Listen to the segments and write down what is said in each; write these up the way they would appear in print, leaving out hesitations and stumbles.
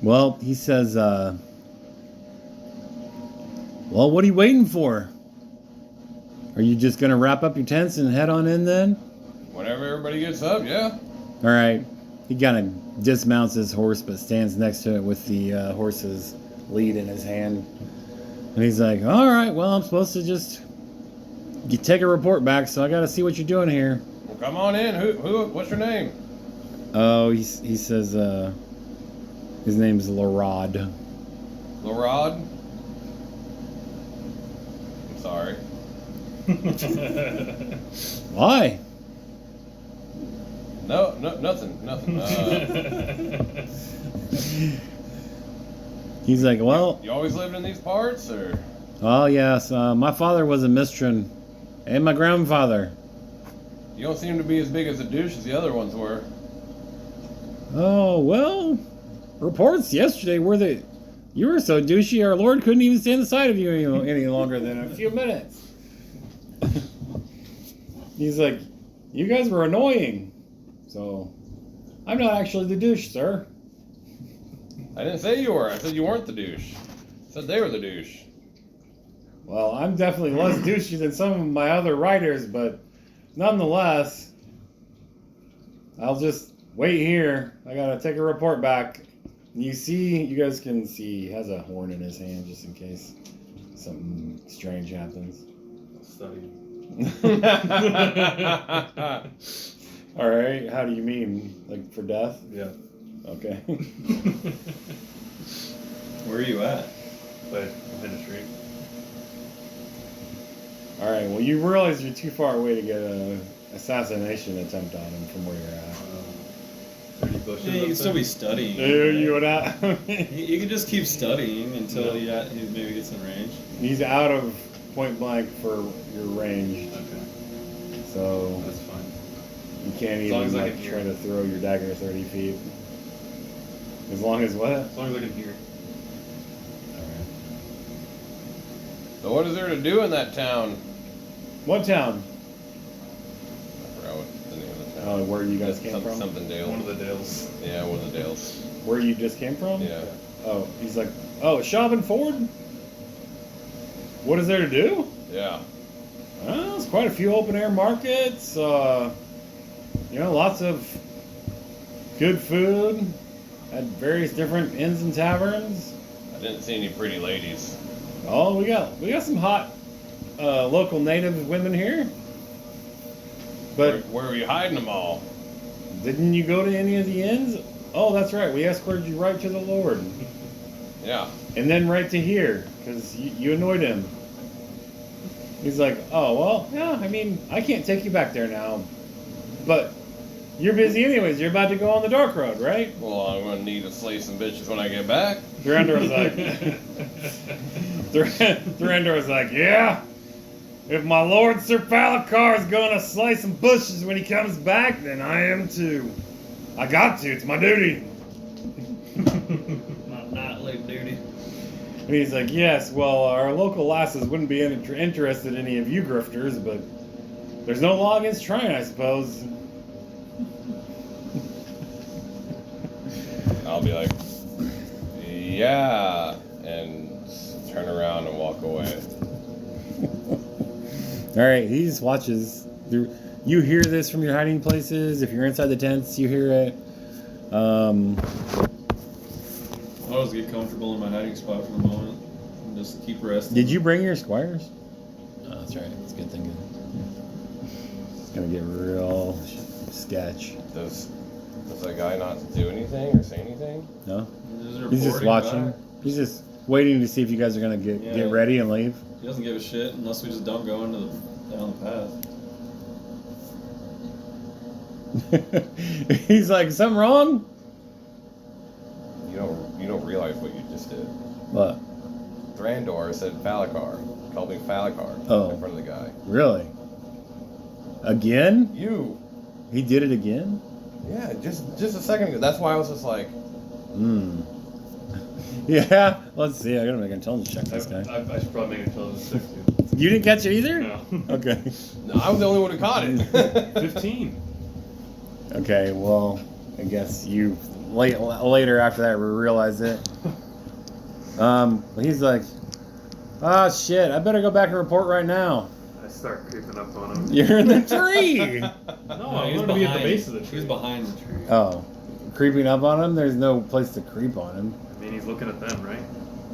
Well, he says, well, what are you waiting for? Are you just going to wrap up your tents and head on in then? Whenever everybody gets up, yeah. All right. He kind of dismounts his horse, but stands next to it with the horse's lead in his hand. And he's like, all right, well, I'm supposed to just take a report back, so I got to see what you're doing here. Well, come on in. What's your name? Oh, he says, his name's Larod. Larod? I'm sorry. Why? No, nothing. He's like, well... You always lived in these parts, or...? Oh, yes. My father was a Mistran. And my grandfather. You don't seem to be as big as a douche as the other ones were. Oh, well... Reports yesterday were that you were so douchey our Lord couldn't even stand the sight of you any longer than a few minutes. He's like, you guys were annoying. So, I'm not actually the douche, sir. I didn't say you were. I said you weren't the douche. I said they were the douche. Well, I'm definitely less douchey than some of my other writers, but nonetheless, I'll just wait here. I gotta take a report back. You guys can see he has a horn in his hand just in case something strange happens. Study. Alright, how do you mean? Like for death? Yeah. Okay. Where are you at? Like ministry. Alright, well you realize you're too far away to get an assassination attempt on him from where you're at. 30 bushes. Yeah, you can still be studying. You would not. You can just keep studying until he maybe gets in range. He's out of point blank for your range, Okay. so That's fine. you can't As long even as I like can try hear. to throw your dagger 30 feet. As long as what? As long as I can hear. Alright. So what is there to do in that town? What town? I forgot what the name of the town. Oh, where you guys came from? Something Dale. One of the Dales. Yeah, one of the Dales. Where you just came from? Yeah. Oh, he's like, oh, Shaubin Ford? What is there to do? Yeah. Well, there's quite a few open air markets. Lots of good food at various different inns and taverns. I didn't see any pretty ladies. Oh, we got some hot local native women here. But Where were you hiding them all? didn't you go to any of the inns? Oh, that's right. We escorted you right to the Lord. Yeah. And then right to here, because you annoyed him. He's like, oh, well, yeah, I mean, I can't take you back there now. But you're busy anyways. You're about to go on the dark road, right? Well, I'm gonna need to slay some bitches when I get back. Durandor was like, Durandor was like, yeah. If my Lord Sir Palikar is gonna slice some bushes when he comes back, then I am too. I got to. It's my duty. My nightly duty. And he's like, yes, well, our local lasses wouldn't be interested in any of you grifters, but there's no law against trying, I suppose. I'll be like, yeah, and turn around and walk away. All right, he just watches. You hear this from your hiding places. If you're inside the tents, you hear it. I'll just get comfortable in my hiding spot for the moment and just keep resting. Did you bring your squires? Oh, that's right. That's a good thing. It's gonna get real sketch. Does that guy not do anything or say anything? No, He's he's just reporting watching. back. He's just waiting to see if you guys are gonna get ready and leave. He doesn't give a shit unless we just don't go down the path. He's like, something wrong? You don't realize what you just did. What? Durandor said Falikar. Called me Falikar Oh. in front of the guy. Really? Again? You. He did it again? Yeah, just a second ago. That's why I was just like, Hmm. Yeah, let's see. I gotta make an intelligence check this guy. I should probably make it intelligence 6 too. You didn't catch it either? No. Okay. no, I was the only one who caught it. 15. Okay, well, I guess you later after that realized it. He's like, "Ah, shit! I better go back and report right now." I start creeping up on him. You're in the tree. No, I'm going to be at the base of the tree. He's behind the tree. Oh, creeping up on him? There's no place to creep on him. I mean, he's looking at them, right?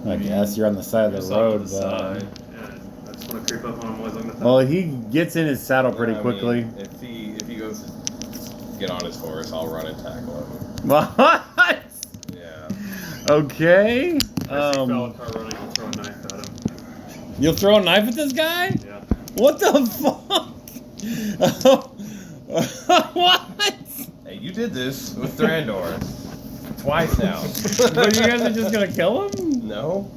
I guess you're on the side of Just the off to road, the but side. Yeah, I just want to creep up on him while he's looking at them. well, he gets in his saddle pretty I mean, quickly. if he goes to get on his horse, I'll run and tackle him. What? Yeah. Okay. I see Falakar running, I'll throw a knife at him. You'll throw a knife at this guy? Yeah. What the fuck? What? Hey, you did this with Thrandur twice now. But you guys are just gonna kill him? No.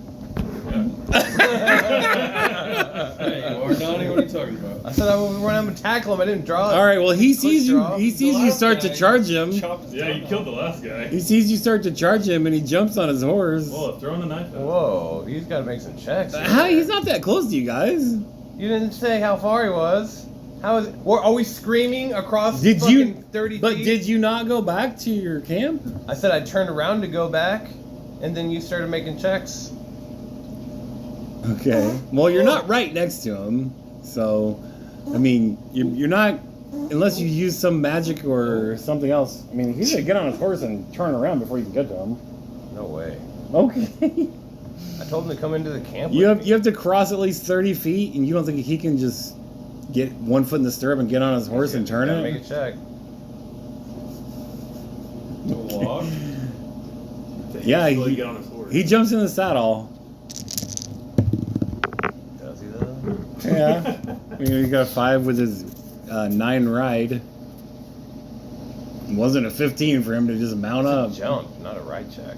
Hey, you are Donnie. What are you talking about? I said I would run up and tackle him. I didn't draw. All right. Well, he sees you. draw. He sees you start to charge him. Yeah, you killed the last guy. He sees you start to charge him, and he jumps on his horse. Whoa, throwing the knife at him. Whoa, he's got to make some checks. How? He's not that close to you guys. You didn't say how far he was. How is it? Are we screaming across Did fucking you? 30 But feet? did you not go back to your camp? I said I turned around to go back, and then you started making checks. Okay. Well, you're not right next to him, so I mean, you're not unless you use some magic or something else. I mean, he's gonna get on his horse and turn around before you can get to him. No way. Okay. I told him to come into the camp. You with have to cross at least 30 feet, and you don't think he can just get one foot in the stirrup and get on his horse and turn Gotta it? Make a check. To walk? Yeah, Easily he- get on his horse. He jumps in the saddle. Does he though? Yeah. I mean, he got a 5 with his 9 ride. It wasn't a 15 for him to just mount up. Jump, not a ride check.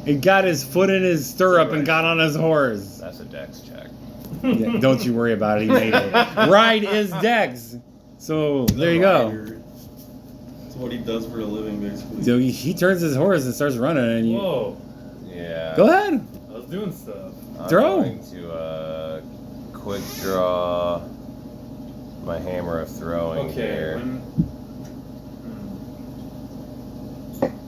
He got his foot in his stirrup and got on his horse. That's a dex check. Yeah, don't you worry about it. He made it. Ride is Dex. So there you go. That's what he does for a living, basically. So he turns his horse and starts running, and you Whoa, Yeah. go ahead. I was doing stuff. I'm Throw. going to quick draw my hammer of throwing Okay, here.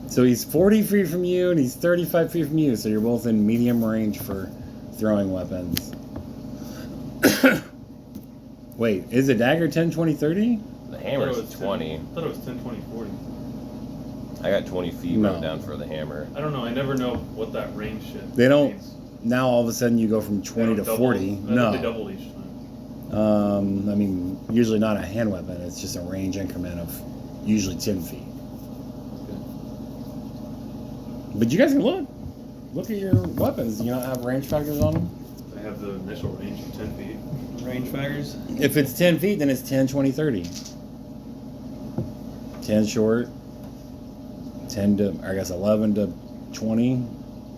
So he's 40 feet from you, and he's 35 feet from you. So you're both in medium range for throwing weapons. Wait, is a dagger 10, 20, 30? The hammer's I thought it was 20. I thought it was 10, 20, 40. I got 20 feet No. wrote down for the hammer. I don't know. I never know what that range shit They don't- means. Now all of a sudden you go from 20 to They don't 40. double- I thought No. they doubled each time. I mean, usually not a hand weapon. It's just a range increment of usually 10 feet. But you guys can look. Look at your weapons. Do you not have range factors on them? I have the initial range of 10 feet. Range fighters? If it's 10 feet, then it's 10, 20, 30. 10 short, 10 to, I guess 11 to 20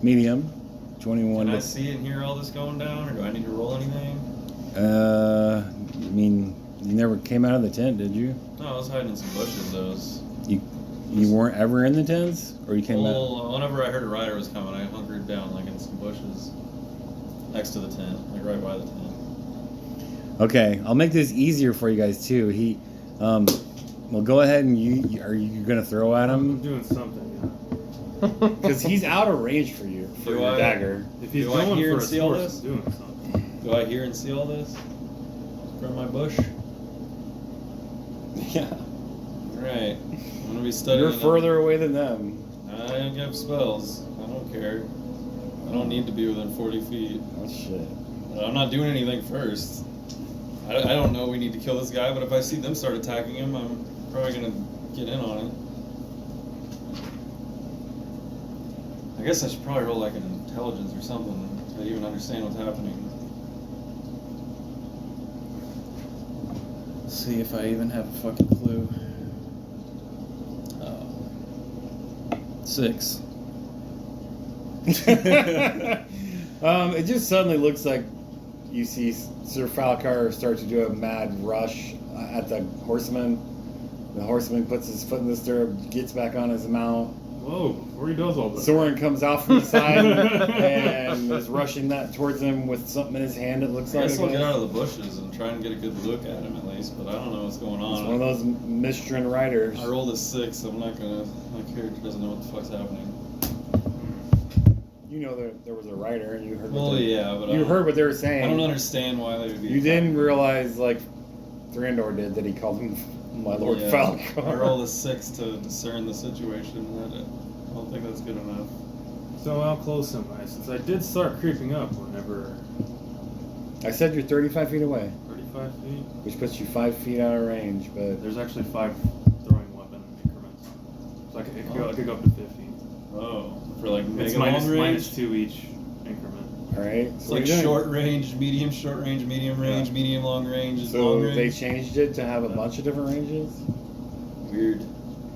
medium, 21 Can I to... see and hear all this going down, or do I need to roll anything? I mean, you never came out of the tent, did you? No, I was hiding in some bushes. Those. You weren't ever in the tents? Or you came out? Well, whenever I heard a rider was coming, I hunkered down like in some bushes next to the tent, like right by the tent. Okay, I'll make this easier for you guys too. Well, go ahead and are you gonna throw at I'm him? doing something. Because he's out of range for you for Do your I- dagger. If he's Do I going hear for and a see all horse, this? I'm doing something. Do I hear and see all this from my bush? Yeah, Right. I'm gonna be studying. you're them. further away than them. I have spells. I don't care. I don't need to be within 40 feet. Oh shit. I'm not doing anything first. I don't know we need to kill this guy, but if I see them start attacking him, I'm probably gonna get in on it. I guess I should probably roll like an intelligence or something to even understand what's happening. See if I even have a fucking clue. 6. It just suddenly looks like you see Sir Falkar start to do a mad rush at the horseman. The horseman puts his foot in the stirrup, gets back on his mount, Whoa, before he does all this. Soren comes out from the side and is rushing that towards him with something in his hand. It looks I like. guess we'll get out of the bushes and try and get a good look at him at least, but I don't know what's going It's on. one of those Mistran riders. I rolled a 6, so I'm not gonna. My character doesn't know what the fuck's happening. You know there was a rider, and you heard. Well, what they, yeah, but you heard what they were saying. I don't understand why they would be. You didn't realize, like Thrandor did, that he called him my Lord Falcor. I rolled a 6 to discern the situation. I don't think that's good enough. So how close am I? Since I did start creeping up whenever I said you're 35 feet away, 35 feet. which puts you 5 feet out of range, but There's actually 5 throwing weapon increments. So I could go up to 50. Oh, for like It's mega long range. minus 2 each increment. alright. It's like short range, medium medium range, Yeah. medium long range, long So range. they changed it to have a bunch of different ranges? Weird.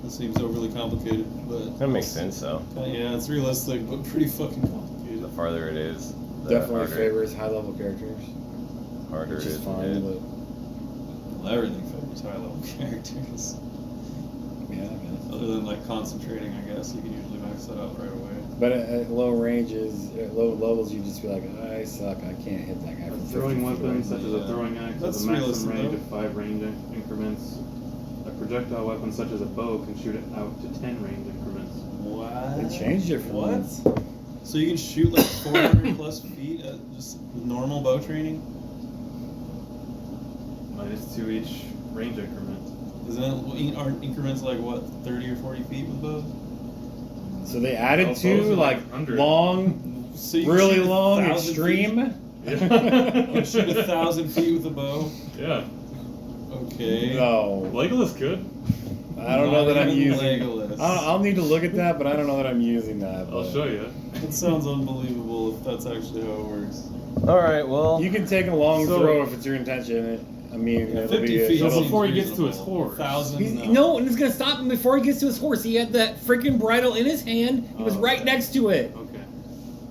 That seems overly complicated, but That makes sense, though. yeah, it's realistic, but pretty fucking complicated. The farther it is, the Definitely harder, favors high level characters. harder Which it is is to fine, hit. but Well, everything favors high level characters. yeah, I guess. Other than like concentrating, I guess you can usually max that out right away. But at low ranges, at low levels, you just be like, I suck, I can't hit that guy A from 50 throwing feet weapon, away. such as a throwing axe, That's has a maximum realistic, range though. of 5 range increments. A projectile weapon, such as a bow, can shoot it out to 10 range increments. What? They changed it from What? So you can shoot like 400 plus feet at just normal bow training? Minus 2 each range increment. Isn't it, aren't increments like what, 30 or 40 feet with bows? So they added Those two are like 100. long, So you can really shoot long, 1,000 extreme. You can shoot 1,000 feet with a bow? Yeah. Okay. No, Legolas could. I don't know Not that I'm even using. Legolas. I'll need to look at that, but I don't know that I'm using that. I'll but- show you. It sounds unbelievable if that's actually how it works. Alright, well, You can take a long So- throw if it's your intention. I mean, Yeah, it'll 50 be. feet So it'll- before he gets to his reasonable. horse. 1,000, He's- no. no, and it's gonna stop him before he gets to his horse. He had that freaking bridle in his hand. He was Oh, right okay. next to it. Okay.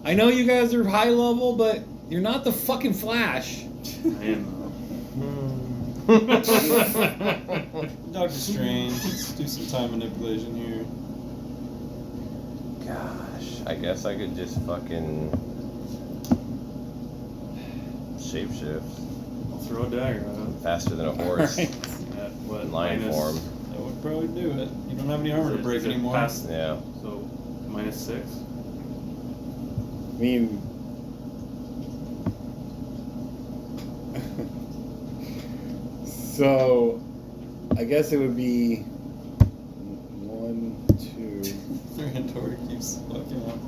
I know you guys are high level, but you're not the fucking Flash. I am Doctor Strange, let's do some time manipulation here. gosh, I guess I could just fucking shapeshift I'll throw a dagger at him. faster than a horse Alright. At what? in lion minus- form. That would probably do it. You don't have any armor to break is it anymore. past- Yeah. So minus 6. I mean, so I guess it would be 1, 2. Thrandor keeps fucking up.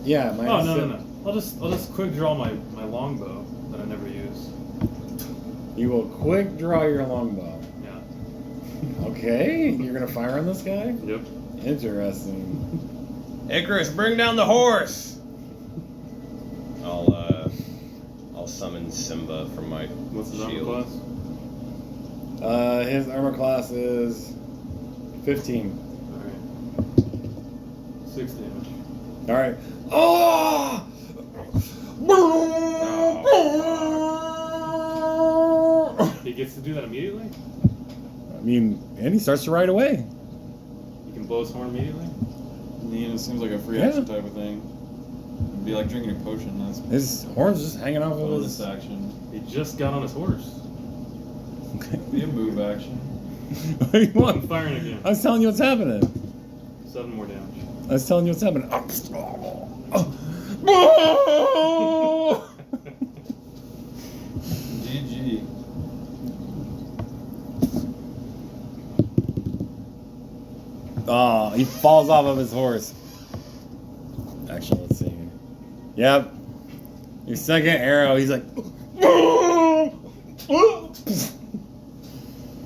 Yeah, Oh minus no, no, six. no! I'll just quick draw my longbow that I never use. You will quick draw your longbow. Yeah. Okay, you're gonna fire on this guy? Yep. Interesting. Icarus, bring down the horse! I'll summon Simba from my What's his shield. armor class? His armor class is 15. Alright. 6 damage. All right. Oh! He gets to do that immediately? I mean, and he starts to ride away. You can blow his horn immediately? Yeah, it seems like a free Yeah. action type of thing. It'd be like drinking a potion. That's His horn's just hanging off of bonus his. action. He just got on his horse. Be a move action. What do you I'm want? firing again. I was telling you what's happening. 7 more damage. I was telling you what's happening. GG. Oh, he falls off of his horse. Actually, let's see. Yep. Your second arrow, he's like.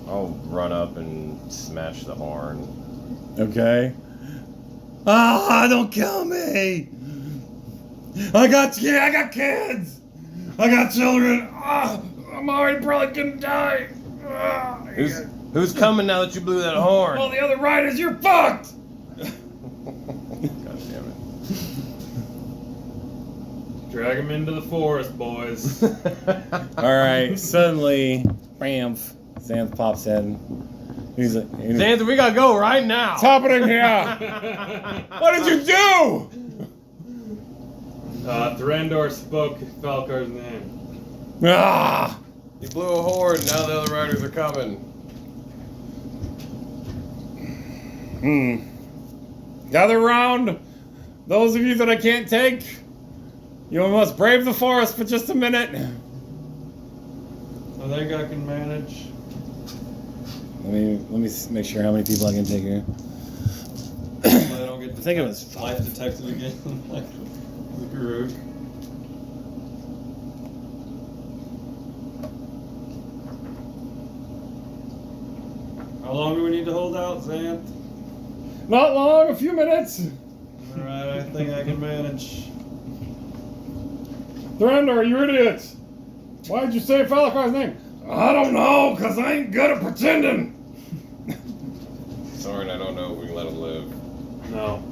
I'll run up and smash the horn. Okay. Ah, don't kill me! I got kids! I got children! Ah, I'm already probably gonna die! Ah, Who's coming now that you blew that horn? all the other riders, you're fucked! God damn Drag him into the forest, boys. it. Alright, suddenly, bam, Sans pops in. He's like, Xanthan, we gotta go right now. what's happening here? What did you do? Thrandur spoke Falcar's name. Ah! He blew a horn. Now the other riders are coming. Gather round. Those of you that I can't take, you must brave the forest for just a minute. I think I can manage. Let me make sure how many people I can take here. I don't get I think it was life 5. detected again. Like the Garuk. How long do we need to hold out, Xanth? Not long, a few minutes. Alright, I think I can manage. Thrandur, you idiot! Why'd you say Falcar's name? I don't know, because I ain't good at pretending. Soren, I don't know if we can let him live. No.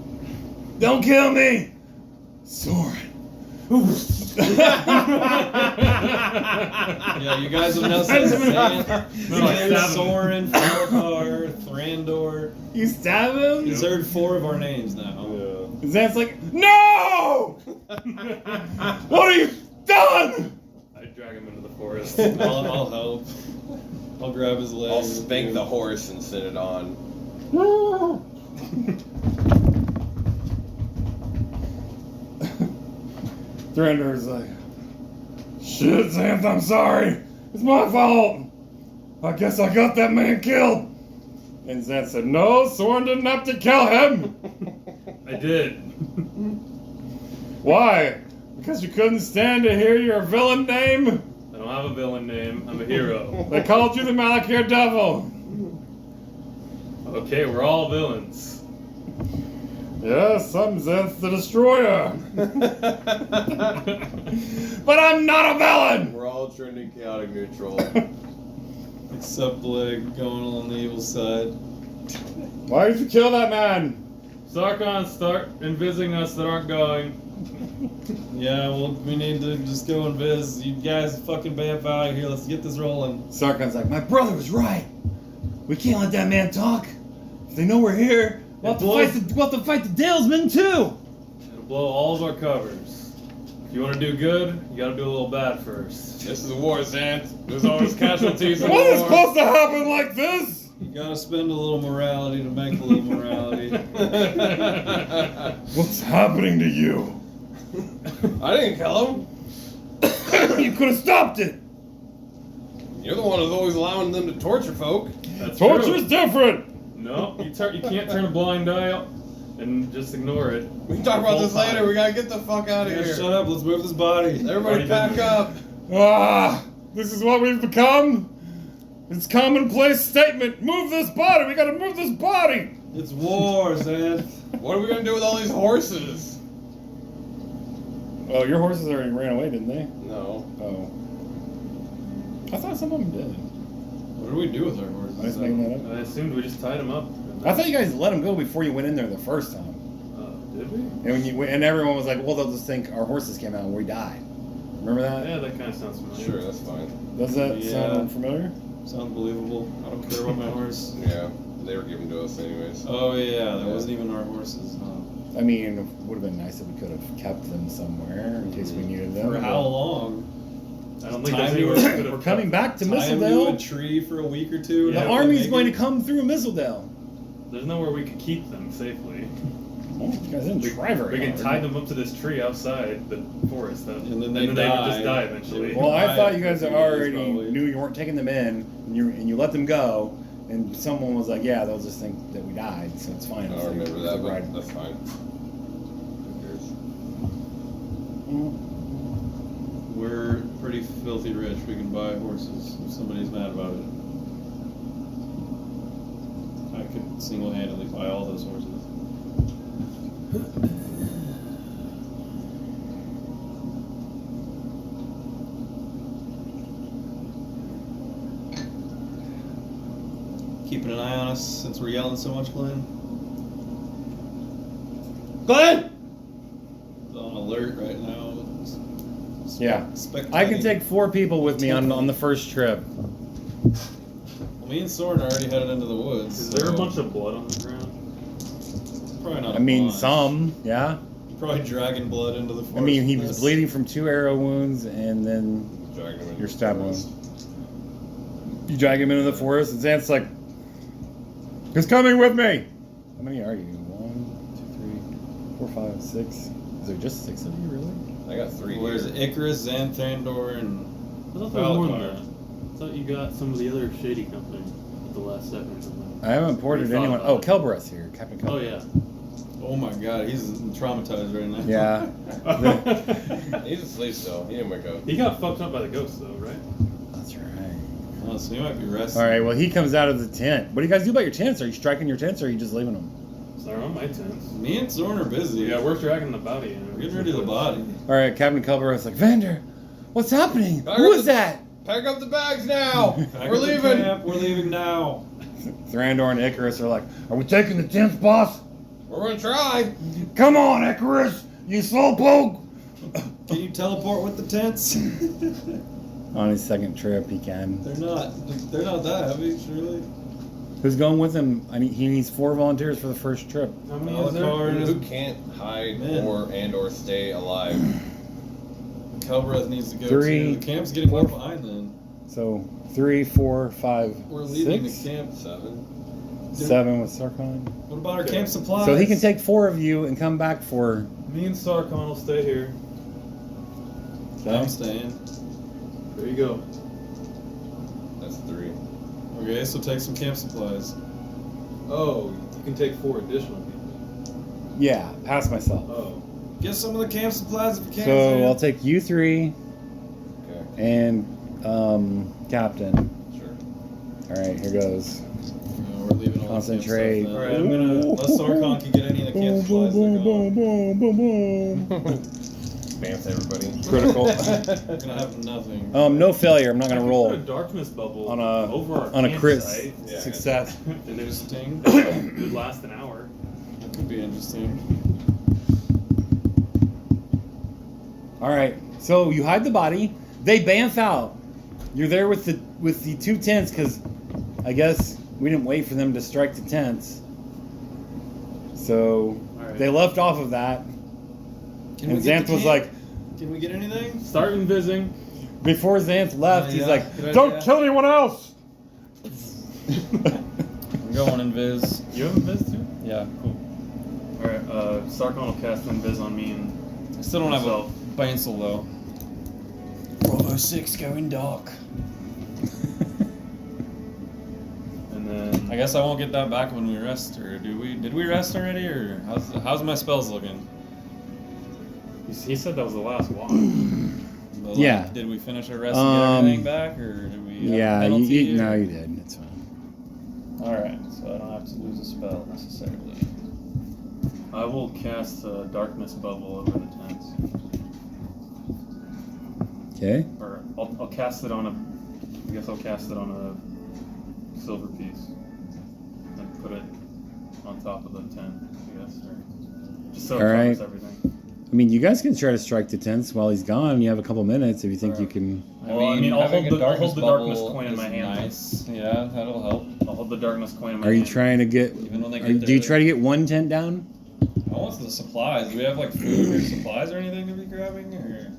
Don't kill me! Soren. Yeah, you guys have now said Xanth, No, I stabbed him. Soren, Falcar, Thrandur. You stab him? He's heard 4 of our names now. Xanth's like, no! What have you done? I drag him into the forest. I'll help. I'll grab his leg. I'll spank the horse and sit it on. Thrandur like, shit, Xanth, I'm sorry. It's my fault. I guess I got that man killed. And Xanth said, no, Soren didn't have to kill him. I did. Why? Because you couldn't stand to hear your villain name? I don't have a villain name. I'm a hero. They called you the Malakir Devil. Okay, we're all villains. Yes, I'm Xanth the Destroyer. But I'm not a villain! We're all trending chaotic neutral. Except Blake going on the evil side. Why did you kill that man? Sarkon, start envisaging us that aren't going. Yeah, well, we need to just go and viz. You guys fucking bamf out of here. Let's get this rolling. Sarkon's like, my brother was right. We can't let that man talk. If they know we're here, we'll have to fight the Dalesmen too. It'll blow all of our covers. If you want to do good, you gotta do a little bad first. This is a war, Xanth. There's always casualties in What is war. supposed to happen like this? You gotta spend a little morality to make a little morality. What's happening to you? I didn't kill him. You could have stopped it. You're the one who's always allowing them to torture folk. That's Torture's true. different. No, you can't turn a blind eye and just ignore it. We can talk about this later. We gotta get the fuck out of Yeah, here. shut up. Let's move this body. Everybody pack up. This is what we've become. It's commonplace statement. Move this body. We gotta move this body. It's war, Xanth. What are we gonna do with all these horses? Oh, your horses already ran away, didn't they? No. Oh. I thought some of them did. What do we do with our horses? I was making that up. I assumed we just tied him up. I thought you guys let them go before you went in there the first time. Did we? And everyone was like, well, they'll just think our horses came out and we died. Remember that? Yeah, that kind of sounds familiar. Sure, that's fine. Does that Yeah. sound familiar? Sounds believable. I don't care about my horse. Yeah, they were given to us anyways. Oh yeah, that wasn't even our horses. Huh? I mean, it would have been nice if we could have kept them somewhere in case we needed them. For how long? I don't think Time there's to- anywhere we could have We're coming back to Tie 'em to a Mistledale. tree for a week or two. The Yeah, army's going to come through Mistledale. There's nowhere we could keep them safely. Oh, you guys didn't try very We can hard. tie them up to this tree outside the forest, And then they would die. just die eventually. Well, I Right, thought you guys for 2 already days, probably. knew you weren't taking them in, and you let them go, and someone was like, "Yeah, they'll just think that we died, so it's fine." I don't remember that, Right. but that's fine. Who cares? We're pretty filthy rich. We can buy horses if somebody's mad about it. I could single-handedly buy all those horses. Keeping an eye on us since we're yelling so much, Glenn. Glenn. On alert right now. Yeah, Spectating. I can take 4 people with me on the first trip. Let Me and Soren are already headed into the woods. Is there a so bunch of blood on the ground? Probably not. I mean, bunch. some, yeah. Probably dragging blood into the forest. I mean, he with was us. bleeding from 2 arrow wounds, and then Dragged him into your the stab forest. wound. You drag him into the forest, and Xanth's like, "He's coming with me." How many are you? 1, 2, 3, 4, 5, 6. Is there just 6 of you, really? I got 3 Well, there's here. Icarus, Xanthandor, and I thought there was more than Valakar. that. I thought you got some of the other shady company at the last second or something. I haven't ported We thought anyone. about Oh, it. Kelbereth's here, Captain Oh, Kelbereth. oh my god, he's traumatized right now. Yeah. yeah. He's asleep still. He didn't wake up. He got fucked up by the ghost, though, right? That's right. Oh, so he might be resting. All right. Well, he comes out of the tent. What do you guys do about your tents? Are you striking your tents, or are you just leaving them? Sorry, on my tents. Me and Soren are busy. Yeah, we're dragging the body in. We're getting rid of the body. All right. Captain Kelbereth's like, Vander, what's happening? Back Who up is the- that? Pack up the bags now! Pack We're up the leaving! camp, We're leaving now. Thrandur and Icarus are like, "Are we taking the tents, boss? We're gonna try! Come on, Icarus, you slowpoke!" Can you teleport with the tents? On his second trip, he can. They're not that heavy, surely. Who's going with him? He needs 4 volunteers for the first trip. How many is there? Valakar and Who can't hide Man. or stay alive? Kelbereth needs to go 3, too. The camp's getting 4. left behind then. So 3, 4, 5, We're leaving 6, the camp. 7. 7 with Sarkon. What about our Okay. camp supplies? So he can take 4 of you and come back for. Me and Sarkon will stay here. I'm staying. There you go. That's 3. Okay, so take some camp supplies. Oh, you can take 4 additional people. Yeah, pass myself. Oh. Get some of the camp supplies if you can. So Sam. I'll take you 3 Okay, and Captain. sure. All right, here goes. No, we're leaving all Concentrate. the camp stuff. Alright, I'm gonna. Unless Sarkon can get any of the camp supplies, they're gone. boom. Bamf everybody. Critical. We're gonna have nothing. No failure. I'm not gonna I could roll put a darkness bubble on a over our on a crit campsite, Yeah. success. and it Interesting. would last an hour. That could be interesting. All right, so you hide the body. They bamf out. You're there with the 2 tents because I guess we didn't wait for them to strike the tents. So All right. they left off of that, Can and we get Xanth the was camp? like, Can we get anything? Start invising. before Xanth left, Oh, he's yeah. like, Good "Don't idea. kill anyone else." I'm going invis. You have invis too? Yeah. Cool. Alright, Sarkon will cast invis on me and I still don't have myself. a Bansel though. Bravo 6 going dark. And then I guess I won't get that back when we rest, or do we? Did we rest already, or how's my spells looking? he said that was the last watch. But, Yeah. Did we finish our rest and get everything back, or did we? Have a Yeah, penalty, no, or- you did. It's fine. All right, so I don't have to lose a spell necessarily. I will cast a darkness bubble over the tents. Okay. Or I'll cast it on a. I guess I'll cast it on a silver piece and put it on top of the tent. I guess, or just so it All covers right. everything. I mean, you guys can try to strike the tents while he's gone. You have a couple minutes if you think you can. Well, I mean, I'll having hold a the darkness bubble coin in my is hand. Nice. Yeah, that'll help. I'll hold the darkness coin in my Are you hand. trying to get? Even when they get Do you there. try to get 1 tent down? I want the supplies. Do we have like food or supplies or anything to be grabbing? Or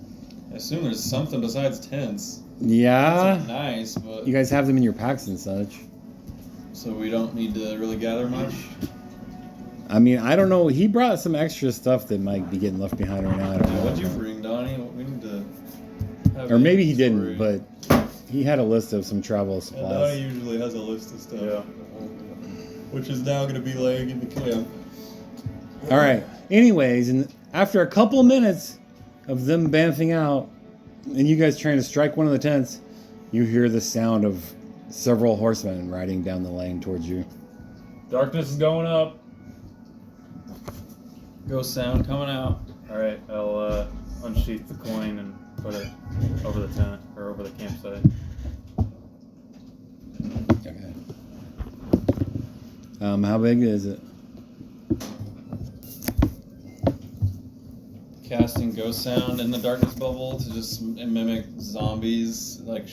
I assume there's something besides tents. Yeah. It's nice, but You guys have them in your packs and such. so we don't need to really gather much. I mean, I don't know. He brought some extra stuff that might be getting left behind right now. I don't Yeah, know. what'd you bring, Donnie? We need to. Have Or an maybe he didn't, inventory. but he had a list of some travel Yeah, supplies. Donnie usually has a list of stuff. Yeah. Which is now going to be laying in the camp. All right. Anyways, and after a couple minutes of them bamfing out, and you guys trying to strike one of the tents, you hear the sound of several horsemen riding down the lane towards you. Darkness is going up. Ghost sound coming out. Alright, I'll unsheath the coin and put it over the tent, or over the campsite. Okay. How big is it? Cap casting ghost sound in the darkness bubble to just mimic zombies, like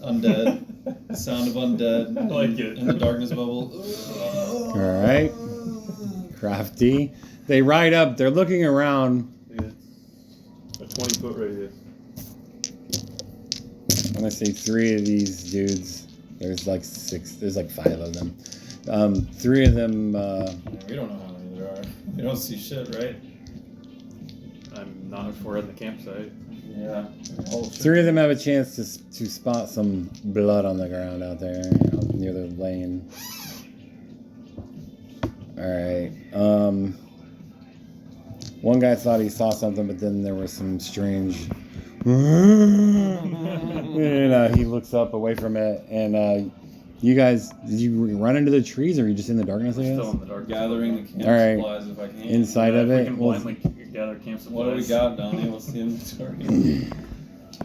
undead. The sound of undead I like it. in the darkness bubble. All right. Crafty. They ride up. They're looking around. Yeah. A 20-foot radius. I'm gonna say 3 of these dudes. There's like 6. There's like 5 of them. 3 of them. We don't know how many there are. We don't see shit, right? I'm not if we're at the campsite. Yeah. Oh, 3 of them have a chance to spot some blood on the ground out there near the lane. All right. One guy thought he saw something, but then there was some strange. And he looks up away from it. And you guys, did you run into the trees, or are you just in the darkness? I We're guess? still in the dark. Gathering the camp All right. supplies if I can. Inside of If we it. can Well, blindly gather camp supplies. What do we got, Donnie? What's the inventory?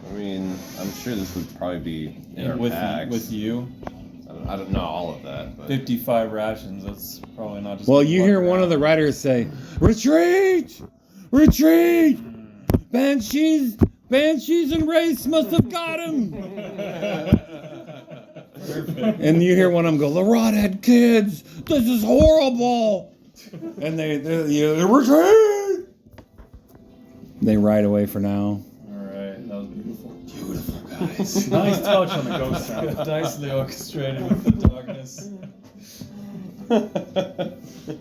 I mean, I'm sure this would probably be in our with packs. with you, I don't know all of that, but 55 rations. That's probably not just. well, you hear one of the riders say, "Retreat! Retreat! Banshees and Race must have got him." And you hear one of them go, "The Rodhead kids! This is horrible!" And they retreat. They ride away for now. All right, that was beautiful. Beautiful guys. Nice touch on the ghost sound. Nicely orchestrated with the darkness.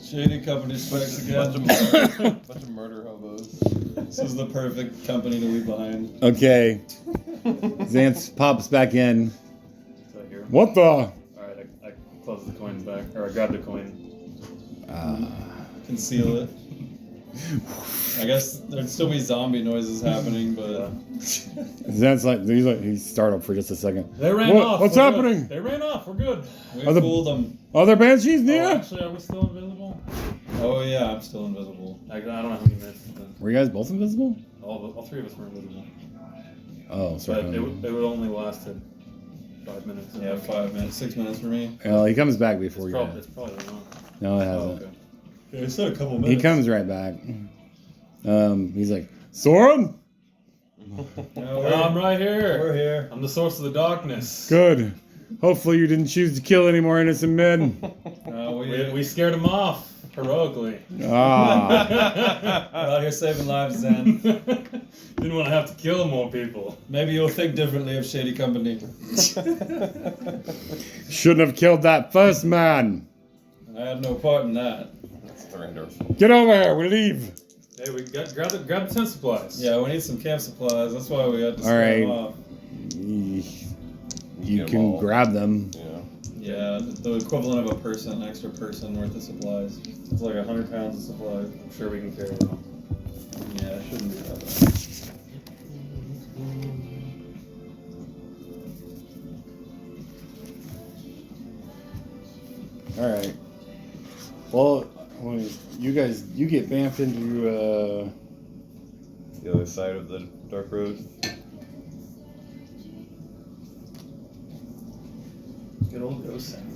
Shady Company strikes bunch again. of murder hobos. This is the perfect company to leave behind. Okay. Xanth pops back in. Is that here? What the? Alright, I closed the coin back. Or I grabbed the coin. Conceal it. I guess there'd still be zombie noises happening, but Xanth's he's startled for just a second. They ran What? off. What's We're happening? Good. They ran off. We're good. we Are the- fooled them. Are there banshees Oh, near? actually, are we still invisible? Oh yeah, I'm still invisible. I don't know how many minutes. Were you guys both invisible? All 3 of us were invisible. Oh, sorry. But it would only lasted 5 minutes. Yeah, 5 minutes, 6 minutes for me. Well, he comes back before you. It's probably not. No, it Oh, hasn't. okay. Yeah, it's still a couple He comes right back. He's like, Soren? I'm right here. We're here. I'm the source of the darkness. Good. Hopefully you didn't choose to kill any more innocent men. We scared him off heroically. Ah. We're out here saving lives, Zen. Didn't want to have to kill more people. Maybe you'll think differently of Shady Company. Shouldn't have killed that first man. I had no part in that. That's surrender. Get over here. We leave. Hey, we grab the tent supplies. Yeah, we need some camp supplies. That's why we had to All split right. them off. You Get 'em can all. grab them. Yeah. Yeah, the equivalent of an extra person worth of supplies. It's like 100 pounds of supplies. I'm sure we can carry them. Yeah, it shouldn't be that bad. All right. Well, you get bamfed into The other side of the dark road. Good old ghost sound.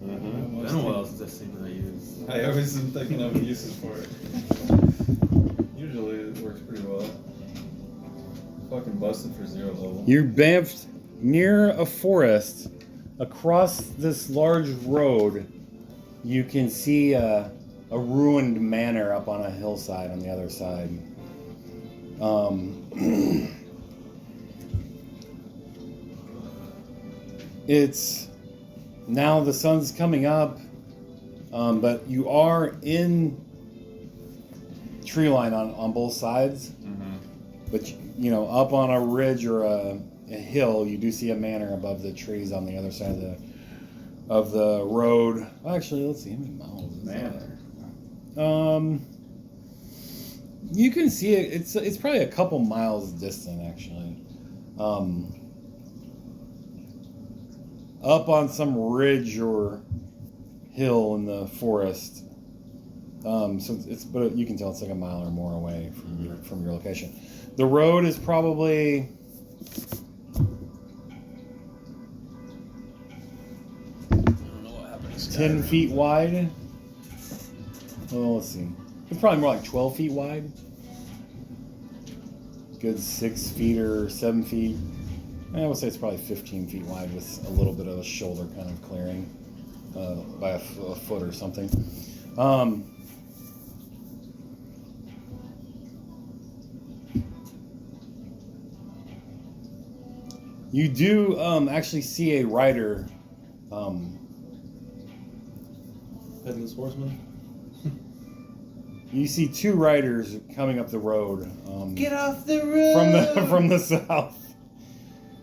Mm-hmm. Been a while since I've seen that used. I always am thinking of uses for it. Usually it works pretty well. Fucking busted for 0 level. You're bamfed near a forest. Across this large road, you can see a ruined manor up on a hillside on the other side. It's now the sun's coming up, but you are in tree line on both sides. Mm-hmm. But up on a ridge or a hill, you do see a manor above the trees on the other side of the road. Well, actually, let's see how many miles is Manor. that? You can see it. It's probably a couple miles distant, actually. Up on some ridge or hill in the forest. But you can tell it's like a mile or more away from your location. The road is probably 10 feet wide. Well, let's see. It's probably more like 12 feet wide. good 6 feet or 7 feet. I would say it's probably 15 feet wide with a little bit of a shoulder kind of clearing by a foot or something. You do actually see a rider. Headless horseman. You see 2 riders coming up the road. Get off the road! From the south.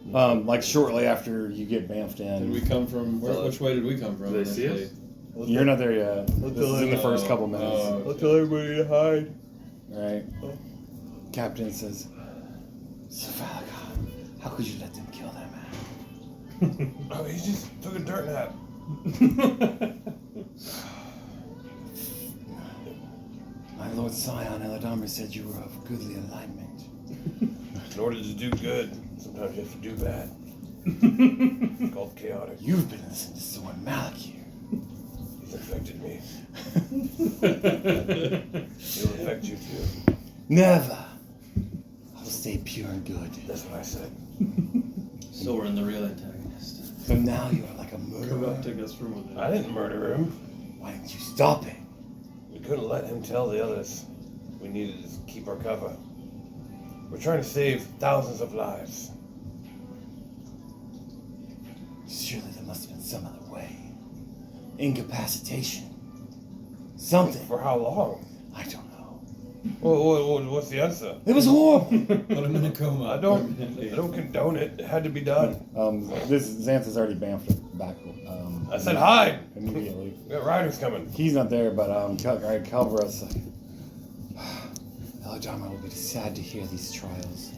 Like shortly after you get bamfed in. Did we come from? Which way did we come from? Did they see us? initially? You're not there yet. This is in the first couple minutes. I'll tell everybody to hide. Right. Captain says, Savalaga, how could you let them kill that man? Oh, he just took a dirt nap. My Lord Scion Eladamir said you were of goodly alignment. In order to do good, sometimes you have to do bad. It's called chaotic. You've been listening to someone Malakir. He's infected me. He'll infect you too. Never. I'll stay pure and good. That's what I said. So we're in the real antagonist. So now you are like a Come murderer. up, take us from within. I didn't murder him. Why didn't you stop it? We couldn't let him tell the others. We needed to keep our cover. We're trying to save thousands of lives. Surely there must have been some other way. Incapacitation. Something. For how long? I don't know. What's the answer? It was horrible. Put him in a coma. I don't condone it. It had to be done. This Xanth's already bamfed back. I said hide. Immediately. We got riders coming. He's not there, but Calvaros. Eladamir will be sad to hear these trials.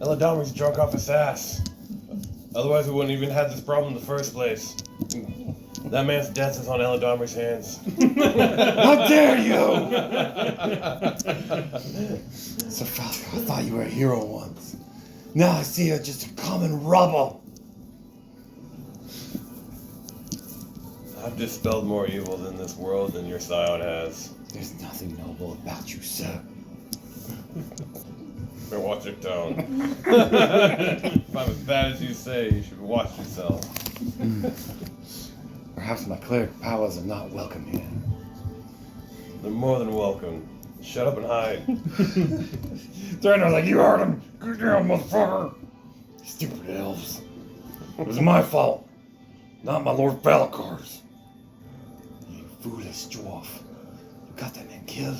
Eladamir's drunk off his ass. Otherwise, we wouldn't even have this problem in the first place. That man's death is on Eladamir's hands. How dare you! Safalka, I thought you were a hero once. Now I see you're just a common rubble. I've dispelled more evil in this world than your scion has. There's nothing noble about you, sir. Better watch your tone. If I'm as bad as you say, you should watch yourself. Perhaps my cleric powers are not welcome here. They're more than welcome. Shut up and hide. Thrandar's like, you heard him! Get down, motherfucker! Stupid elves. It was my fault. Not my Lord Valakar's. You foolish dwarf. You got that man killed.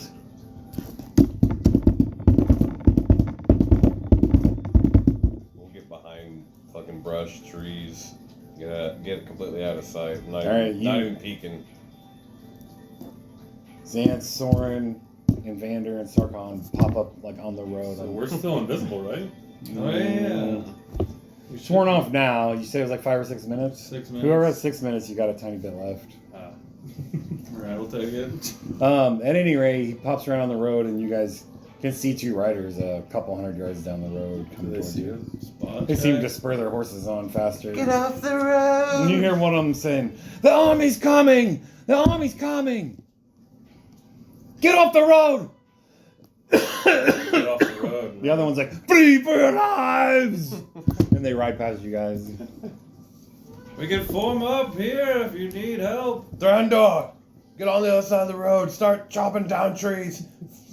We'll get behind fucking brush, trees. Get it completely out of sight. Not, All right, even, not you- even peeking. Xanth, Soren, and Vander and Sarkon pop up like on the road. So we're still invisible, right? Oh yeah. We Sworn should- off now. You said it was like 5 or 6 minutes? 6 minutes. Whoever has 6 minutes, you got a tiny bit left. Ah. Alright, we'll take it. At any rate, he pops around on the road, and you guys can see 2 riders a couple hundred yards down the road Do coming they towards see you. us? Spot They seem check. to spur their horses on faster. Get off the road! And you hear one of them saying, "The army's coming! The army's coming! Get off the road!" Get off the road. The other one's like, "Flee for your lives!" And they ride past you guys. We can form up here if you need help. Thrandor, get on the other side of the road. Start chopping down trees.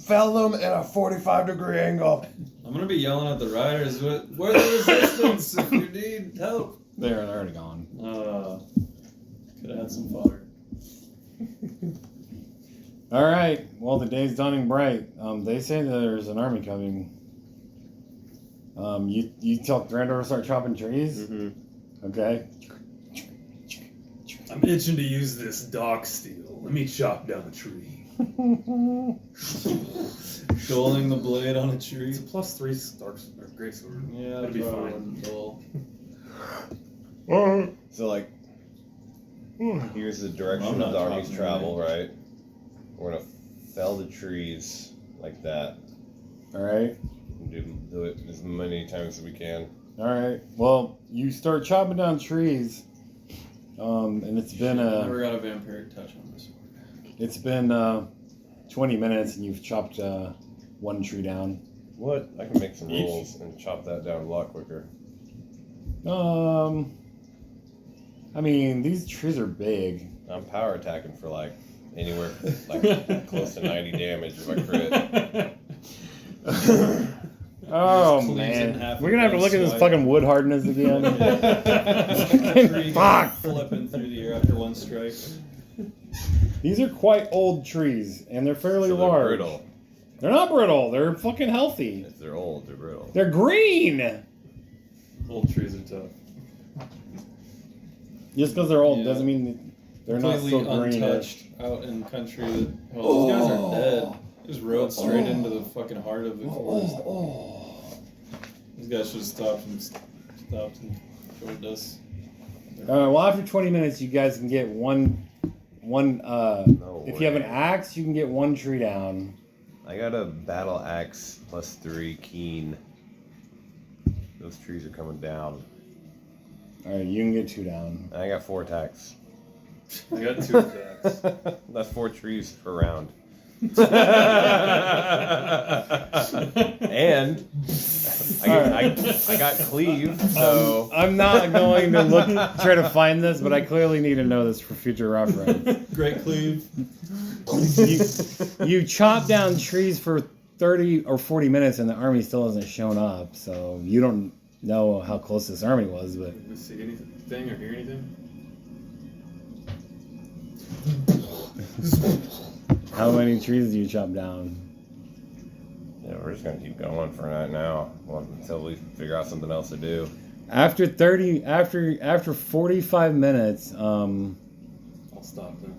Fell them at a 45-degree angle. I'm gonna be yelling at the riders. Where's the resistance if you need help? They're already gone. Could have had some fodder. All right. Well, the day's dawning bright. They say that there's an army coming. You tell Thrandur to start chopping trees. Mm-hmm. Okay. I'm itching to use this dog steel. Let me chop down a tree. Shoaling the blade on a tree. It's a +3 dark or gray sword. Yeah, it'll be probably fine. wouldn't dull. So, like, here's the direction I'm of the not army's chopping travel, wood. right? We're gonna fell the trees like that. All right. And do it as many times as we can. All right. Well, you start chopping down trees, and it's been Never got a vampiric touch on this one. 20 minutes, and you've chopped 1 tree down. What? I can make some Each? rolls and chop that down a lot quicker. I mean, these trees are big. I'm power attacking for like anywhere like close to 90 damage if I crit. Oh Just cleaves in man, half we're gonna have to with look at this swipe. fucking wood hardness again. Tree Fuck. flipping through the air after one strike. These are quite old trees, and they're fairly So they're large. brittle. They're not brittle. They're fucking healthy. If they're old, they're brittle. They're green. Old trees are tough. Just because they're old Yeah. doesn't mean they're not Completely so green. untouched out in country. Well, these guys are dead. Just rode straight into the fucking heart of the forest. These guys should have stopped and showed us. Well, after 20 minutes, you guys can get one. No If you have an way. axe, you can get one tree down. I got a battle axe +3 keen. Those trees are coming down. All right, you can get 2 down. And I got 4 attacks. I got 2 attacks. That's 4 trees per round. And I got cleave, so I'm not going to try to find this, but I clearly need to know this for future reference. Great cleave. You chop down trees for 30 or 40 minutes, and the army still hasn't shown up. So you don't know how close this army was, but Did you see anything or hear anything? how many trees do you chop down? yeah, we're just gonna keep going for right now, well, until we figure out something else to do. After 45 minutes, I'll stop then.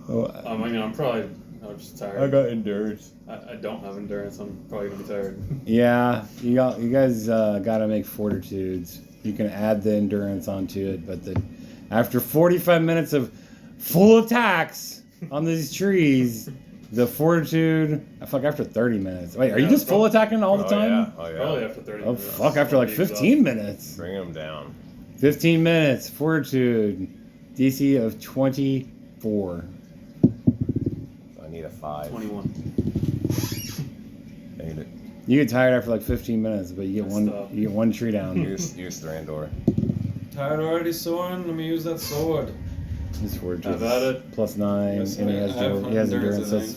I mean, I'm just tired. got endurance. I don't have endurance. I'm probably gonna be tired. yeah, you guys got to make fortitudes. You can add the endurance onto it, but after 45 minutes of full attacks on these trees, the fortitude. After 30 minutes. Wait, are you Yeah, just full attacking all the time? Yeah. Oh yeah. Probably after 30 Oh minutes. fuck! After like 15 minutes. Bring them down. 15 minutes. Fortitude. DC of 24. I need a 5. 21. I need it. You get tired after like 15 minutes, but you get Stop. you get one tree down. Use Thrandur. Tired already, Soren? Let me use that sword. His fortitude Have at it. +9, Yes, and he I has have endurance, endurance, so I it's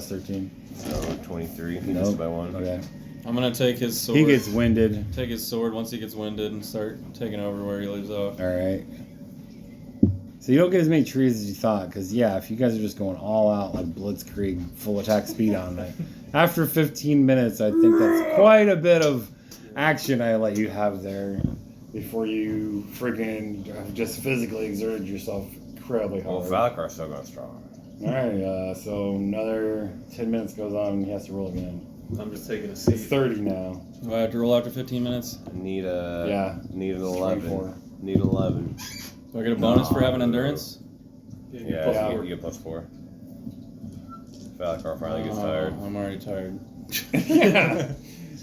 +13. So 23. He Nope. missed by 1. Okay. I'm gonna take his sword. He gets winded. Take his sword once he gets winded and start taking over where he leaves off. All right. So you don't get as many trees as you thought, because yeah, if you guys are just going all out like Blitzkrieg, full attack speed on it, after 15 minutes, I think that's quite a bit of action I let you have there before you freaking just physically exerted yourself incredibly Well, hard. Valkar's still going strong. All right, so another 10 minutes goes on, and he has to roll again. I'm just taking a It's seat. 30 now. Do I have to roll after 15 minutes? Need It's an 11. 24. Need 11. Do I get a bonus for having endurance? Yeah, plus Yeah. four. you get +4. Valkar finally gets tired. I'm already tired. Yeah.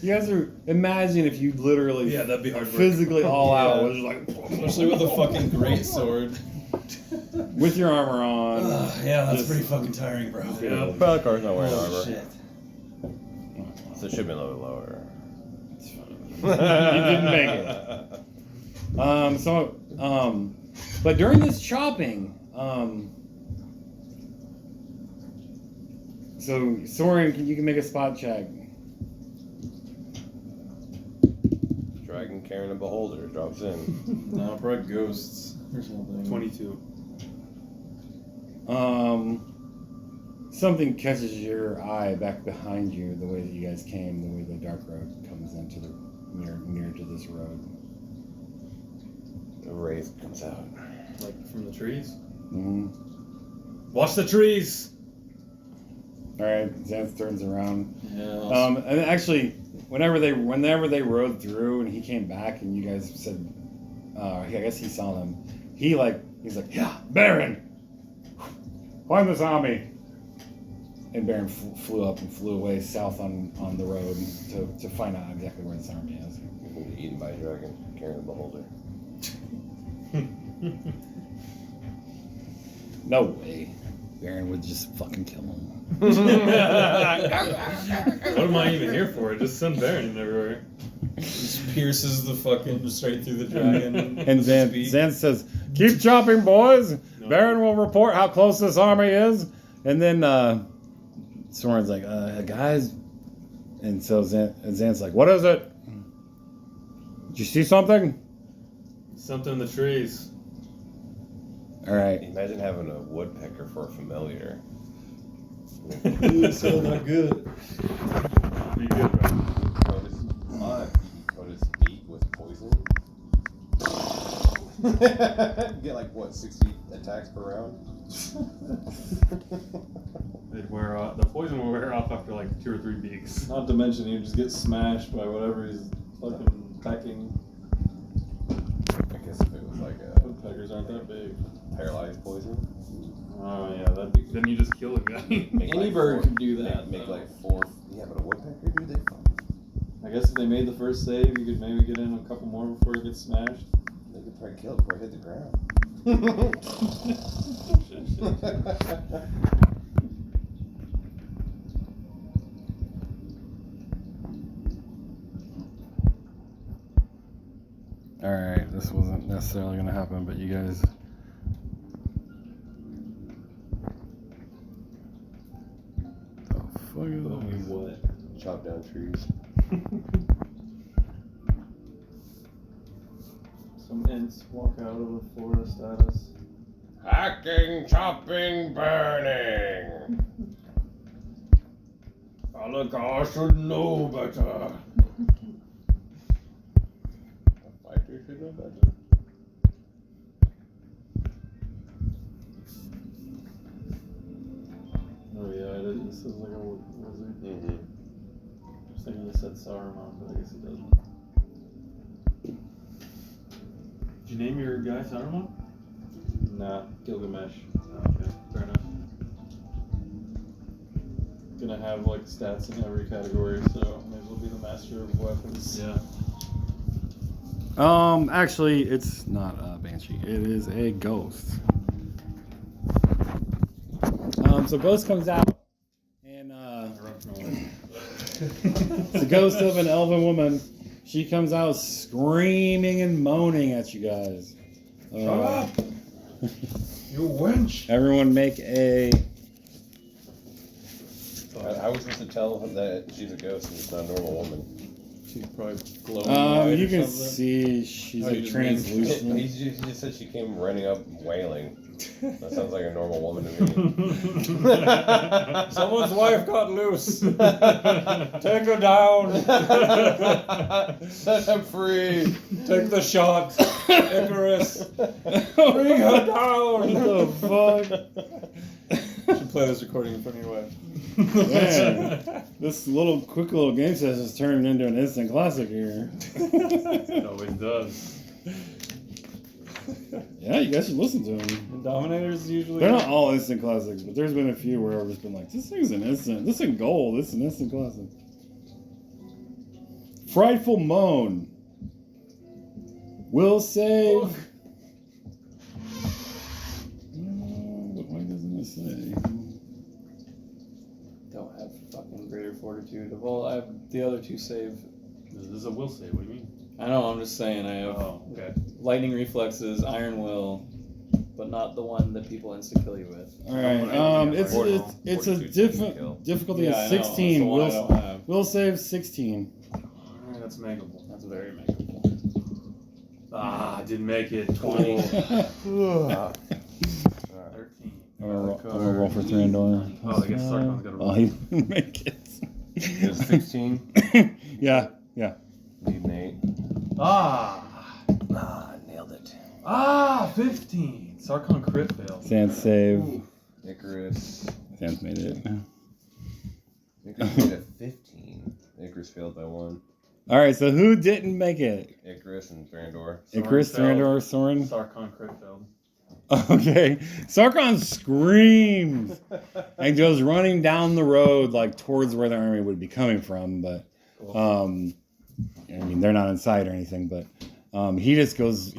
You guys are, imagine if you literally Yeah, that'd be hard work. physically all out, Yeah. it was just like, Especially with a fucking great sword. with your armor on. Yeah, that's pretty fucking tiring, bro. Yeah. Valkar's not wearing armor. Shit. So it should have been a little bit lower. It's fine. You didn't make it. But during this chopping, so Soren, you can make a spot check. Dragon carrying a beholder drops in. No, probably ghosts or something. 22. Something catches your eye back behind you, the way that you guys came, the way the dark road comes into the near to this road. The wraith comes out. Like from the trees. Mm-hmm. Watch the trees! All right, Xanth turns around. Yeah. And actually, whenever they rode through and he came back and you guys said, I guess he saw them. He's like, yeah, Baron, find this army. And Baron flew up and flew away south on the road to find out exactly where this army is. He's gonna get eaten by a dragon carrying a beholder. No way. Baron would just fucking kill him. What am I even here for? Just send Baron everywhere. Just pierces the fucking straight through the dragon. And Zan says, "Keep chopping, boys. Baron will report how close this army is." And then Soren's like, "Guys," and so Zan's like, "What is it? Did you see something?" Something in the trees. All right. Imagine having a woodpecker for a familiar. It's still not good. Be good, bro. Coat his beak with poison. Get like what, 60 attacks per round? They'd wear off. The poison will wear off after like 2 or 3 beaks. Not to mention you just get smashed by whatever he's fucking pecking. I guess if it was like a Woodpeckers aren't that big. paralyzed poison. Oh yeah, that'd be. Then you just kill the guy. Make Any like bird 4 could do that. Make though. like 4. Yeah, but a woodpecker, dude, they I guess if they made the first save, you could maybe get in a couple more before it gets smashed. could probably kill it before it hit the ground. Alright, this wasn't necessarily going to happen, but you guys... The fuck is this? What? Chop down trees. Some ants walk out of the forest at us. Hacking, chopping, burning. Alakar should know better. A fighter should know better. Oh yeah, this is like a wizard. Mm-hmm. I was thinking he said Saruman, but I guess he doesn't. Did you name your guy Saruman? Nah, Gilgamesh. Okay, fair enough. Gonna have like stats in every category, so may as well be the master of weapons. Yeah. Actually, it's not a banshee. It is a ghost. So ghost comes out, and it's the ghost of an elven woman. She comes out screaming and moaning at you guys. Shut up! You wench! Everyone make a... I was supposed to tell him that she's a ghost and it's not a normal woman. She's probably glowing white you or can something. see she's Oh, like you just translucent. He just said she came running up wailing. That sounds like a normal woman to me. Someone's wife got loose. Take her down. Set her free. Take the shot. Icarus. Bring her down. What the fuck? You should play this recording in front of your wife. Man, this quick little game session has turned into an instant classic here. It always does. Yeah, you guys should listen to them. And Dominators usually. They're not all instant classics, but there's been a few where I've just been like, this thing's an instant. This ain't gold. This is an instant classic. Frightful Moan. Will save. But why doesn't it say? Don't have fucking greater fortitude. Of all, I have the other two save. This is a will save. What do you mean? I know. I'm just saying. I have Oh, okay. lightning reflexes, iron will, but not the one that people insta kill you with. All right. It's a Fortitude different difficulty Yeah, of I know, 16. that's the one I don't have. Will save 16. Alright, that's makeable. That's very makeable. Ah, I didn't make it. 20. 13. I'm gonna roll for Thrandor. Oh, I guess Sargon's got to Oh, roll. he didn't make it. It's 16. Yeah. Need an 8. Ah! Nailed it. 15. Sarkon crit failed. Sans save. Icarus. Sans made it. Icarus made a 15. Icarus failed by 1. All right. So who didn't make it? Icarus and Thranduil. Icarus, failed. Thrandor, Soren. Sarkon crit failed. Okay. Sarkon screams and goes running down the road like towards where the army would be coming from, but I mean they're not in sight or anything, but he just goes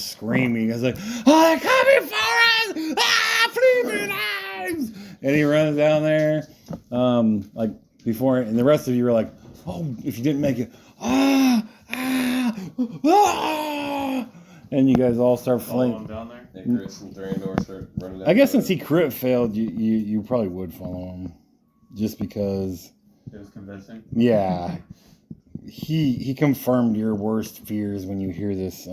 screaming. He's like, "Oh, they're coming for us! Ah, flee me now!" flames! And he runs down there, like before, and the rest of you are like, oh, if you didn't make it, ah, and you guys all start Follow him flanking. down there. Icarus and Thranduil start running down. I guess since he crit failed, you probably would follow him, just because. It was convincing. Yeah, he confirmed your worst fears when you hear this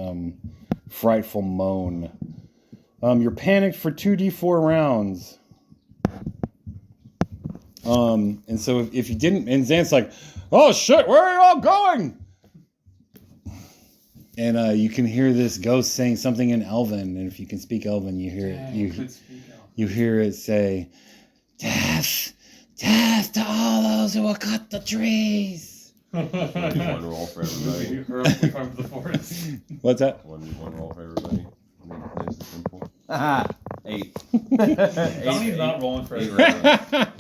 frightful moan. You're panicked for 2d4 rounds. And so if you didn't, and Xanth's like, oh shit, where are you all going? And you can hear this ghost saying something in Elven, and if you can speak Elven, you hear it. You hear it say, "Death, death to all those who will cut the trees." One roll for everybody. Heroically farm for the forest. What's that? One roll for everybody. Make it nice and simple. 8. Donnie's not rolling for Eight everyone. rounds.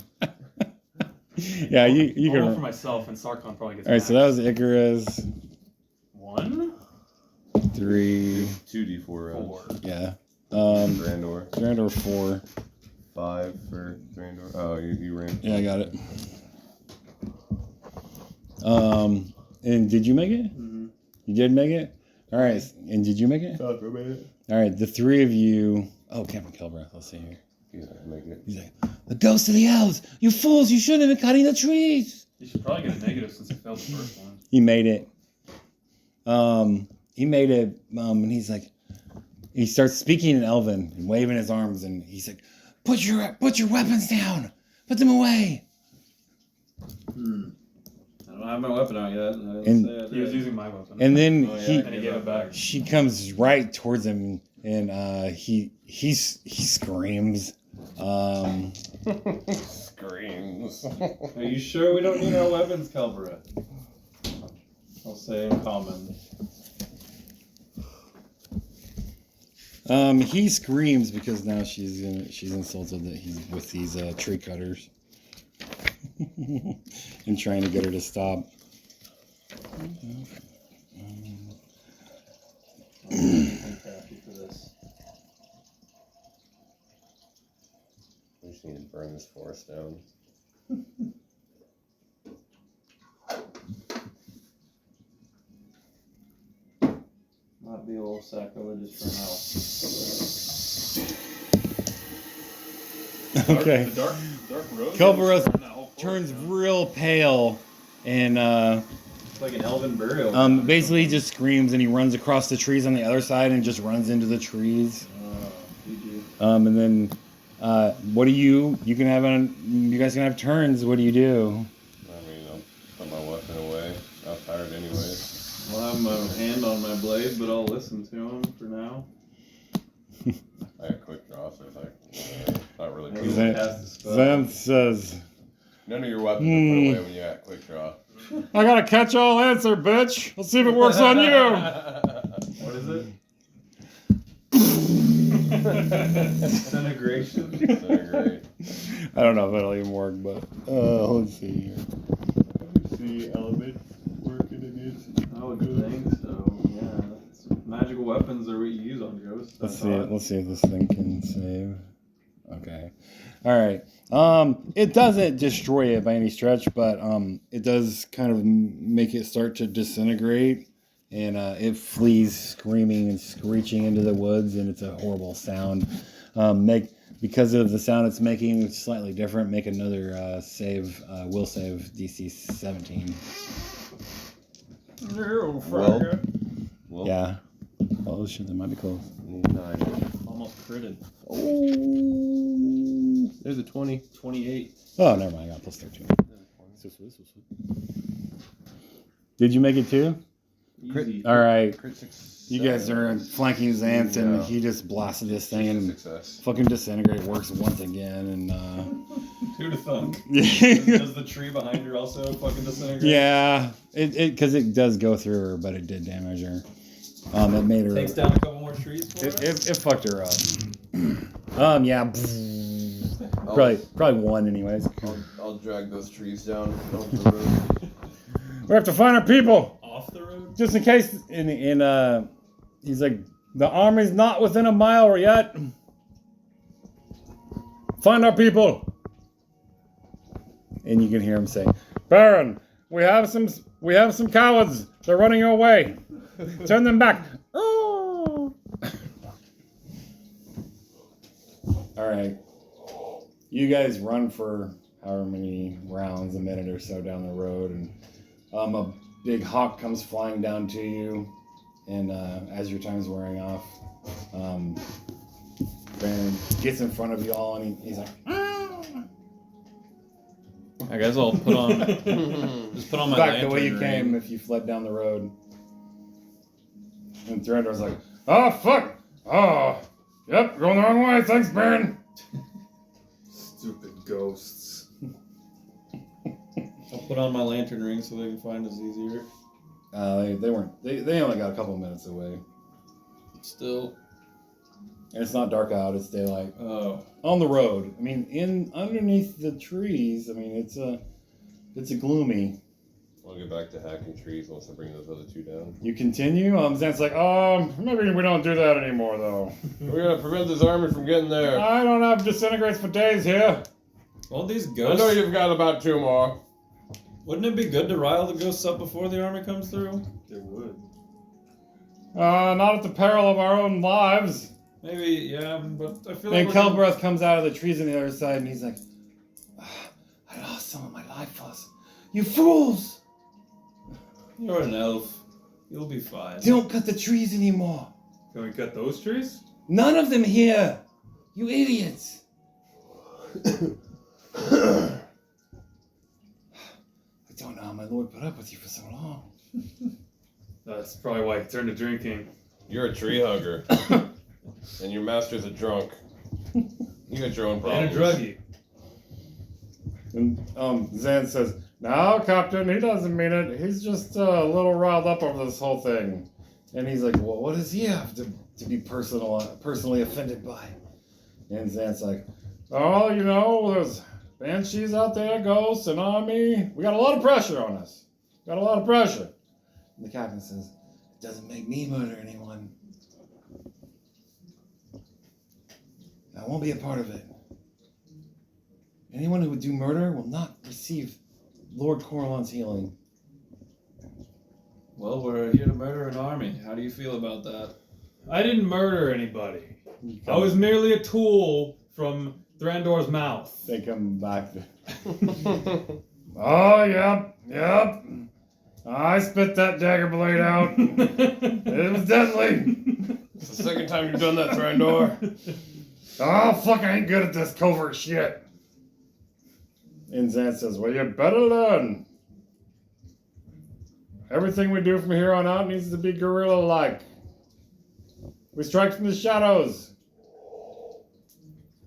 Yeah, you I'll roll for can. myself, and Sarkon probably gets. All right, so that was Icarus. 1, 3, 2d4 rounds. 4. yeah. Thranduil. Thranduil 4. 5 for Thranduil. Oh, you ran. Yeah, I got it. And did you make it? Mm-hmm. You did make it? All right. And did you make it? Oh, for a minute. All right, the three of you. Oh, Captain Kilbreath, let's see here. He's not gonna make it. He's like, the ghost of the elves! You fools, you shouldn't have been cutting the trees! You should probably get a negative since you failed the first one. He made it. And he's like, he starts speaking in Elven and waving his arms, and he's like, put your weapons down! Put them away! I don't have my weapon out yet. I didn't And- say I He was did. using my weapon. And then Oh, yeah, he and he gave it back. she comes right towards him, and he screams. Screams. Are you sure we don't need our weapons, Calvera? I'll say in common. He screams because now she's insulted that he's with these tree cutters and trying to get her to stop. I'm crafty for this. We just need to burn this forest down. Might be a little sacrilegious for now. Okay. The dark rose. Kelvareth turns real pale and It's like an elven burial. basically he just screams and he runs across the trees on the other side and just runs into the trees. GG. And then what do you can have you guys can have turns. What do you do? I mean, I'll put my weapon away. I'm tired anyways. I'll have my hand on my blade, but I'll listen to him for now. I got quick draw, so it's like, not really Maybe cool. Zan- cast the spell. Xanth says, None of your weapons are put away when you got quick draw. I got a catch-all answer, bitch. Let's see if it works on you. What is it? Disintegration. Great. I don't know if it'll even work, but let's see here. See element working against. I would think so. Yeah. Magical weapons are what you use on ghosts. Let's I see it. thought. Let's see if this thing can save. Okay. All right. It doesn't destroy it by any stretch, but it does kind of make it start to disintegrate, and it flees screaming and screeching into the woods, and it's a horrible sound. Because of the sound it's making, it's slightly different. Make another save. Will save DC 17. Well, Yeah. Oh shit, that might be close. 9. Almost critted. Oh. There's a 20. 28. Oh, never mind. I got plus 13. Did you make it too? Easy. All right. Crit 6. You guys are flanking Xanth, and Yeah. he just blasted this thing and Success. fucking disintegrate works once again. And Who'd have thunk? yeah, Does the tree behind her also fucking disintegrate? because it does go through her, but it did damage her. It made her. Takes down a couple more trees for us? It fucked her up. Yeah. Probably one, anyways. I'll drag those trees down off the road. We have to find our people. Off the road? Just in case, he's like, the army's not within a mile yet. find our people. And you can hear him say, Baron, we have some cowards. They're running your way. Turn them back. Oh. All right. You guys run for however many rounds, a minute or so down the road, and a big hawk comes flying down to you. And as your time's wearing off, Baron gets in front of you all, and he's like, I guess I'll put on just put on my back lantern the way you ring. came if you fled down the road. And Thranduil's like, oh, fuck. Oh, yep, going the wrong way. Thanks, Baron. Stupid ghosts. I'll put on my lantern ring so they can find us easier. They only got a couple minutes away. Still. And it's not dark out, it's daylight. Oh. On the road. I mean, underneath the trees, I mean, it's a gloomy. I'll get back to hacking trees once I bring those other two down. You continue? Zan's like, maybe we don't do that anymore, though. We gotta prevent this army from getting there. I don't have disintegrates for days here. All these I ghosts. know you've got about 2 more. Wouldn't it be good to rile the ghosts up before the army comes through? It would. Not at the peril of our own lives. Maybe, yeah, but I feel like And Kelbroth comes out of the trees on the other side, and he's like, I lost some of my life force. You fools! You're an elf. You'll be fine. Don't cut the trees anymore. Can we cut those trees? None of them here. You idiots. I don't know how my lord put up with you for so long. That's probably why he turned to drinking. You're a tree hugger. And your master's a drunk. You got your own And problems. a druggie. And Zan says, no, Captain, he doesn't mean it. He's just a little riled up over this whole thing. And he's like, well, what does he have to be personally offended by? And Zan's like, oh, you know, there's banshees out there, ghosts, an army. We got a lot of pressure on us. Got a lot of pressure. And the captain says, it doesn't make me murder anyone. I won't be a part of it. Anyone who would do murder will not receive Lord Coralon's healing. Well, we're here to murder an army. How do you feel about that? I didn't murder anybody. I was merely a tool from Thranduil's mouth. They come back. Oh, yep. I spit that dagger blade out. It was deadly. It's the second time you've done that, Thranduil. Oh, fuck, I ain't good at this covert shit. And Zan says, well, you better learn. Everything we do from here on out needs to be guerrilla-like. We strike from the shadows.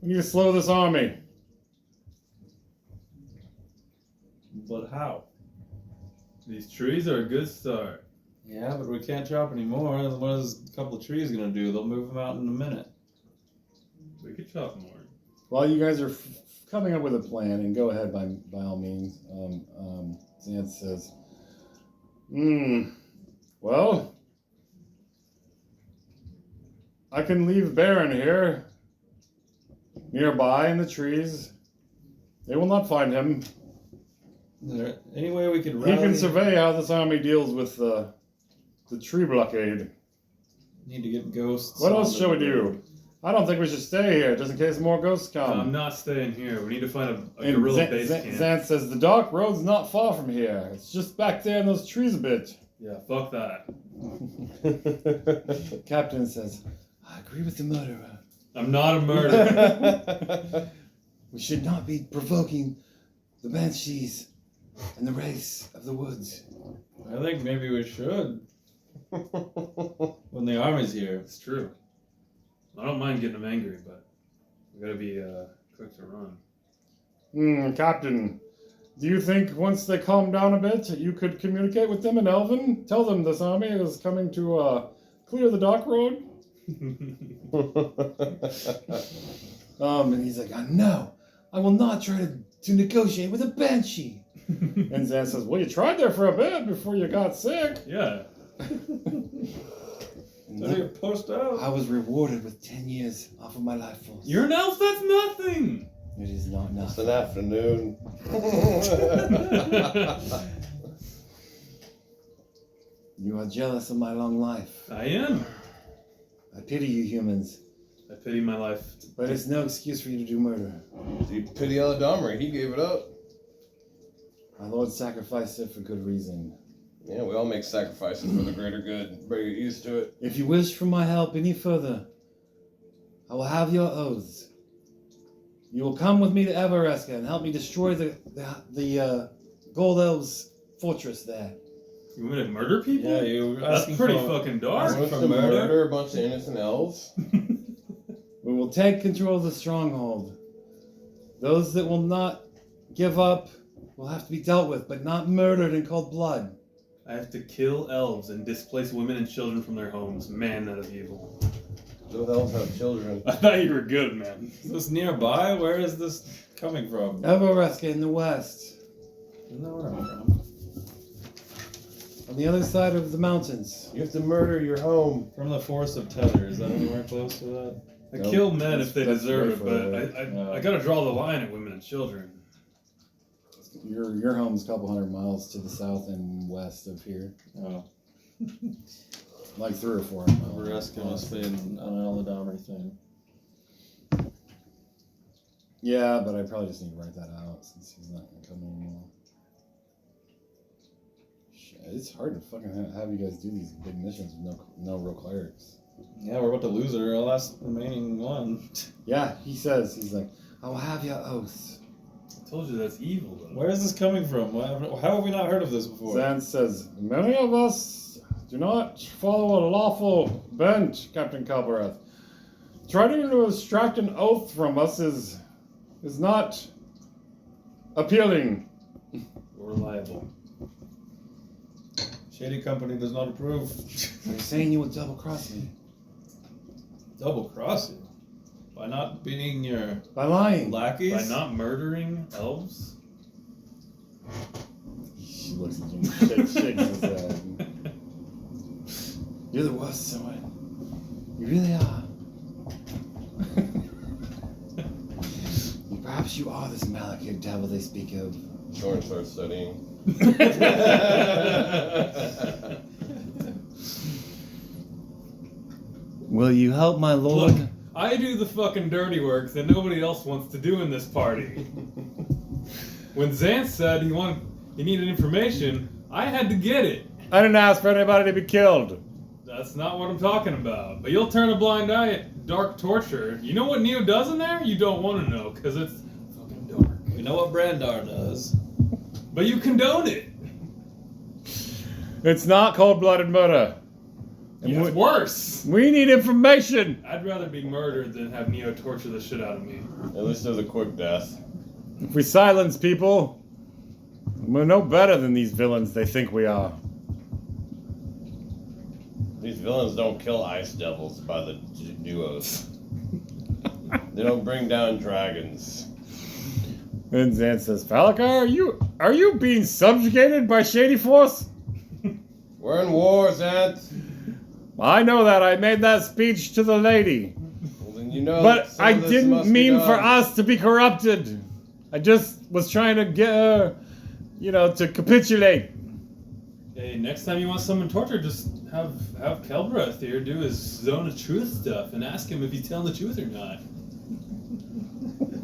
We need to slow this army. But how? These trees are a good start. Yeah, but we can't chop any more. What is a couple of trees gonna do? They'll move them out in a minute. We could chop more. While you guys are coming up with a plan, and go ahead by all means, Zan says, well, I can leave Baron here, nearby in the trees. They will not find him. Is there any way we could He rally? can survey how this army deals with the tree blockade. Need to get ghosts. What on else the shall we do? road. I don't think we should stay here, just in case more ghosts come. I'm not staying here. We need to find a And guerrilla base camp. Zan says, the dark road's not far from here. It's just back there in those trees a bit. Yeah, fuck that. Captain says, I agree with the murderer. I'm not a murderer. We should not be provoking the banshees and the race of the woods. I think maybe we should. When the army's here. It's true. I don't mind getting them angry, but we gotta be quick to run. Captain, do you think once they calm down a bit, you could communicate with them in Elven? Tell them this army is coming to clear the dark road? And he's like, no, I will not try to negotiate with a banshee. And Zan says, well, you tried there for a bit before you got sick. Yeah. And So you post out. I was rewarded with 10 years off of my life force. You're an elf, that's nothing! It is not It's enough. an afternoon. You are jealous of my long life. I am. I pity you humans, I pity my life. but it's no excuse for you to do murder. You pity Eladamri, he gave it up. My lord sacrificed it for good reason. Yeah, we all make sacrifices for the greater good. Better get used to it. If you wish for my help any further, I will have your oaths. You will come with me to Evereska and help me destroy the Gold Elves fortress there. You want to murder people? Yeah, you were That's asking pretty for- fucking You dark. want for to murder? murder a bunch of innocent elves? We will take control of the stronghold. Those that will not give up will have to be dealt with, but not murdered in cold blood. I have to kill elves and displace women and children from their homes. Man, that is evil. Those elves have children. I thought you were good, man. Is this nearby? Where is this coming from? Evereska in the west, Isn't that where I'm from? on the other side of the mountains. You have to murder your home. From the Forest of Tether. Is that anywhere close to that? I Nope. kill men if they That's deserve way it, further but away. No. I gotta draw the line at women and children. Your home's a couple hundred miles to the south and west of here. Oh, Like 3 or 4 miles. Evereska must be an Eladamri thing. Yeah, but I probably just need to write that out since he's not going to come anymore. Shit, it's hard to fucking have you guys do these big missions with no real clerics. Yeah, we're about to lose our last remaining one. Yeah, he's like, I will have your oaths. I told you that's evil, though. Where is this coming from? How have we not heard of this before? Zan says, many of us do not follow a lawful bent, Captain Calbarath. Trying to extract an oath from us is not appealing. We're liable. Shady Company does not approve. You're saying you will double cross me Double cross you? By not beating your by lying. lackeys? By not murdering elves? She looks at you and shakes his head. You're the worst, someone. You really are. Perhaps you are this Malakir devil they speak of. Thorn starts studying. Will you help my lord? Look, I do the fucking dirty work that nobody else wants to do in this party. When Xanth said he needed information, I had to get it. I didn't ask for anybody to be killed. That's not what I'm talking about. But you'll turn a blind eye at dark torture. You know what Neo does in there? You don't want to know, because it's fucking dark. We know what Brandar does. But you condone it. It's not cold-blooded murder. And It's worse. we need information. I'd rather be murdered than have Neo torture the shit out of me. At least there's a quick death. If we silence people, we're no better than these villains they think we are. These villains don't kill ice devils by the duos. They don't bring down dragons. And Zan says, Falakar, are you being subjugated by Shady Force? We're in war, Xanth. I know that. I made that speech to the lady. Well, then you know. But some I of this didn't must be mean for done. us to be corrupted. I just was trying to get her, to capitulate. Hey, next time you want someone tortured, just have Kelbreath here do his zone of truth stuff and ask him if he's telling the truth or not.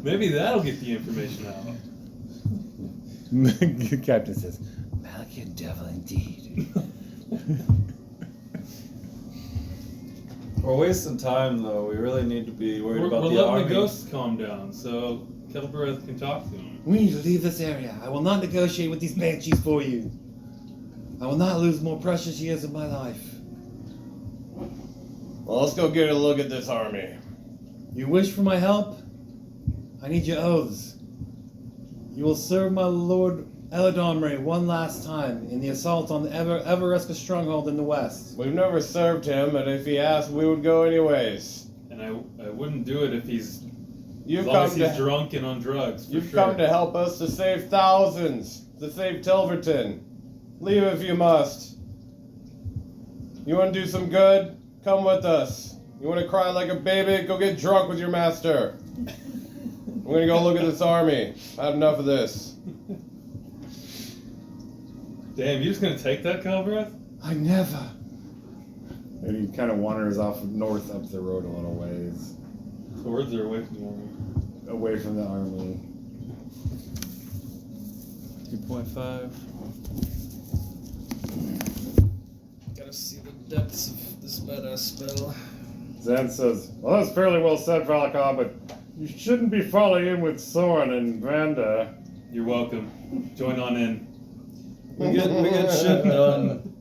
Maybe that'll get the information out. Captain says, Malakir devil indeed. We're wasting time, though. We really need to be worried We're about the letting army. the ghosts calm down so Kelbreath can talk to him. We need to leave this area. I will not negotiate with these banshees for you. I will not lose more precious years of my life. Well, let's go get a look at this army. You wish for my help? I need your oaths. You will serve my lord Eladamri one last time in the assault on the Evereska stronghold in the west. We've never served him, and if he asked, we would go anyways. And I wouldn't do it if he's You've as long as come he's to drunk and on drugs. For you've sure. come to help us to save thousands, to save Tilverton. Leave if you must. You want to do some good? Come with us. You want to cry like a baby? Go get drunk with your master. I'm gonna go look at this army. I've had enough of this. Damn, you just gonna take that, Calbreth? I never. And he kind of wanders off north up the road a little ways, Swords are away from the army. away from the army. 2.5. Gotta see the depths of this badass spell. Zen says, "Well, that's fairly well said, Valakar, but you shouldn't be falling in with Soren and Vanda." You're welcome. Join on in. We get shit done.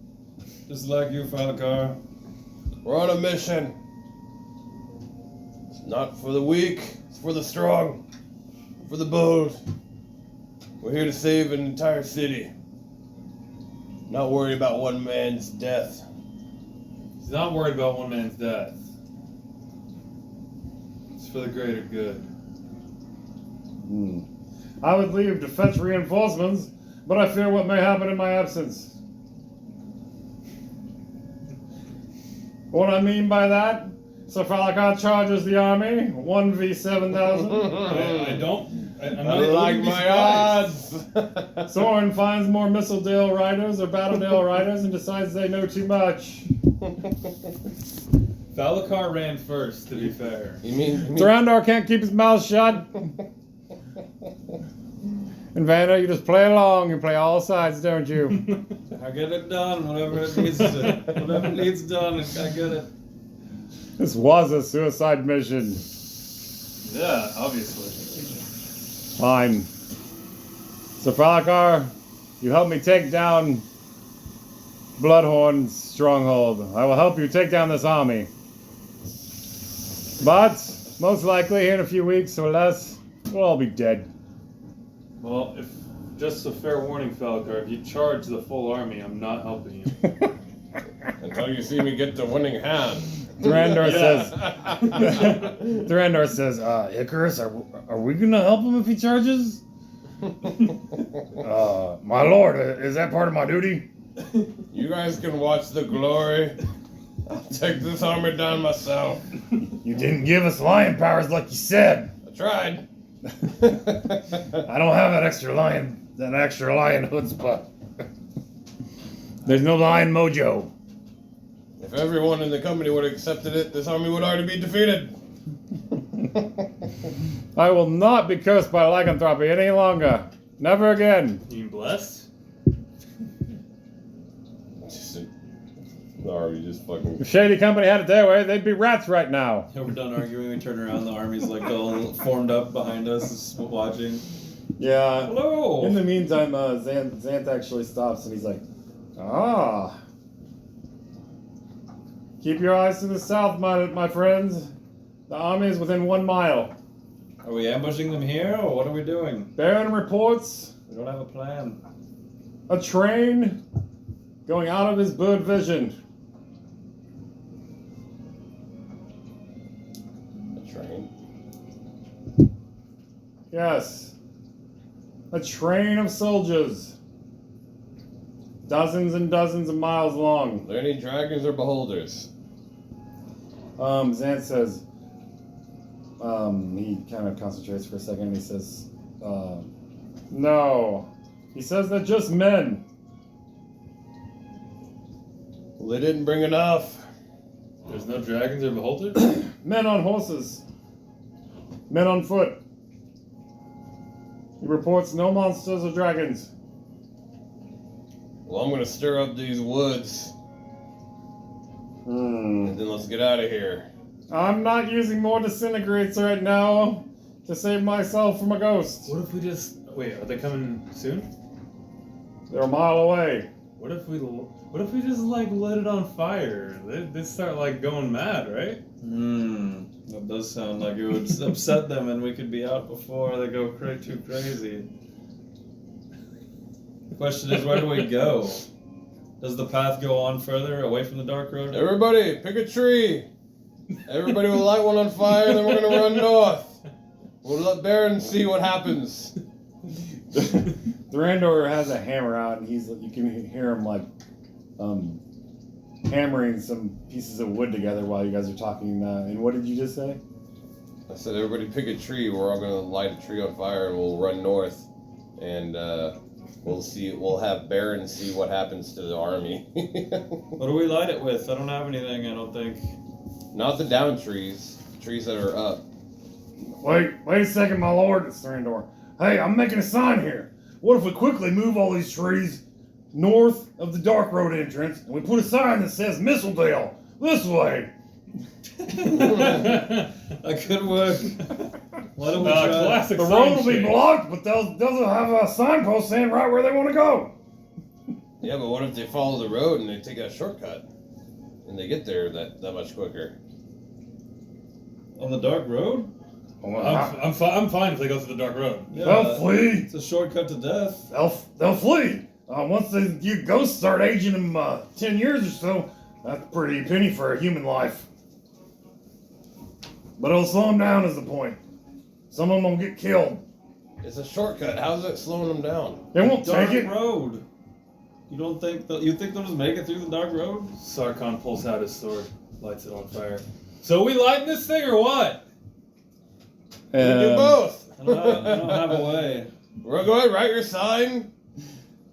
Just like you, Falakar. We're on a mission. It's not for the weak, it's for the strong, for the bold. We're here to save an entire city. Not worried about one man's death. He's not worried about one man's death. It's for the greater good. I would leave to fetch reinforcements, but I fear what may happen in my absence. What I mean by that, Sir Falakar charges the army, 1v7,000. I'm not I like wouldn't be my surprised. odds. Soren finds more Mistledale riders or Battledale riders and decides they know too much. Falakar ran first, to be fair. You mean Durandor can't keep his mouth shut. And Vanda, you just play along. You play all sides, don't you? I get it done, whatever it needs to. Whatever needs done, I get it. This was a suicide mission. Yeah, obviously. Fine. Sir Falakar, you help me take down Bloodhorn's stronghold. I will help you take down this army. But, most likely, here in a few weeks or less, we'll all be dead. Well, if just a fair warning, Falakar, if you charge the full army, I'm not helping you. until you see me get the winning hand. Durandor Yeah. says, Durandor says, Icarus, are we gonna help him if he charges? My lord, is that part of my duty? You guys can watch the glory. I'll take this armor down myself. You didn't give us lion powers like you said. I tried. I don't have that extra lion chutzpah. There's no lion mojo. If everyone in the company would have accepted it, this army would already be defeated. I will not be cursed by lycanthropy any longer. Never again. You mean blessed? Sorry, just fucking. If Shady Company had it their way, they'd be rats right now. Yeah, we're done arguing. We turn around. The army's like all formed up behind us, just watching. Yeah. Hello. In the meantime, Xanth actually stops and he's like, keep your eyes to the south, my friends. The army is within 1 mile. Are we ambushing them here, or what are we doing? Baron reports We don't have a plan. a train going out of his bird vision. A train. Yes. A train of soldiers. Dozens and dozens of miles long. Are there any dragons or beholders? Xanth says, he kind of concentrates for a second and he says, no. He says they're just men. Well, they didn't bring enough. There's no dragons or beholders? Men on horses. Men on foot. He reports no monsters or dragons. Well, I'm gonna stir up these woods, and then let's get out of here. I'm not using more disintegrates right now to save myself from a ghost. What if we just... Wait, are they coming soon? They're a mile away. What if we just like lit it on fire? They start like going mad, right? That does sound like it would upset them, and we could be out before they go too crazy. The question is, where do we go? Does the path go on further away from the dark road? Everybody, pick a tree. Everybody will light one on fire, then we're gonna run north. We'll let Baron see what happens. Durandor has a hammer out, and you can hear him like hammering some pieces of wood together while you guys are talking. And what did you just say? I said, everybody pick a tree. We're all gonna light a tree on fire, and we'll run north, and we'll see. We'll have Baron see what happens to the army. What do we light it with? I don't have anything. I don't think. Not the down trees. Trees that are up. Wait a second, my lord, it's Thrandor. Hey, I'm making a sign here. What if we quickly move all these trees north of the Dark Road entrance, and we put a sign that says Mistledale, this way? That could work. Why don't we try? Classic The sign road will be change. blocked, but they'll have a signpost saying right where they want to go. Yeah, but what if they follow the road and they take a shortcut, and they get there that much quicker? On the dark road? I'm fine if they go through the dark road. Yeah, They'll flee. it's a shortcut to death. They'll flee. Once you ghosts start aging them 10 years or so, that's a pretty penny for a human life. But it'll slow them down is the point. Some of them will get killed. It's a shortcut. How's it slowing them down? They won't Dark take it. road. You don't think you think they'll just make it through the dark road? Sarkon pulls out his sword, lights it on fire. So we lighting this thing or what? We can do both. I don't have a way. We're gonna go ahead, write your sign.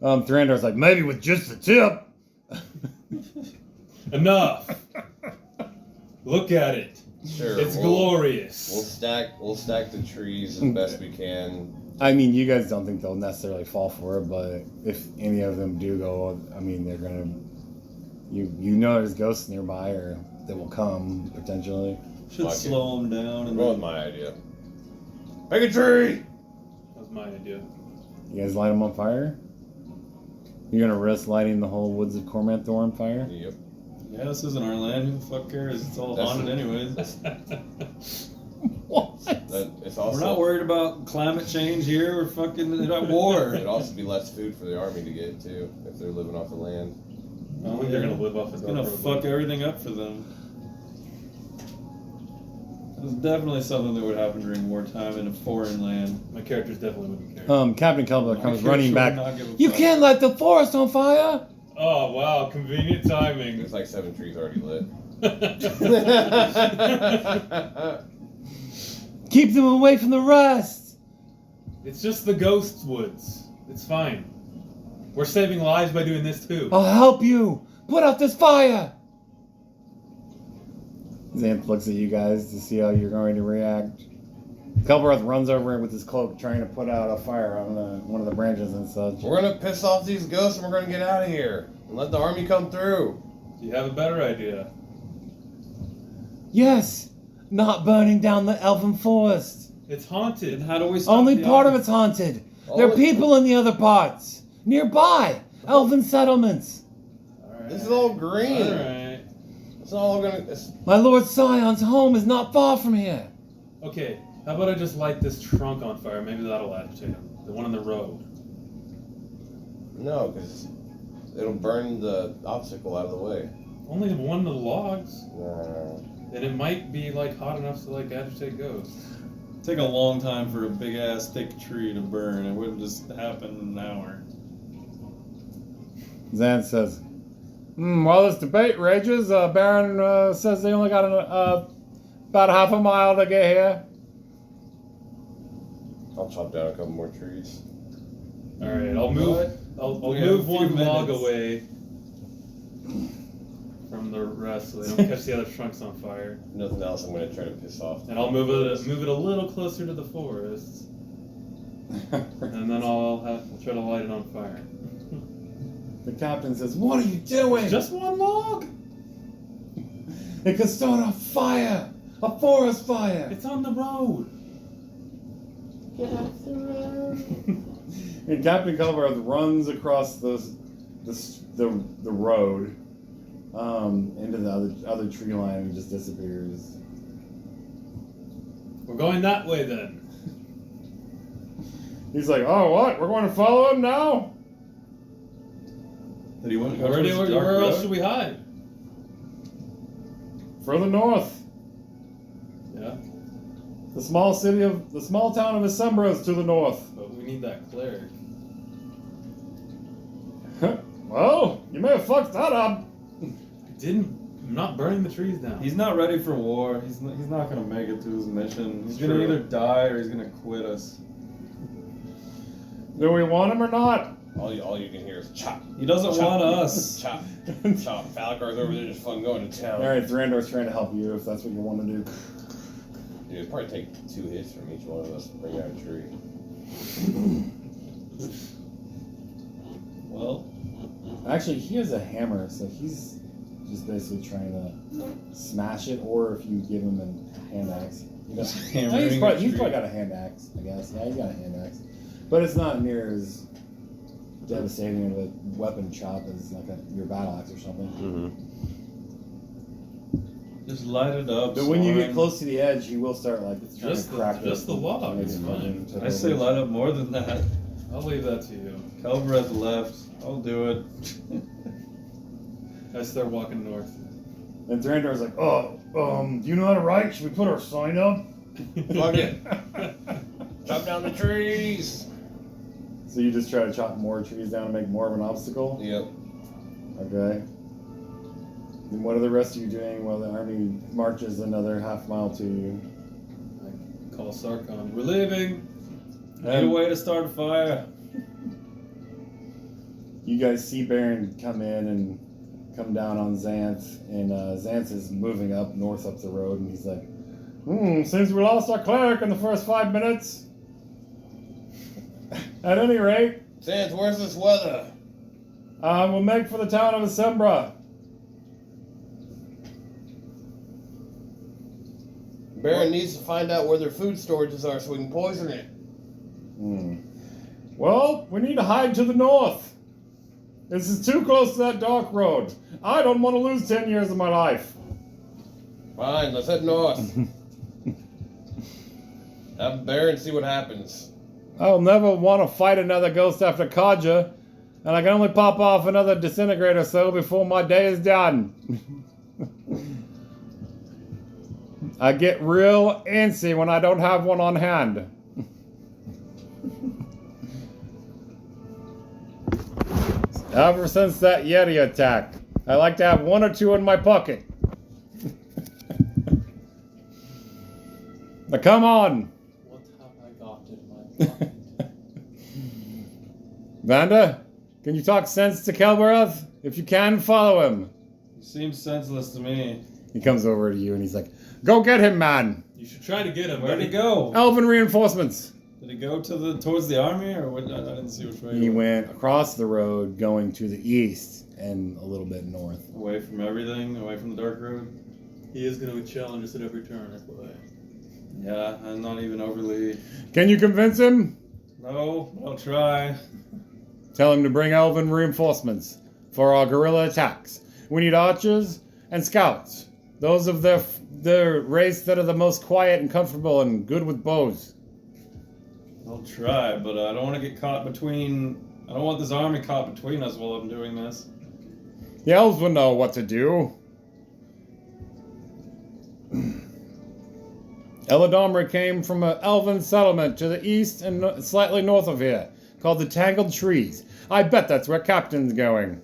Thrandar's like, maybe with just the tip. Enough. Look at it. Sure. It's We'll glorious. stack the trees as best we can. I mean, you guys don't think they'll necessarily fall for it, but if any of them do go, I mean, they're gonna. You know, there's ghosts nearby, or that will come potentially. Should Fuck it. slow them down. I'm And going with my idea. Pick a tree. That was my idea. You guys light them on fire. You're gonna risk lighting the whole woods of Cormanthor on fire? Yep. yeah, this isn't our land. Who the fuck cares? It's all That's haunted it. anyways. What? It's We're also not worried about climate change here. We're fucking at war. it'd also be less food for the army to get too if they're living off the land. I don't think they're gonna live off the It's gonna dark road. fuck everything up for them. It's definitely something that would happen during wartime in a foreign land. My characters definitely wouldn't care. Captain Kelber My comes character running would back. not give a You fuck. can't light the forest on fire. Oh wow, convenient timing. There's like 7 trees already lit. Keep them away from the rest. It's just the ghost woods. It's fine. We're saving lives by doing this too. I'll help you. Put out this fire. Xanth looks at you guys to see how you're going to react. Kelbroth runs over with his cloak, trying to put out a fire on one of the branches and such. We're gonna piss off these ghosts and we're gonna get out of here and let the army come through. Do you have a better idea? Yes, not burning down the elven forest. It's And haunted. how do we stop Only the part of army? it's haunted. There are Oh, people in the other parts. Nearby. Elven settlements. Alright. This is all green. Alright. It's all gonna. My Lord Scion's home is not far from here. Okay, how about I just light this trunk on fire? Maybe that'll agitate him. The one on the road. No, because it'll burn the obstacle out of the way. Only one of the logs. No. And it might be like hot enough to like agitate ghosts. Take a long time for a big ass thick tree to burn. It wouldn't just happen in an hour. Xanth says, while this debate rages, Baron says they only got about half a mile to get here. I'll chop down a couple more trees. Alright, I'll move I'll We have move a few one log minutes. away from the rest so they don't catch the other trunks on fire. Nothing else I'm gonna try to piss off. And I'll move it a little closer to the forest. And then I'll try to light it on fire. The captain says, "What are you doing? Just one log? It could start a fire, a forest fire." It's on the road. And Captain Culver runs across the road into the other tree line and just disappears. We're going that way then. He's like, "Oh, what? We're going to follow him now?" Did he want to go Where towards the dark else road? should we hide? Further north, Yeah, the small town of Assembra is to the north. but we need that cleric. Well, you may have fucked that up. It didn't I'm not burning the trees down. He's not ready for war. He's not gonna make it to his mission. He's gonna either die or he's gonna quit us. Do we want him or not? All you can hear is chop. He doesn't Chop. want us. Chop. Chop. Falcar's over there just fucking going to town. Alright, Thranduil's trying to help you if that's what you want to do. Dude, it'd probably take 2 hits from each one of us to bring out a tree. Well, Actually, he has a hammer, so he's just basically trying to smash it, or if you give him a hand axe. He does- Just No, hammering he's a probably tree. got a hand axe, I guess. Yeah, he's got a hand axe. But it's not near as devastating of a weapon chop as like your battle axe or something. just light it up. But when you get Soren. close to the edge, he will start like trying Just to the- crack just it the log to make is it fine. into I say the- light up more than that. I'll leave that to you. Calvarez left. I'll do it. I start walking north. And Thranduil's like, oh, do you know how to write? Should we put our sign up? Fuck it. Chop down the trees. So you just try to chop more trees down and make more of an obstacle? Yep. Okay. And what are the rest of you doing while the army marches another half mile to you? I call Sarkon. We're leaving. I need a way to start a fire. You guys see Baron come in and come down on Xanth, and Xanth is moving up north up the road, and he's like, since we lost our cleric in the first 5 minutes, at any rate, Sans, where's this weather? we'll make for the town of Asembra. Baron needs to find out where their food storages are so we can poison it. Well, we need to hide to the north. This is too close to that dark road. I don't want to lose 10 years of my life. Fine, let's head north. Have Baron see what happens. I'll never want to fight another ghost after Kaja, and I can only pop off another disintegrate or so before my day is done. I get real antsy when I don't have one on hand. Ever since that Yeti attack, I like to have 1 or 2 in my pocket. Now come on! What have I got in my pocket? Vanda, can you talk sense to Kelberath? If you can, follow him. He seems senseless to me. He comes over to you and he's like, go get him, man. You should try to get him. Where'd he go? Elven reinforcements. Did he go to towards the army, or what? I didn't see which way. He went across the road going to the east and a little bit north. Away from everything, away from the dark road. He is going to challenge us at every turn, FYI. Yeah, I'm not even overly. Can you convince him? No, but I'll try. Tell him to bring elven reinforcements for our guerrilla attacks. We need archers and scouts. Those of their race that are the most quiet and comfortable and good with bows. I'll try, but I don't want to get caught between. I don't want this army caught between us while I'm doing this. The elves will know what to do. Eladomri came from an elven settlement to the east and slightly north of here, called the Tangled Trees. I bet that's where Captain's going.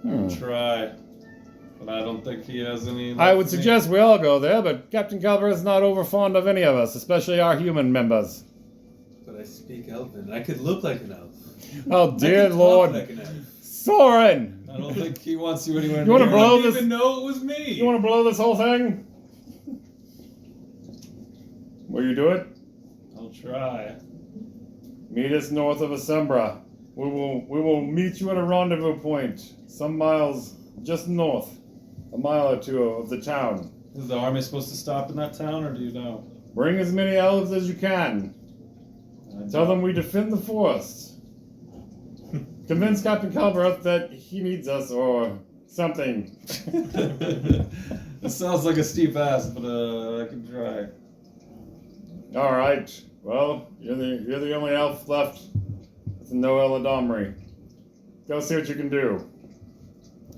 I'll try, but I don't think he has any. I would left in suggest we all go there, but Captain Calver is not over fond of any of us, especially our human members. But I speak Elven. I could look like an elf. Oh I dear could talk Lord, like an elf. Soren! me. I don't think he wants you anywhere. You wanna near blow him. I didn't this- even know it was me. You want to blow this whole thing? Will you do it? I'll try. Meet us north of Asembra. We will meet you at a rendezvous point, some miles just north, a mile or 2 of the town. Is the army supposed to stop in that town, or do you know? Bring as many elves as you can. Tell them we defend the forest. Convince Captain Calvert that he needs us or something. This sounds like a steep ask, but I can try. All right. Well, you're the only elf left with no Eladomri. Go see what you can do.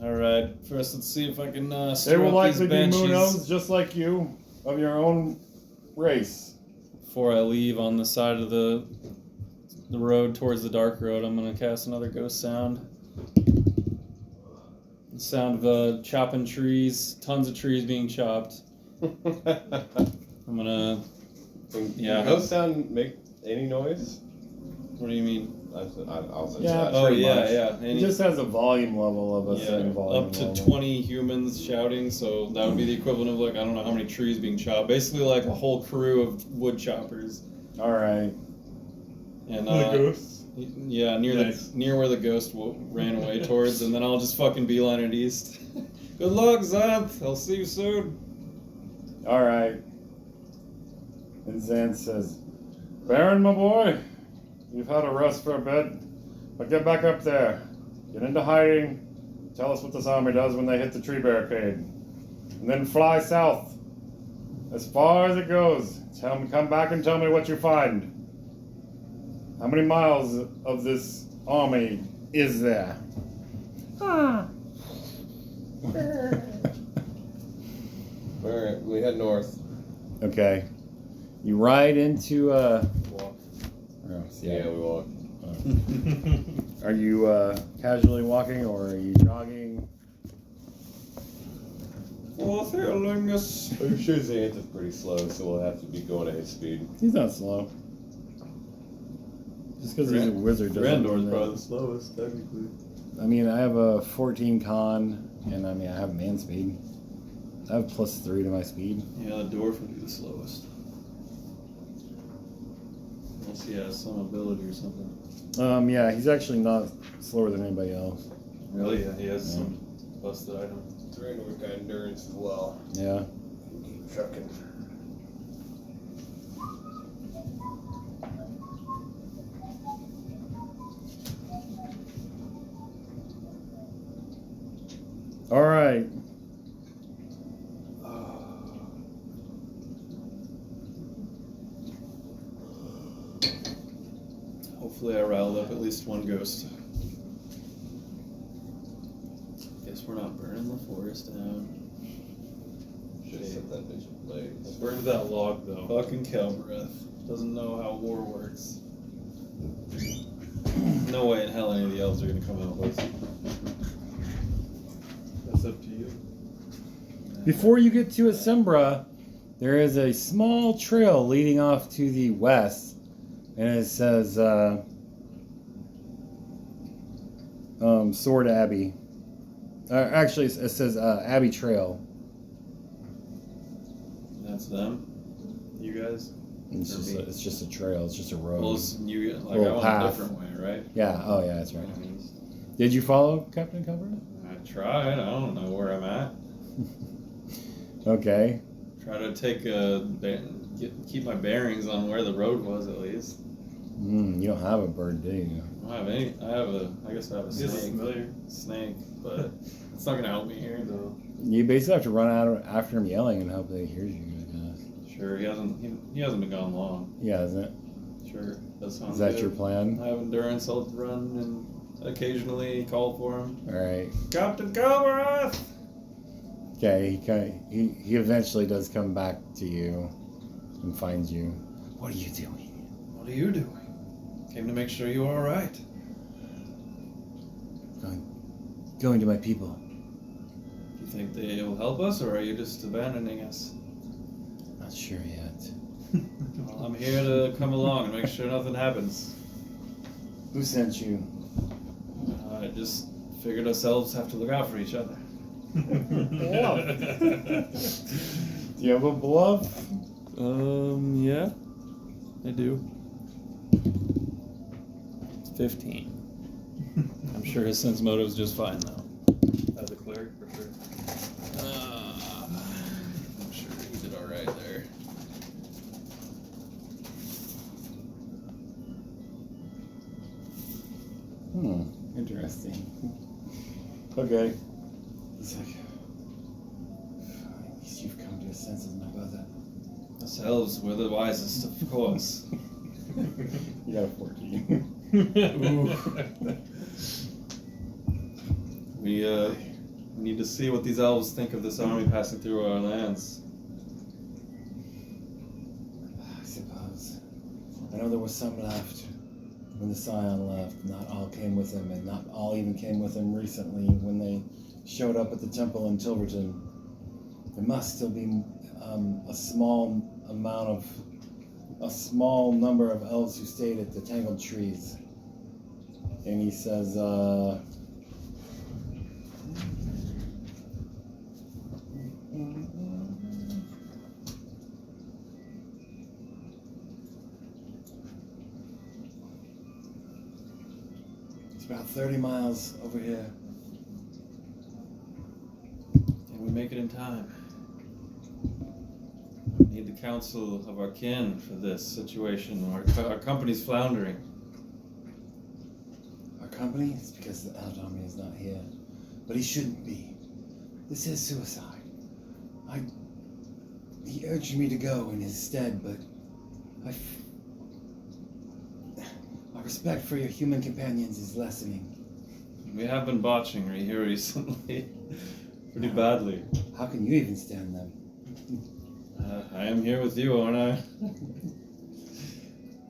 All right. First, let's see if I can They stir will up these likely be banshees Munos, just like you, of your own race. before I leave on the side of the road towards the dark road. I'm gonna cast another ghost sound. sound of chopping trees, tons of trees being chopped. I'm gonna. Yeah. Does ghost sound make any noise? What do you mean? I'll say Yeah. that. Oh Pretty yeah, much. yeah. It just has a volume level of a certain volume up to level. 20 humans shouting, so that would be the equivalent of like I don't know how many trees being chopped. Basically, like a whole crew of wood choppers. All right. And ghosts. yeah, near where the ghost ran away towards, and then I'll just fucking beeline it east. Good luck, Xanth. I'll see you soon. All right. And Xanth says, Baron, my boy, you've had a rest for a bit, but get back up there. Get into hiding. Tell us what this army does when they hit the tree barricade. And then fly south. As far as it goes. Come back and tell me what you find. How many miles of this army is there? Alright, we head north. Okay. You ride into Walk. Yeah, we walk. Are you casually walking or are you jogging? Forthellingus. I'm sure Xanth is pretty slow, so we'll have to be going at his speed. He's not slow. Just because he's a wizard doesn't Grandor's mean probably that. the slowest, technically. I mean, I have a 14 con, and I mean, I have man speed. I have +3 to my speed. Yeah, the dwarf would be the slowest. Unless he has some ability or something. Yeah, he's actually not slower than anybody else. Really? Yeah, he has some busted item. Draenor's got endurance as well. Yeah. Keep trucking. All right. Hopefully I riled up at least one ghost. Guess we're not burning the forest down. Should've set that bitch ablaze. Burned that log though. Fucking Kelbreth. Doesn't know how war works. No way in hell any of the elves are gonna come out with us. That's up to you. Before you get to Asimbra, there is a small trail leading off to the west, and it says Sword Abbey. Actually, it says Abbey Trail. That's them? You guys? It's just a trail. It's just a road. Well, listen, you like Little I went path. a different way, right? Yeah. Oh, yeah. That's right. Did you follow Captain Cover? I tried. I don't know where I'm at. Okay. Try to take keep my bearings on where the road was at least. You don't have a bird, do you? I don't have any. I guess I have a This is snake. familiar. Snake, but it's not gonna help me here though. You basically have to run out after him yelling and hope that he hears you. I guess. Sure, he hasn't been gone long. Yeah, isn't it? Sure, that sounds Is that good. your plan? I have endurance. I'll run and occasionally call for him. All right. Captain Calvarath! Okay. He eventually does come back to you and finds you. What are you doing? What are you doing? Came to make sure you were all right. Going to my people. You think they will help us, or are you just abandoning us? Not sure yet. Well, I'm here to come along and make sure nothing happens. Who sent you? I just figured ourselves have to look out for each other. Do you have a bluff? Yeah, I do. 15. I'm sure his sense motive's just fine though. As a cleric, for sure. I'm sure he did all right there. Interesting. Okay. He's like, at least you've come to your senses, my brother. Us elves, we're the wisest, of course. You got a 14. We need to see what these elves think of this army passing through our lands. I suppose. I know there was some left when the Scion left. Not all came with him, and not all even came with him recently when they showed up at the temple in Tilverton. There must still be a small number of elves who stayed at the Tangled Trees. And he says, it's about 30 miles over here. And we make it in time. Need the counsel of our kin for this situation. Our company's floundering. Our company? It's because the Eldormi is not here. But he shouldn't be. This is suicide. He urged me to go in his stead, but my respect for your human companions is lessening. We have been botching right here recently. Pretty badly. How can you even stand them? I am here with you, aren't I?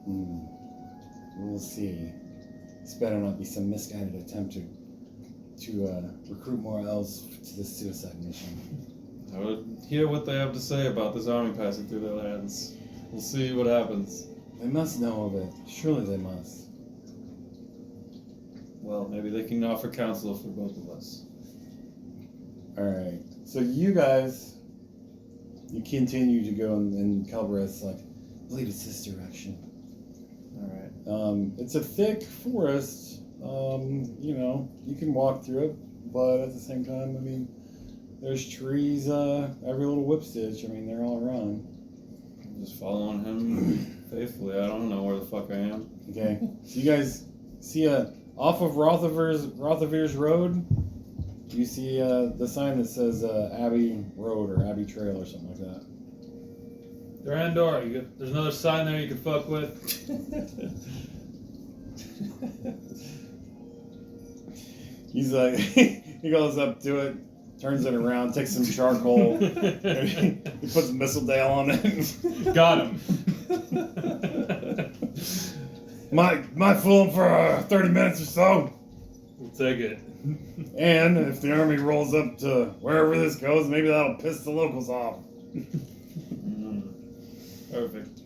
We'll see. This better not be some misguided attempt to recruit more elves to this suicide mission. I would hear what they have to say about this army passing through their lands. We'll see what happens. They must know of it. Surely they must. Well, maybe they can offer counsel for both of us. Alright. So you guys, you continue to go in Kelbereth's, I believe it's this direction. Alright. It's a thick forest. You can walk through it, but at the same time, there's trees every little whipstitch. They're all around. I'm just following him faithfully. I don't know where the fuck I am. Okay. So you guys see off of Rothavir's Road, you see the sign that says Abbey Road or Abbey Trail or something like that. Durandor, there's another sign there you can fuck with. He's like, he goes up to it, turns it around, takes some charcoal, and he puts Mistledale on it. Got him. Might fool him for 30 minutes or so. We'll take it. And if the army rolls up to wherever this goes, maybe that'll piss the locals off. Perfect.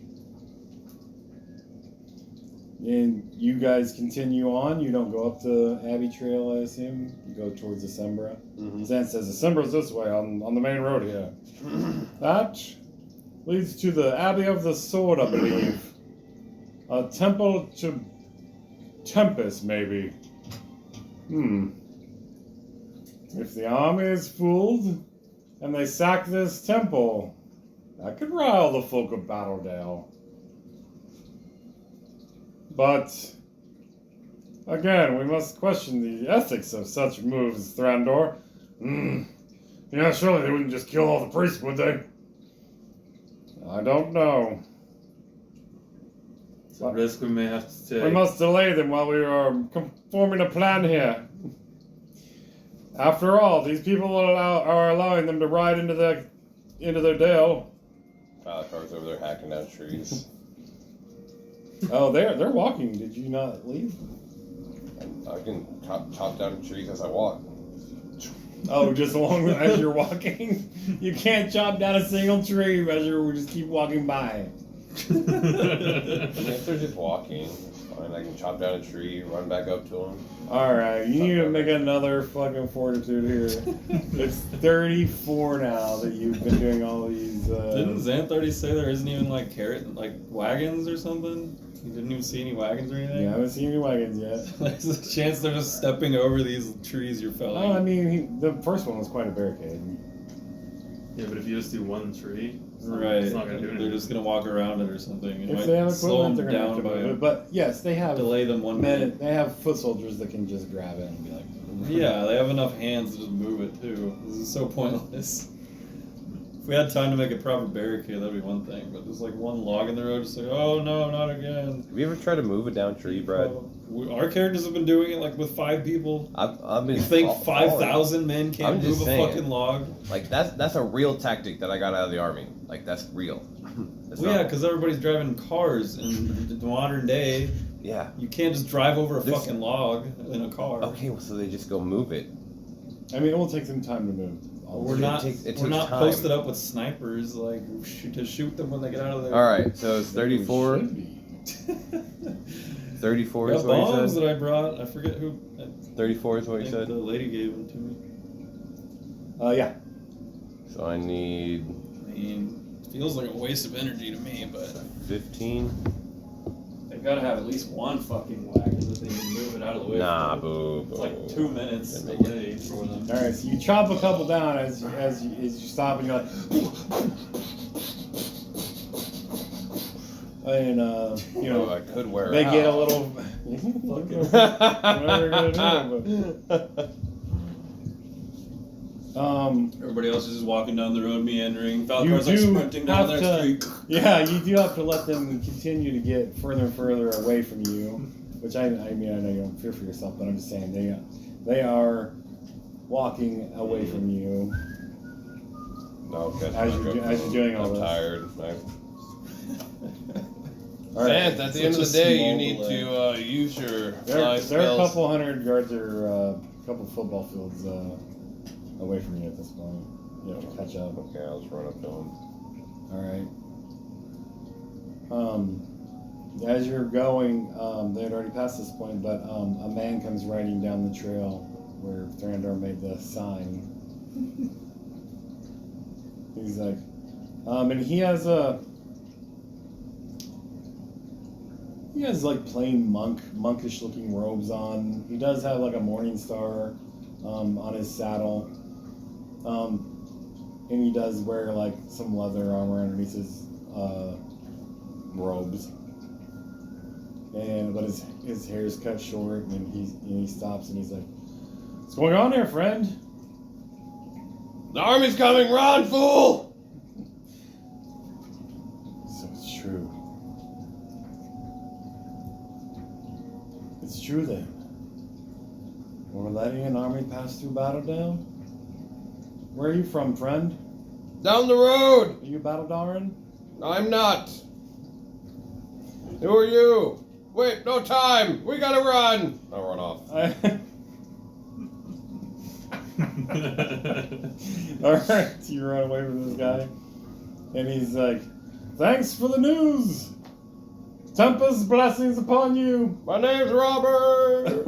And you guys continue on. You don't go up to Abbey Trail, I assume. You go towards Asembra. Zan says Assembra's this way on the main road here. That leads to the Abbey of the Sword, I believe. A temple to Tempest, maybe. If the army is fooled and they sack this temple, that could rile the folk of Battledale. But, again, we must question the ethics of such moves, Thrandur. Yeah, surely they wouldn't just kill all the priests, would they? I don't know. It's a risk we may have to take. We must delay them while we are forming a plan here. After all, these people are allowing them to ride into their dale. Car's over there hacking down trees. Oh, they're walking. Did you not leave? I can chop down trees as I walk. Oh, just along as you're walking? You can't chop down a single tree as you just keep walking by. If they're just walking, it's fine. I can chop down a tree, run back up to them. Alright, you need to make another fucking fortitude here. It's 34 now that you've been doing all these. Didn't Xanth already say there isn't even wagons or something? You didn't even see any wagons or anything? Yeah, I haven't seen any wagons yet. There's a chance they're just stepping over these trees you're felling. The first one was quite a barricade. Yeah, but if you just do one tree, Right. it's not going to do anything. They're just going to walk around it or something. It If might they have slow equipment, them they're going to have down to by move it. But yes, they have delay them 1 men. minute. They have foot soldiers that can just grab it and be like. Yeah, they have enough hands to just move it too. This is so pointless. If we had time to make a proper barricade, that'd be one thing. But there's one log in the road, just oh no, not again. Have you ever tried to move a down tree, Brad? Our characters have been doing it with 5 people. I've been. You think 5,000 men can't move a fucking log? That's a real tactic that I got out of the army. That's real. Yeah, because everybody's driving cars in the modern day. Yeah. You can't just drive over a fucking log in a car. Okay, well, so they just go move it. I mean, it will take some time to move. We're not. It takes We're not time. posted up with snipers like to shoot them when they get out of there. All right, so it's 34. 34 is Got what you bombs said. that I brought. I forget who. 34 is what I you think said. the lady gave them to me. Yeah. So I need I mean, it feels like a waste of energy to me, but 15. They've got to have at least one fucking wagon that they can move it out of the way. Nah, for. boo. It's like 2 minutes Didn't make it. delay for them. All right, so you chop a couple down as you stop and you're like, and you know, I could wear they out. get a little. Whatever you're gonna do, but, Everybody else is just walking down the road, meandering. You Falcon's like do sprinting down have their to- street. yeah, you do have to let them continue to get further and further away from you. Which I mean, I know you don't fear for yourself, but I'm just saying they are walking away from you. No, good. As you're doing all I'm this. tired. All right. And at the end of the Such a day, you small need delay. to use your They're fly a spells. couple hundred yards or a couple football fields away from you at this point. You have to catch up. Okay, I'll just run up to him. All right. As you're going, they had already passed this point, but a man comes riding down the trail where Thrandur made the sign. He's like, and he has like plain monkish looking robes on. He does have like a morning star on his saddle. And he does wear like some leather armor underneath his robes. But his hair is cut short, and he stops and he's like, "What's going on here, friend?" The army's coming! Run, fool! So it's true. It's true then. We're letting an army pass through Battledown? Where are you from, friend? Down the road! Are you Battledoran? I'm not. Who are you? Wait, no time! We gotta run! I'll run off. Alright, you run away from this guy. And he's like, "Thanks for the news! Tempest blessings upon you!" My name's Robert!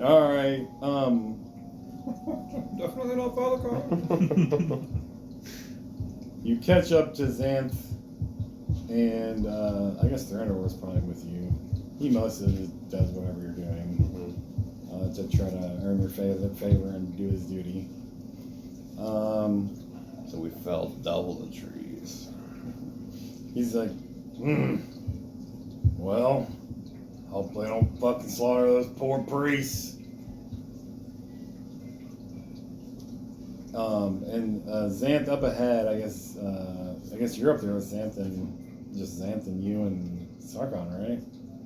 Alright, definitely not Falcon. you catch up to Xanth, and I guess Thrandur was probably with you. He mostly just does whatever you're doing to try to earn your favor and do his duty. So we felled double the trees. He's like, well, hope they don't fucking slaughter those poor priests. And Xanth up ahead, I guess you're up there with Xanth and you and Sargon, right?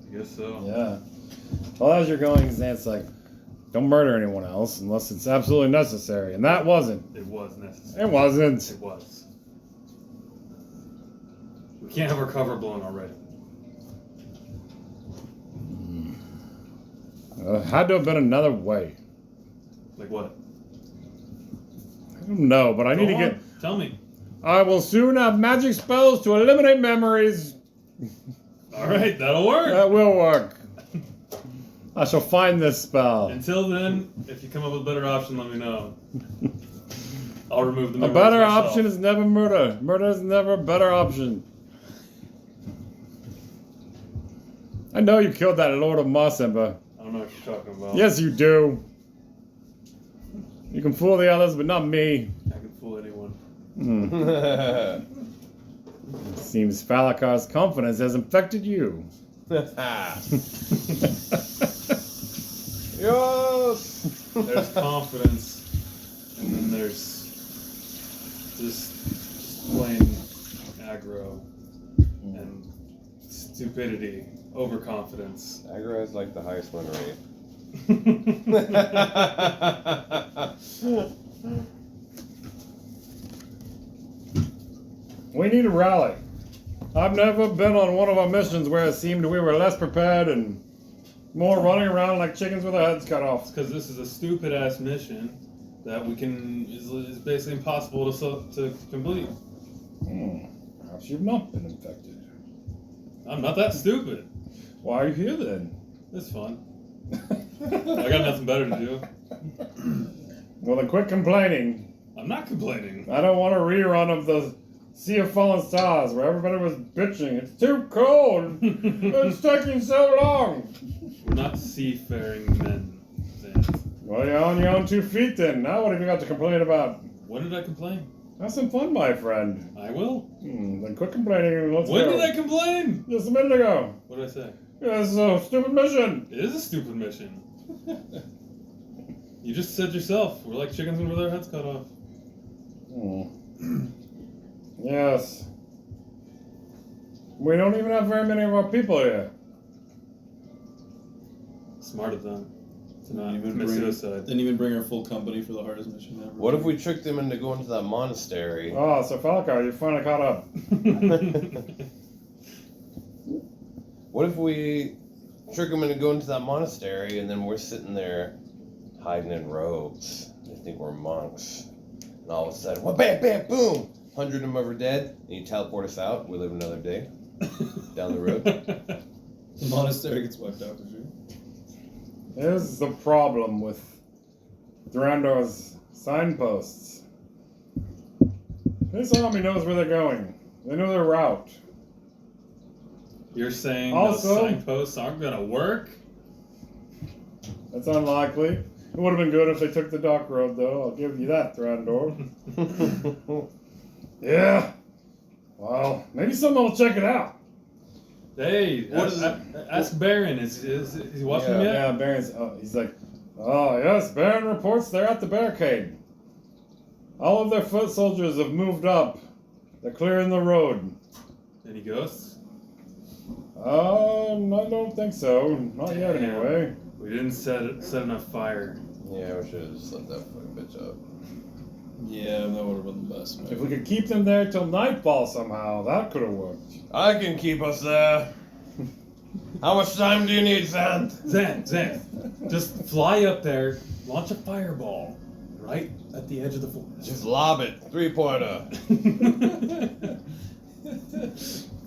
I guess so. Yeah. Well, as you're going, Xanth's like, don't murder anyone else unless it's absolutely necessary. And that wasn't. It was necessary. It wasn't. It was. We can't have our cover blown already. Had to have been another way. Like what? I don't know, but I need to Go get... on, tell me. I will soon have magic spells to eliminate memories. All right, that'll work. That will work. I shall find this spell. Until then, if you come up with a better option, let me know. I'll remove the A memories better myself. option is never murder. Murder is never a better option. I know you killed that Lord of Marsember. I don't know what you're talking about. Yes, you do. You can fool the others, but not me. I can fool anyone. It seems Falakar's confidence has infected you. Yes! There's confidence, and then there's just plain aggro and stupidity, overconfidence. Aggro is like the highest win rate. We need a rally. I I've never been on one of our missions where it seemed we were less prepared and more running around like chickens with their heads cut off. Because this is a stupid ass mission that is basically impossible to complete. Perhaps you've not been infected. I'm not that stupid. Why are you here then? It's fun. I got nothing better to do. Well, then quit complaining. I'm not complaining. I don't want a rerun of the Sea of Fallen Stars where everybody was bitching. It's too cold. It's taking so long. We're not seafaring men, Xanth. Well, you're on your own 2 feet then. Now what have you got to complain about? When did I complain? Have some fun, my friend. I will. Then quit complaining and let's When go. did I complain? Just a minute ago. What did I say? It's a stupid mission. It is a stupid mission. You just said yourself, we're like chickens with their heads cut off. Yes. We don't even have very many of our people here. Smart of them to not Didn't even commit bring- suicide. Didn't even bring our full company for the hardest mission ever. What if we tricked them into going to that monastery? Oh, so Falcar, you finally caught up. What if we trick them into going to that monastery and then we're sitting there hiding in robes? They think we're monks. And all of a sudden, bam, bam, boom! 100 of them are dead. And you teleport us out. We live another day down the road. The monastery gets wiped out for sure. Here's the problem with Durandor's signposts. This army knows where they're going. They know their route. You're saying Also- those signposts aren't gonna work? That's unlikely. It would have been good if they took the dock road, though. I'll give you that, Durandor. Yeah. Well, maybe someone will check it out. Hey, What is ask Baron. Is he watching Yeah. yet? Yeah, Baron's. He's like, oh yes, Baron reports they're at the barricade. All of their foot soldiers have moved up. They're clearing the road. Any ghosts? I don't think so. Not yet, Damn. anyway. We didn't set enough fire. Yeah, we should have just let that fucking bitch up. Yeah, that would have been the best. If we could keep them there till nightfall somehow, that could have worked. I can keep us there. How much time do you need, Xanth? Xanth, just fly up there, launch a fireball right at the edge of the forest. Just lob it. 3-pointer.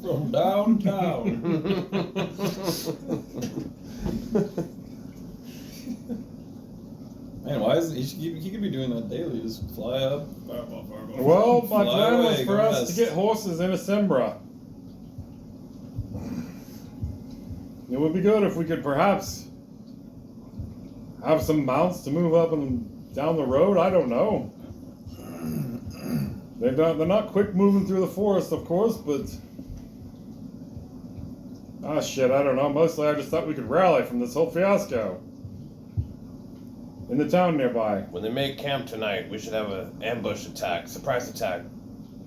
From downtown. Man, why is he could be doing that daily? Just fly up, fireball. Well, my Fly plan was away, for go us west. to get horses in Asimbra. It would be good if we could perhaps have some mounts to move up and down the road. I don't know. They're not quick moving through the forest, of course, but shit, I don't know. Mostly I just thought we could rally from this whole fiasco in the town nearby. When they make camp tonight, we should have an ambush attack, surprise attack.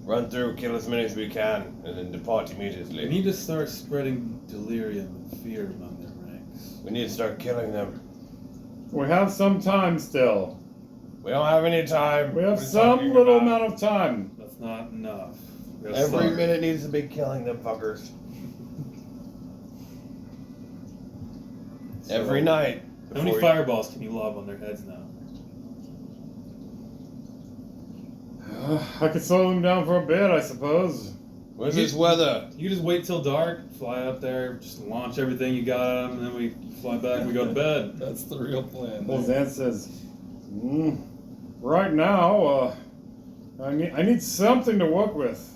Run through, kill as many as we can, and then depart We immediately. need to start spreading delirium and fear among their ranks. We need to start killing them. We have some time still. We don't have any time. We have What are you some talking little about? amount of time. That's not enough. We gotta Every start. minute needs to be killing them fuckers. Every night. How many before you- fireballs can you lob on their heads now? I could slow them down for a bit, I suppose. Where's this weather? You just wait till dark, fly up there, just launch everything you got at them, and then we fly back and we go to bed. That's the real plan. Well, Xanth says, right now, I need something to work with.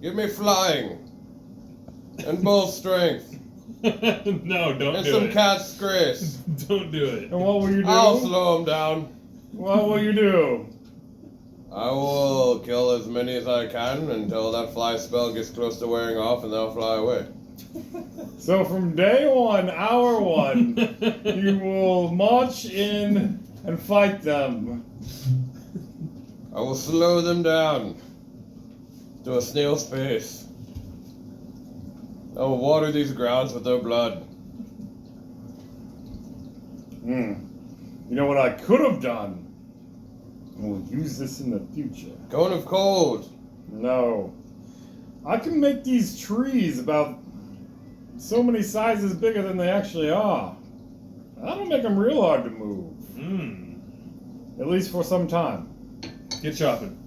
Give me flying. And bull strength. No, don't And do some it. cat's grace. Don't do it. And what will you do? I'll slow them down. What will you do? I will kill as many as I can until that fly spell gets close to wearing off and they'll fly away. So from day one, hour one, you will march in and fight them. I will slow them down to a snail's pace. I will water these grounds with their blood. You know what I could have done? And we'll use this in the future. Cone of cold. No. I can make these trees about so many sizes bigger than they actually are. That'll make them real hard to move. At least for some time. Get chopping.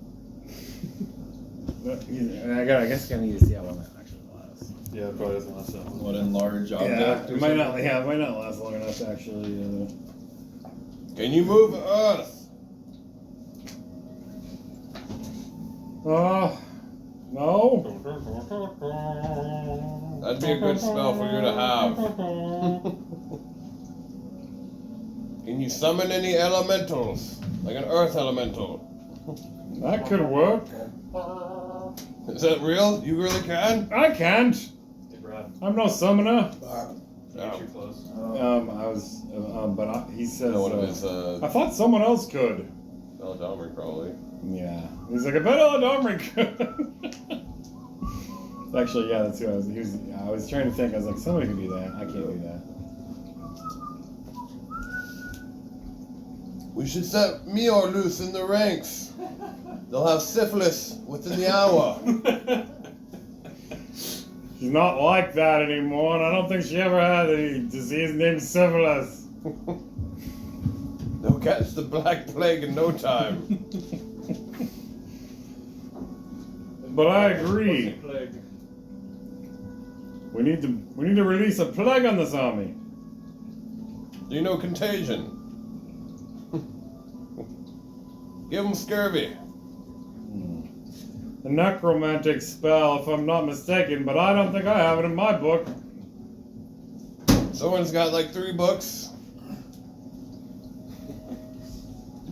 I guess I need to see how long that actually lasts. Yeah, it probably doesn't last that long. What enlarge object? Yeah, or it might not. something? Yeah, it might not last long enough to actually. Can you move Earth? No. That'd be a good spell for you to have. Can you summon any elementals? Like an earth elemental? That could work. Is that real? You really can? I can't. Hey, Brad. I'm no summoner. Get too close. He says. No, one of his, I thought someone else could. Eldamri probably. Yeah. He's like, I bet Eladamri could. Actually, yeah, that's who I was. I was trying to think. I was like, somebody can do that. I can't do that. We should set Mior loose in the ranks. They'll have syphilis within the hour. She's not like that anymore, and I don't think she ever had any disease named syphilis. They'll catch the Black Plague in no time. But I agree. Plague. We need to release a plague on this army. Do you know contagion? Give them scurvy. A necromantic spell, if I'm not mistaken, but I don't think I have it in my book. Someone's got like 3 books.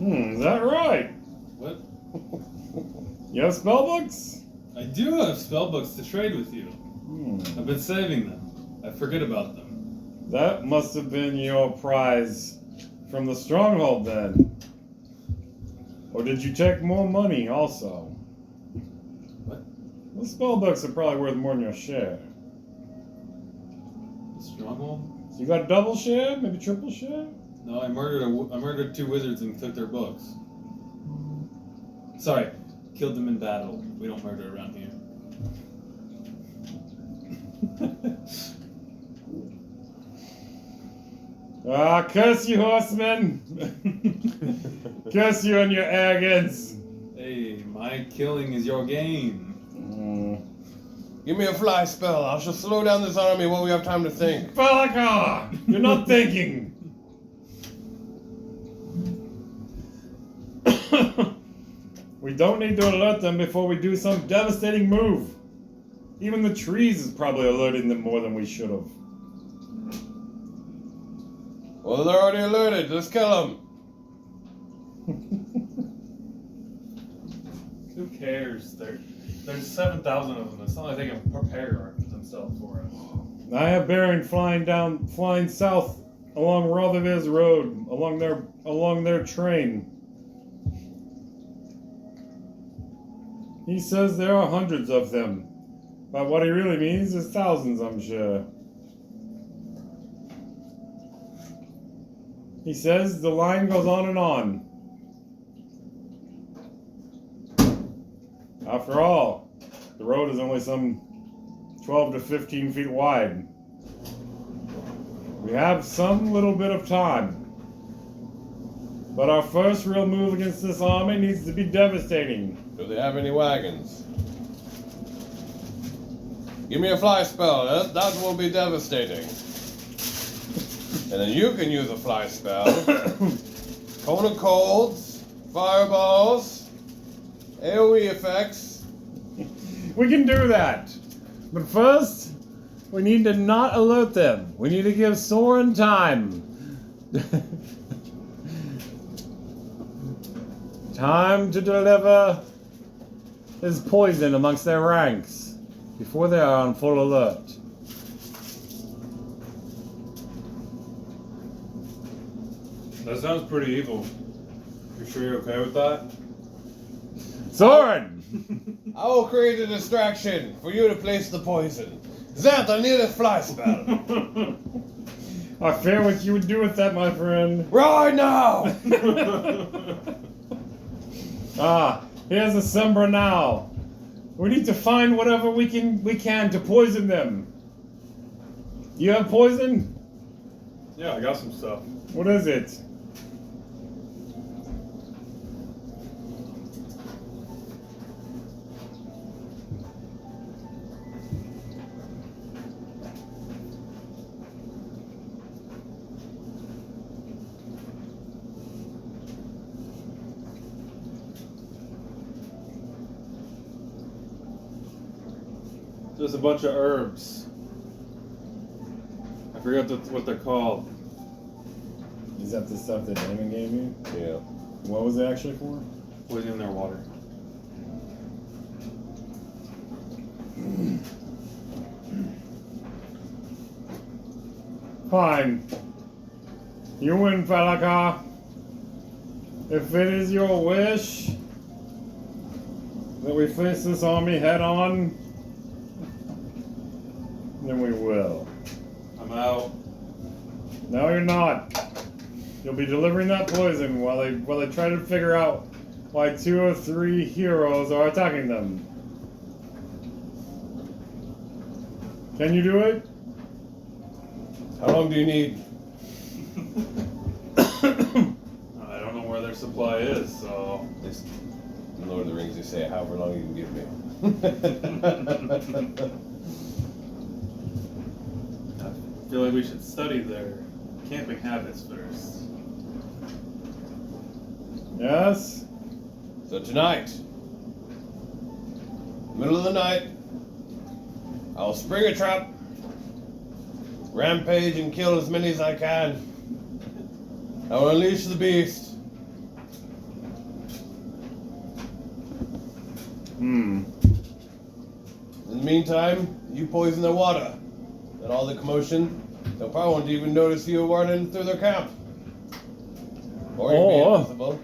Is that right? What? You have spell books? I do have spell books to trade with you. I've been saving them. I forget about them. That must have been your prize from the stronghold then. Or did you take more money also? What? The spell books are probably worth more than your share. The stronghold? So you got a double share? Maybe triple share? No, I murdered 2 wizards and took their books. Sorry, killed them in battle. We don't murder around here. Curse you, horsemen! Curse you and your arrogance! Hey, my killing is your gain. Give me a fly spell. I shall slow down this army while we have time to think. Falakar! You're not thinking! We don't need to alert them before we do some devastating move. Even the trees is probably alerting them more than we should have. Well, they're already alerted. Let's kill them. Who cares? There's 7,000 of them. It's not like they can prepare themselves for it. I have Baron flying south along Rothervir's road, along their train. He says there are hundreds of them, but what he really means is thousands, I'm sure. He says the line goes on and on. After all, the road is only some 12 to 15 feet wide. We have some little bit of time. But our first real move against this army needs to be devastating. Do they have any wagons? Give me a fly spell. That will be devastating. And then you can use a fly spell. Cone of colds, fireballs, AoE effects. We can do that. But first, we need to not alert them. We need to give Soren time. Time to deliver his poison amongst their ranks before they are on full alert. That sounds pretty evil. You sure you're okay with that? Soren! I will create a distraction for you to place the poison. Xanth, I need a fly spell. I fear what you would do with that, my friend. Right now! Here's a Sembra now. We need to find whatever we can to poison them. You have poison? Yeah, I got some stuff. What is it? There's a bunch of herbs. I forgot what they're called. Is that the stuff that Damon gave you? Yeah. What was it actually for? Poisoning their water. Fine. You win, Falaka. If it is your wish that we face this army head on, then we will. I'm out. No, you're not. You'll be delivering that poison while they try to figure out why 2 or 3 heroes are attacking them. Can you do it? How long do you need? I don't know where their supply is, so. This, in Lord of the Rings, they say however long you can give me. I feel like we should study their camping habits first. Yes? So tonight, middle of the night, I'll spring a trap, rampage and kill as many as I can. I will unleash the beast. Hmm. In the meantime, you poison their water. And all the commotion, they'll probably won't even notice you running through their camp. Or you'll be invisible.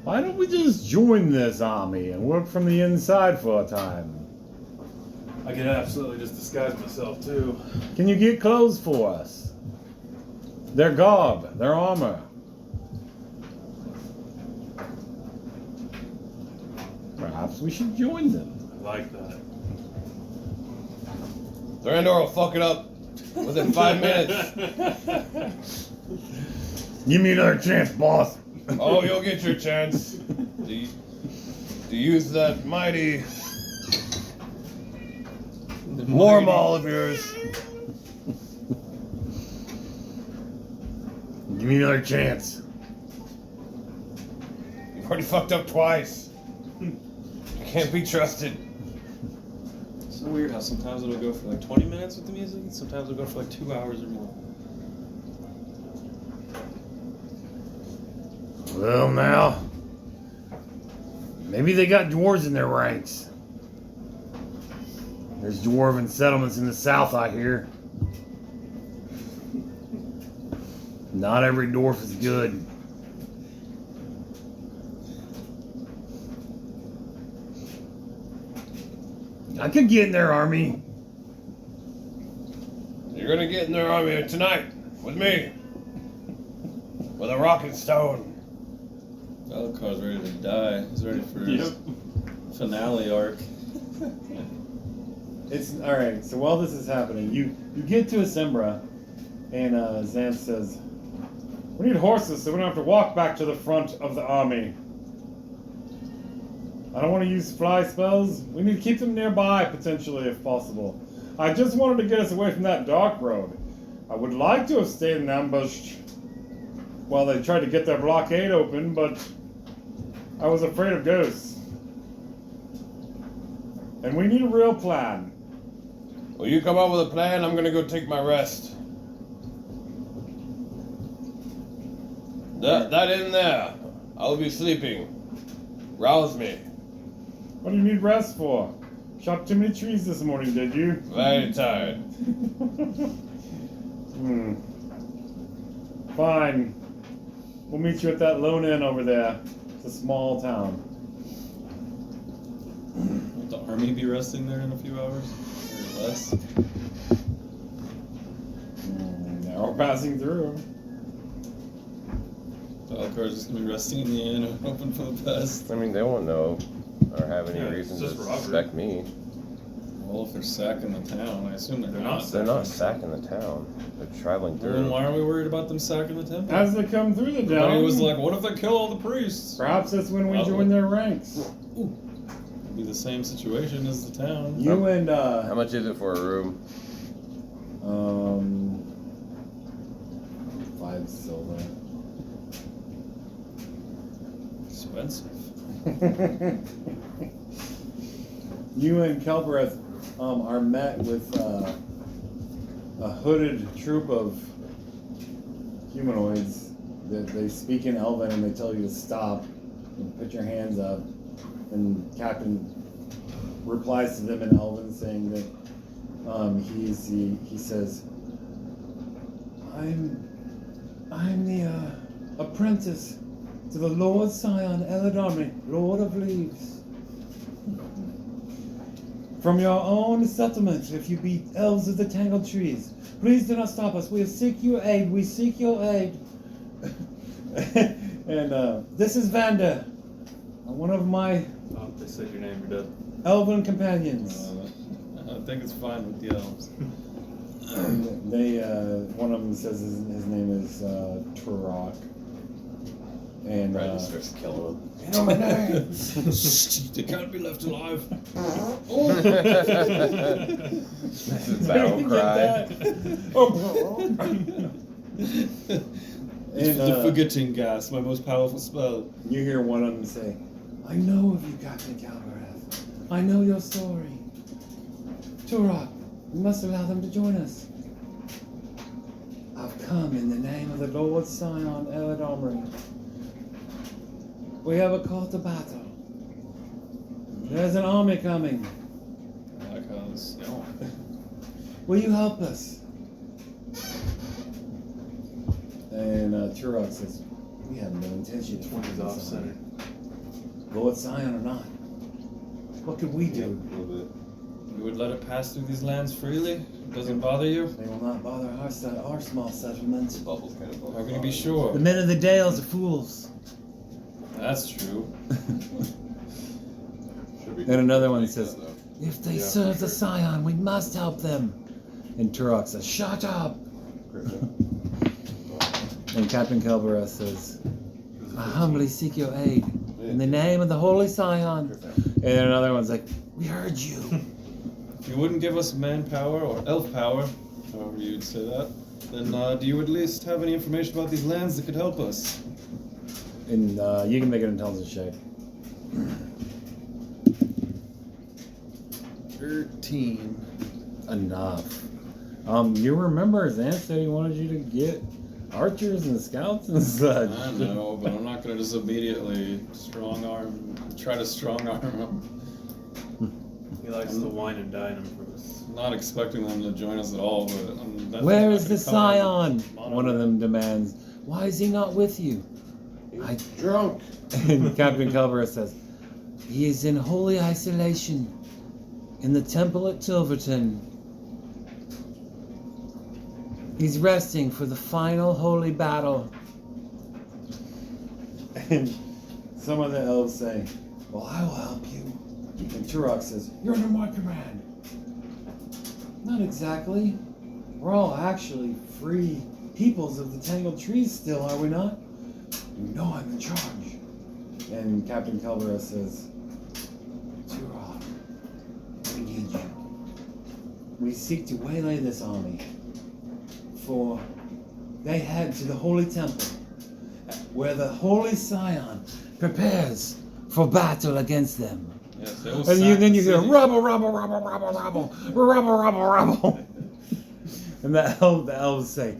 Why don't we just join this army and work from the inside for a time? I could absolutely just disguise myself too. Can you get clothes for us? Their garb, their armor. Perhaps we should join them. I like that. Thranduil will fuck it up within 5 minutes. Give me another chance, boss. Oh, you'll get your chance to use that mighty war maul of yours. Give me another chance. You've already fucked up twice. You can't be trusted. It's so weird how sometimes it'll go for like 20 minutes with the music, and sometimes it'll go for like 2 hours or more. Well, now, maybe they got dwarves in their ranks. There's dwarven settlements in the south, I hear. Not every dwarf is good. I could get in their army. You're gonna get in their army tonight with me. With a rock and stone. Alucard's ready to die. He's ready for his finale arc. It's all right. So while this is happening, you get to Asimbra, and Xanth says, "We need horses, so we don't have to walk back to the front of the army. I don't want to use fly spells. We need to keep them nearby, potentially, if possible. I just wanted to get us away from that dark road. I would like to have stayed in ambush while they tried to get their blockade open, but I was afraid of ghosts. And we need a real plan." Well, you come up with a plan, I'm gonna go take my rest. That in there. I'll be sleeping. Rouse me. What do you need rest for? Chopped too many trees this morning, did you? Very tired. Fine. We'll meet you at that lone inn over there. It's a small town. Won't the army be resting there in a few hours? Or less? Now we're passing through. Alucard's just gonna be resting in the inn, open for the best. I mean, they won't know. I or have any Yeah, reason it's to just robbery. suspect me. Well, if they're sacking the town, I assume they're not. They're not sacking the town. They're traveling Well, then through. why are we worried about them sacking the temple? As they come through the Everybody town, was like, what if they kill all the priests? perhaps that's when we Well, join their ranks. It'd be the same situation as the town. You and How much is it for a room? 5 silver. Expensive. You and Kelbereth are met with a hooded troop of humanoids. They speak in Elven and they tell you to stop and put your hands up. And Captain replies to them in Elven saying that he says, I'm the apprentice to the Lord Scion Eladamri, Lord of Leaves. From your own settlement, if you be elves of the tangled trees, please do not stop us. We seek your aid. We seek your aid. And this is Vander, one of my Oh, they said your name, you're dead. elven companions. I think it's fine with the elves. And they, one of them says his name is Turok. And Brad just starts killing them. you know my name. They can't be left alive. This is battle cry. And, The forgetting gas, my most powerful spell. you hear one of them say, I know of you, Captain Calvarath. I know your story. Turok, we must allow them to join us. I've come in the name of the Lord Scion Eladamri. We have a call to battle. There's an army coming. I like how this. Will you help us? And Turok says, we have no intention of Which one is fighting off this center? army. Lord Scion or not. What could we do? You would let it pass through these lands freely? It doesn't bother you? They will not bother our small settlement. Bubbles kind of. How can you be sure? The men of the Dales are fools. That's true. And another one says, if they serve the Scion, we must help them. And Turok says, shut up. And Captain Kelbereth says, I humbly seek your aid in the name of the Holy Scion. And another one's like, we heard you. If you wouldn't give us manpower or elf power, however you'd say that, then do you at least have any information about these lands that could help us? And you can make an intelligence check. 13. Enough. You remember Zan said he wanted you to get archers and scouts and such. I know, but I'm not gonna just immediately try to strong arm them. He likes to wine and dine him for this. I'm not expecting them to join us at all, but that's Where not is the gonna come. Scion? One of them demands. Why is he not with you? He's drunk. And Captain Kelbereth says, he is in holy isolation in the temple at Tilverton. He's resting for the final holy battle. And some of the elves say, well, I will help you. And Turok says, you're under my command. Not exactly. We're all actually free peoples of the tangled trees still, are we not? You know I'm in charge. And Captain Kelbereth says, Turok, we need you. We seek to waylay this army, for they head to the Holy Temple, where the Holy Scion prepares for battle against them. Yes, they will And sack then the you hear city. rubble, rubble, rubble, rubble, rubble, rubble, rubble, rubble. And the elves say,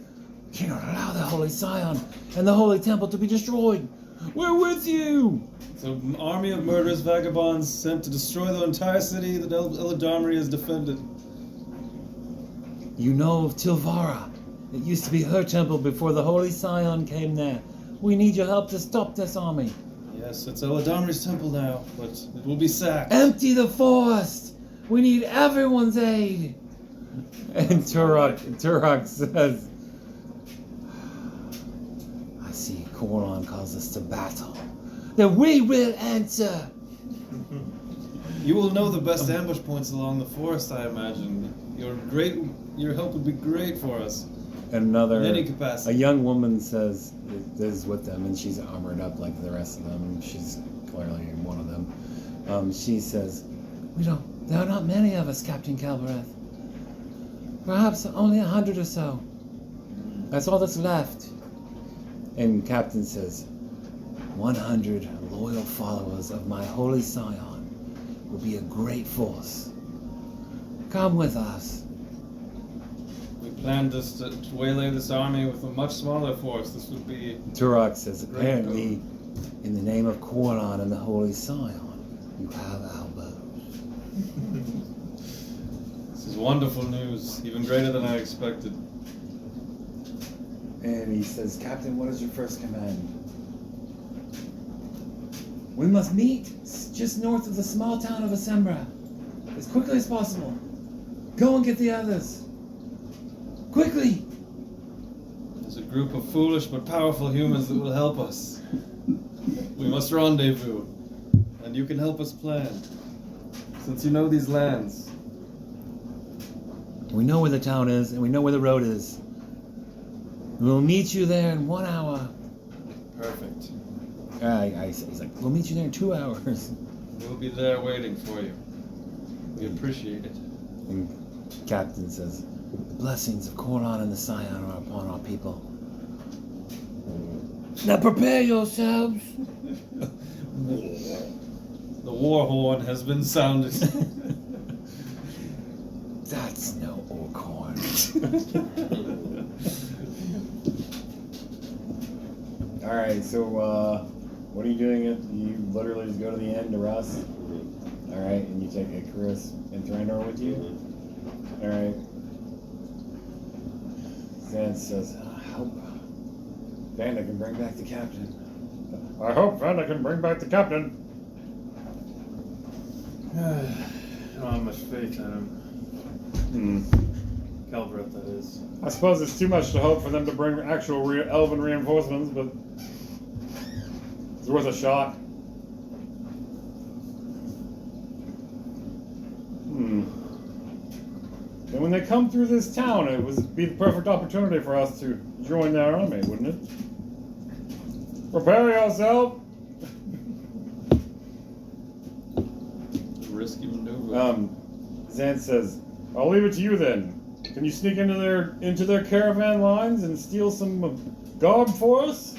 you don't allow the Holy Scion and the Holy Temple to be destroyed. We're with you. So an army of murderous vagabonds sent to destroy the entire city that Eladamri has defended. You know of Tilvara. It used to be her temple before the Holy Scion came there. We need your help to stop this army. Yes, it's Eladamri's temple now, but it will be sacked. Empty the forest. We need everyone's aid. And Turok says, I see Koron calls us to battle. Then we will answer. You will know the best ambush points along the forest, I imagine. Your help would be great for us. And another, In any a capacity. young woman says, is with them, and she's armored up like the rest of them. She's clearly one of them. She says, there are not many of us, Captain Calvereth. Perhaps only 100 or so. That's all that's left. And Captain says, 100 loyal followers of my holy scion will be a great force. Come with us. We planned to waylay this army with a much smaller force. This would be... Turok says, Great apparently, in the name of Quoron and the holy scion, you have elbows. This is wonderful news. Even greater than I expected. And he says, Captain, what is your first command? We must meet just north of the small town of Asembra, as quickly as possible. Go and get the others. Quickly! There's a group of foolish but powerful humans that will help us. We must rendezvous, and you can help us plan. Since you know these lands. We know where the town is, and we know where the road is. We'll meet you there in 1 hour. Perfect. He's like, we'll meet you there in 2 hours. We'll be there waiting for you. We appreciate it. And Captain says, the blessings of Quoron and the Scion are upon our people. Now prepare yourselves. The war horn has been sounded. That's no Orcorn. Alright, so what are you doing? You literally just go to the end to rest? Alright, and you take Icarus and Thranor with you? Alright. Zan says, I hope Vanda can bring back the captain. I hope Vanda can bring back the captain. I don't have much faith in him. Calvereth, that is. I suppose it's too much to hope for them to bring actual elven reinforcements, but it's worth a shot. And when they come through this town, it would be the perfect opportunity for us to join their army, wouldn't it? Prepare yourself. Risky maneuver. Zan says, I'll leave it to you then. Can you sneak into their caravan lines and steal some garb for us?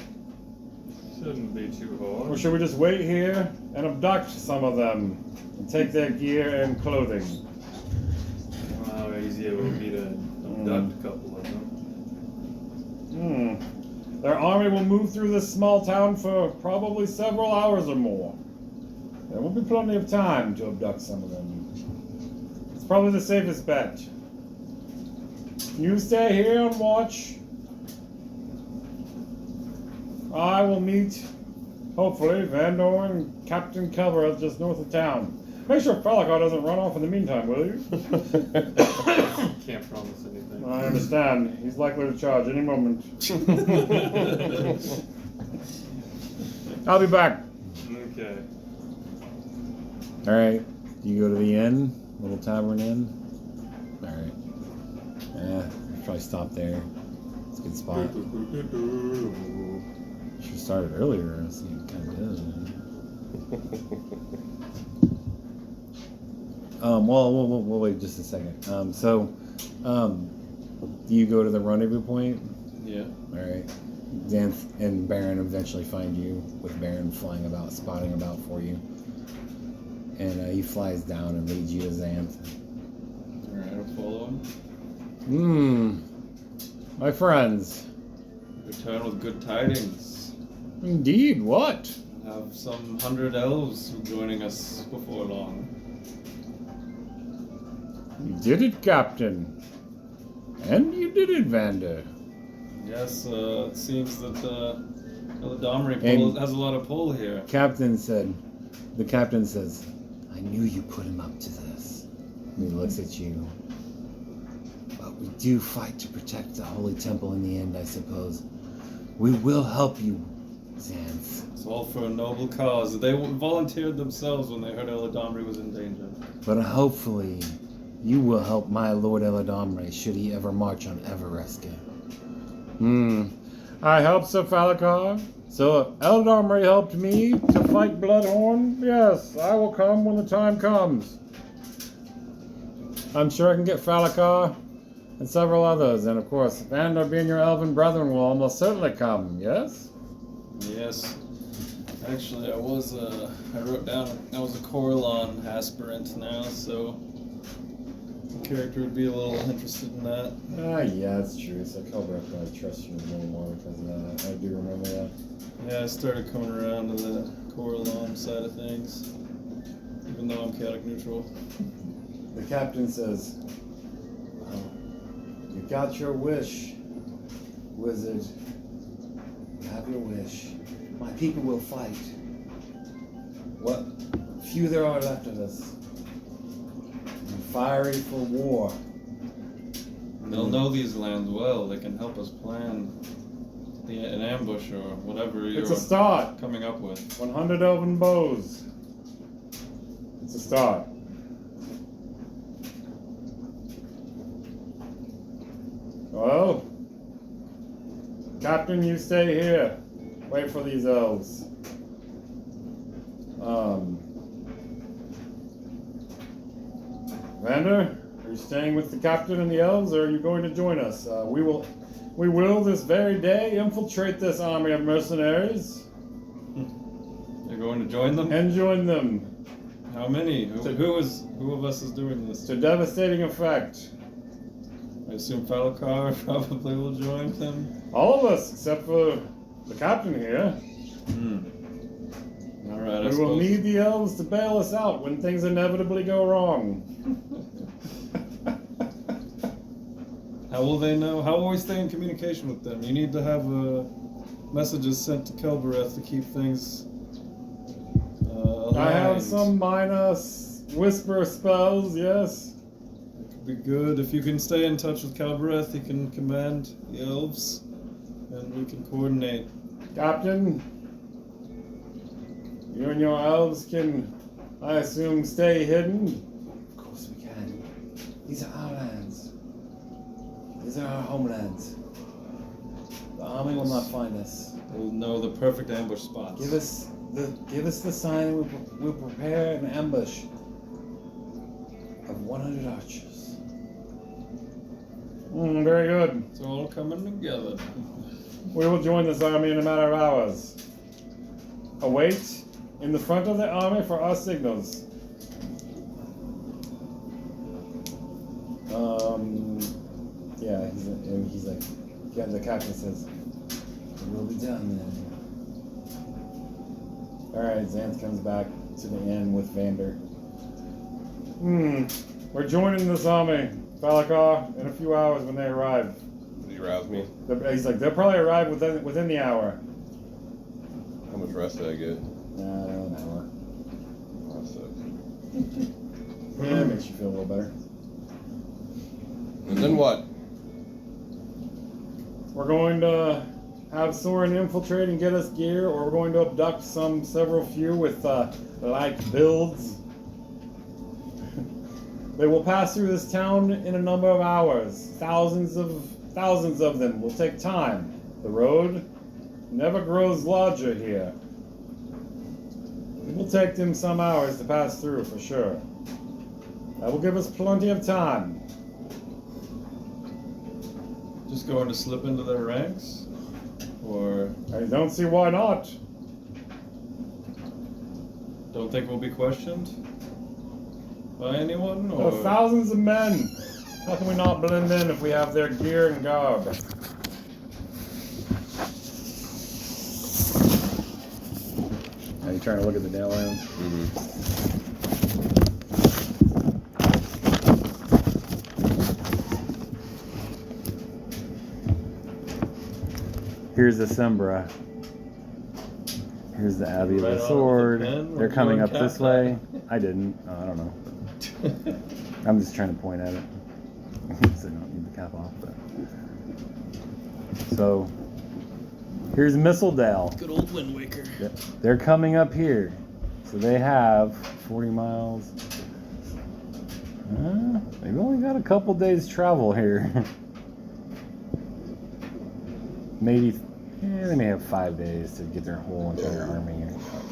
Shouldn't be too Or hard. should we just wait here and abduct some of them and take their gear and clothing? How easy it would be to abduct a couple of them. Their army will move through this small town for probably several hours or more. There will be plenty of time to abduct some of them. It's probably the safest bet. You stay here and watch. I will meet, hopefully, Vandor and Captain Calvereth just north of town. Make sure Felakar doesn't run off in the meantime, will you? Can't promise anything. I understand. He's likely to charge any moment. I'll be back. Okay. Alright. You go to the inn? Little tavern inn? Alright. Yeah, probably stop there. It's a good spot. Should have started earlier. See what it kind of we'll wait just a second. Do you go to the rendezvous point? Yeah. Alright. Xanth and Baron eventually find you, with Baron flying about, spotting about for you. And he flies down and leads you to Xanth. Alright, I'll follow him. My friends. Return with good tidings. Indeed, what? Have some 100 elves joining us before long. You did it, Captain. And you did it, Vander. Yes, it seems that the Domri And- has a lot of pull here. The captain says, I knew you put him up to this. And he looks at you. But we do fight to protect the Holy Temple in the end, I suppose. We will help you Xanth. It's all for a noble cause. They volunteered themselves when they heard Eladamri was in danger. But hopefully, you will help my Lord Eladamri should he ever march on Evereska. I helped Sir Falakar. So Eladamri helped me to fight Bloodhorn. Yes, I will come when the time comes. I'm sure I can get Falakar and several others, and of course, Vander being your elven brethren will almost certainly come, yes? Yes. Actually, I wrote down I was a Coralon aspirant now, so the character would be a little interested in that. Yeah, that's true. So Kelbra probably trusts you a little more because of that. I do remember that. Yeah, I started coming around to the Coralon side of things, even though I'm chaotic neutral. The captain says, well, you got your wish, wizard. You have your wish. My people will fight. What few there are left of us. And fiery for war. They'll know these lands well. They can help us plan an ambush or whatever It's you're a start. coming up with. 100 elven bows. It's a start. Well, Captain, you stay here. Wait for these elves. Vander, are you staying with the captain and the elves, or are you going to join us? We will this very day infiltrate this army of mercenaries You're going to join them? and join them How many? Who of us is doing this? to devastating effect. I assume Falakar probably will join them. All of us, except for the captain here. All right. We will need the elves to bail us out when things inevitably go wrong. How will they know? How will we stay in communication with them? You need to have messages sent to Kelbereth to keep things aligned. I have some minor whisper spells, yes. It could be good if you can stay in touch with Kelbereth. He can command the elves, and we can coordinate. Captain, you and your elves can, I assume, stay hidden? Of course we can. These are our lands. These are our homelands. The army will not find us. We'll know the perfect ambush spots. Give us the sign and we'll prepare an ambush of 100 archers. Very good. It's all coming together. We will join this army in a matter of hours. Await in the front of the army for our signals. Yeah, he's like, yeah, the captain says, it will be done then. Alright, Xanth comes back to the inn with Vander. We're joining this army, Falakar, in a few hours when they arrive. Did he rouse me? He's like, they'll probably arrive within the hour. How much rest did I get? An hour. That sucks. Yeah, it makes you feel a little better. And then what? We're going to have Soren infiltrate and get us gear, or we're going to abduct several few with like builds. They will pass through this town in a number of hours. Thousands of them will take time. The road never grows larger here. It will take them some hours to pass through for sure. That will give us plenty of time. Just going to slip into their ranks? Or I don't see why not. don't think we'll be questioned by anyone? There Or are thousands of men. How can we not blend in if we have their gear and garb? Are you trying to look at the Dalelands? Here's the Sembra. Here's the Abbey of Right the on Sword. with the pen. They're We're coming going up this cap way. I didn't. Oh, I don't know. I'm just trying to point at it. So I don't need the cap off. But. So, Here's Mistledale. Good old Wind Waker. They're coming up here. So they have 40 miles. They've only got a couple days travel here. Maybe, they may have 5 days to get their whole entire army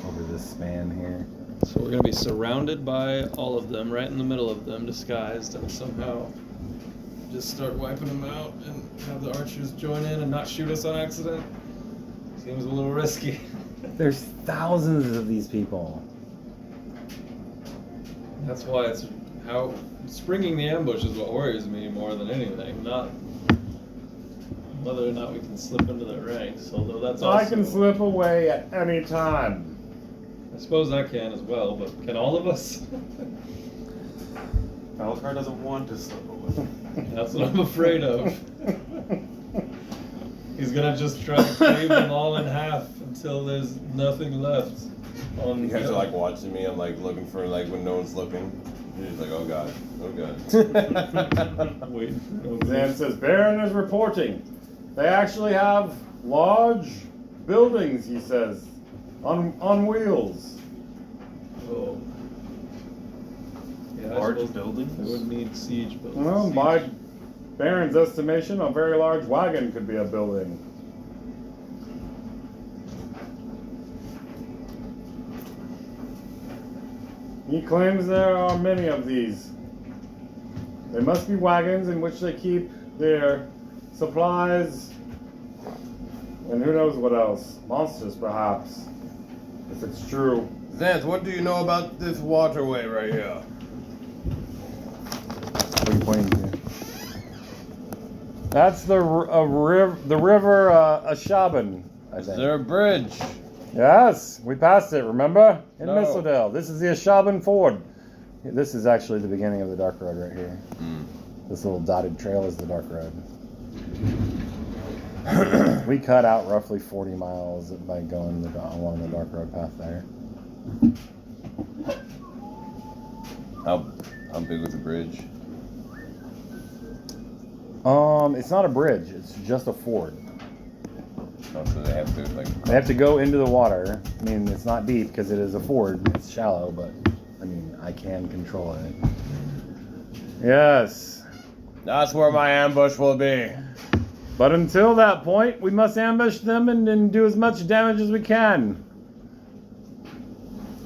over this span here. So we're gonna be surrounded by all of them, right in the middle of them, disguised, and somehow just start wiping them out and have the archers join in and not shoot us on accident. Seems a little risky. There's thousands of these people. That's why it's how springing the ambush is what worries me more than anything, not whether or not we can slip into their ranks. Although that's also, I can slip away at any time. I suppose I can as well, but can all of us? Valakar doesn't want to slip away. That's what I'm afraid of. He's gonna just try to cleave them all in half until there's nothing left. You guys are like watching me. I'm like looking for like when no one's looking. You're just like, oh god, oh god. Waiting for no Zan says, Baron is reporting. They actually have large buildings, he says, on wheels. Oh. Yeah, I Large suppose buildings? They would need siege buildings. Well, Siege. by Baron's estimation, a very large wagon could be a building. He claims there are many of these. They must be wagons in which they keep their supplies and who knows what else. Monsters, perhaps, if it's true. Xanth, what do you know about this waterway right here? What are you pointing to? That's the river Ashaban, I Is think. there a bridge? Yes, we passed it, remember? In No. Mistledale. This is the Ashaban Ford. This is actually the beginning of the Dark Road right here. This little dotted trail is the Dark Road. We cut out roughly 40 miles by going along the Dark Road path there. How big was the bridge? It's not a bridge, it's just a ford. Oh, so they have to like. They have to go into the water. I mean, it's not deep because it is a ford. It's shallow, but I mean, I can control it. Yes. That's where my ambush will be. But until that point, we must ambush them and do as much damage as we can.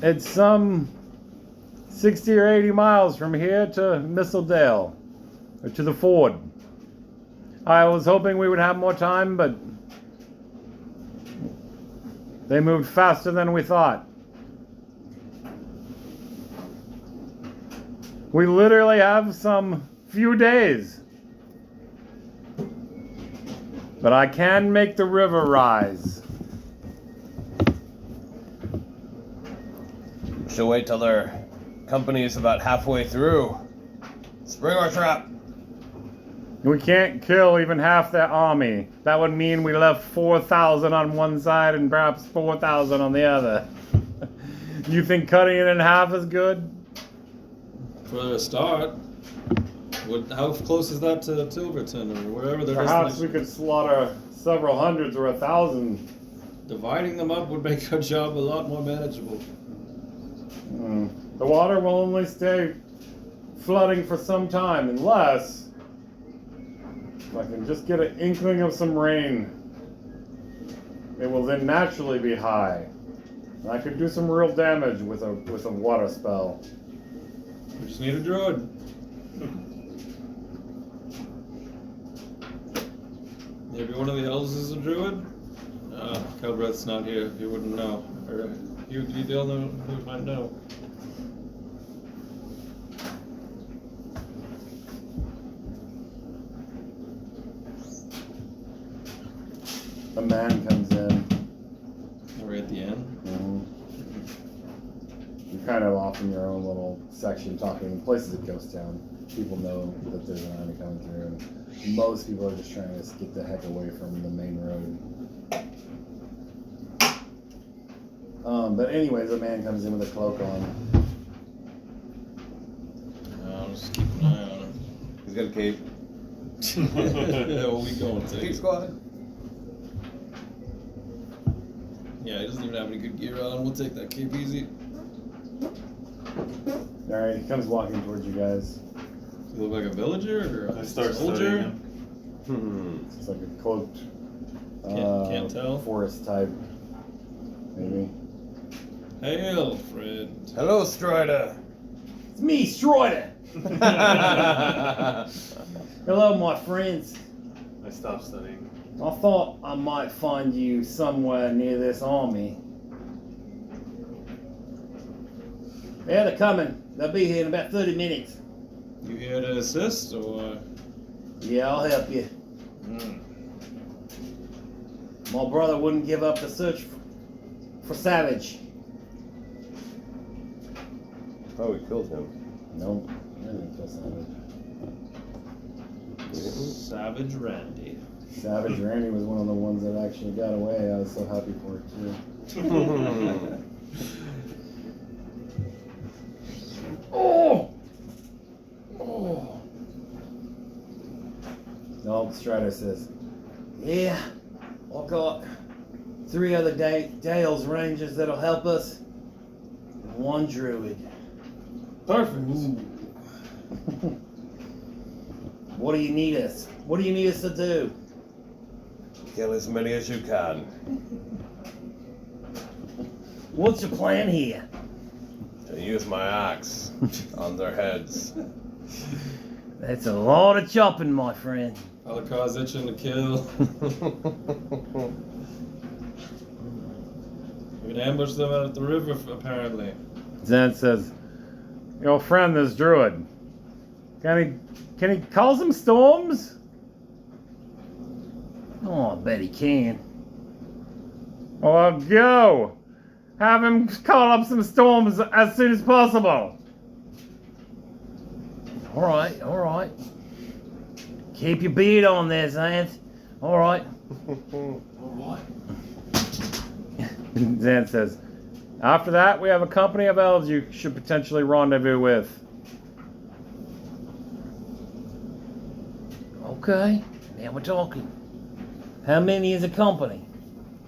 It's some 60 or 80 miles from here to Mistledale, or to the ford. I was hoping we would have more time, but they moved faster than we thought. We literally have some few days. But I can make the river rise. She'll wait till their company is about halfway through. Spring our trap. We can't kill even half their army. That would mean we left 4,000 on one side and perhaps 4,000 on the other. You think cutting it in half is good? For a start, how close is that to Tilverton or wherever they're Perhaps we could slaughter several hundreds or 1,000. Dividing them up would make our job a lot more manageable. The water will only stay flooding for some time unless I can just get an inkling of some rain. It will then naturally be high. And I could do some real damage with a water spell. We just need a druid. Maybe one of the elves is a druid? Calbreth's not here. He wouldn't know. Or you the only one who might know. A man comes in. We're at the end. You're kind of off in your own little section talking. The place is a ghost town. People know that there's an army coming through. And most people are just trying to get the heck away from the main road. But anyways, a man comes in with a cloak on. I'll just keep an eye on him. He's got a cape. Yeah, what we going to? Cape squad. Yeah, he doesn't even have any good gear on. We'll take that cape easy. Alright, he comes walking towards you guys. Does he look like a villager or I a start studying him. It's like a cloaked Can't tell. forest type. Maybe. Hail, friend. Hello, Strider. It's me, Strider! Hello, my friends. I stopped studying. I thought I might find you somewhere near this army. Yeah, they're coming. They'll be here in about 30 minutes. You here to assist or? Yeah, I'll help you. My brother wouldn't give up the search for Savage. Oh, we killed him. Nope. I didn't kill Savage. Savage Randy. Savage Randy was one of the ones that actually got away. I was so happy for it too. Oh! Oh! No, Strider says, yeah, I've got 3 other Dale's Rangers that'll help us, and 1 druid. Perfect. What do you need us? What do you need us to do? Kill as many as you can. What's your plan here? To use my axe on their heads. That's a lot of chopping, my friend. Alakar's itching to kill. We can ambush them out at the river, apparently. Zan says, your friend, this druid, can he cause some storms? Oh, I bet he can. Well, go. Have him call up some storms as soon as possible. All right. Keep your beard on there, Xanth. All right. Xanth says, after that, we have a company of elves you should potentially rendezvous with. Okay, now we're talking. How many is a company?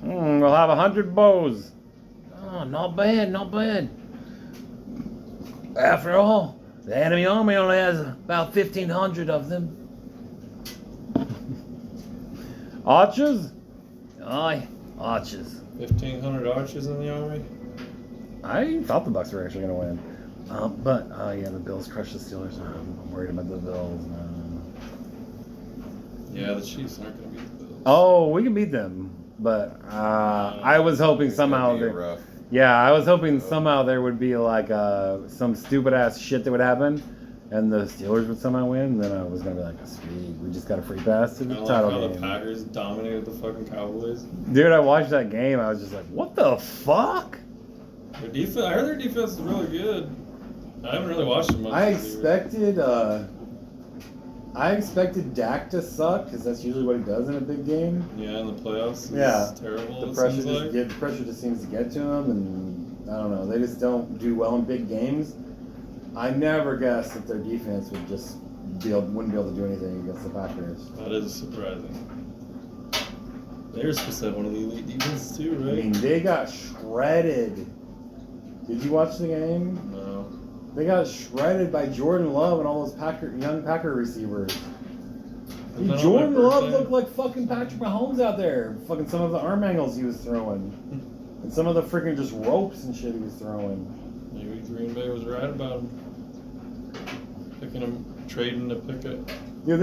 We'll have 100 bows. Oh, not bad. After all, the enemy army only has about 1,500 of them. Archers? Aye, archers. 1,500 archers in the army? I thought the Bucks were actually going to win. But the Bills crushed the Steelers. I'm worried about the Bills. Yeah, the Chiefs aren't going to beat the Bills. Oh, we can beat them. But I was hoping somehow... It's gonna be rough. Yeah, I was hoping somehow there would be like some stupid ass shit that would happen, and the Steelers would somehow win. And then I was gonna be like, sweet, we just got a free pass to the I like title how the game. Packers dominated the fucking Cowboys. Dude, I watched that game. I was just like, what the fuck? Their defense, I heard their defense is really good. I haven't really watched them much. I expected Dak to suck because that's usually what he does in a big game. Yeah, in the playoffs. Yeah. It's terrible. The it pressure seems like. the pressure just seems to get to him, and I don't know. They just don't do well in big games. I never guessed that their defense would just wouldn't be able to do anything against the Packers. That is surprising. They're supposed to have one of the elite defenses too, I right? mean, they got shredded. Did you watch the game? No. They got shredded by Jordan Love and all those young Packer receivers. Isn't that on Jordan my Love birthday? looked like fucking Patrick Mahomes out there. Fucking some of the arm angles he was throwing. And some of the freaking just ropes and shit he was throwing. Maybe Green Bay was right about him. Picking him, trading to Pickett. Dude,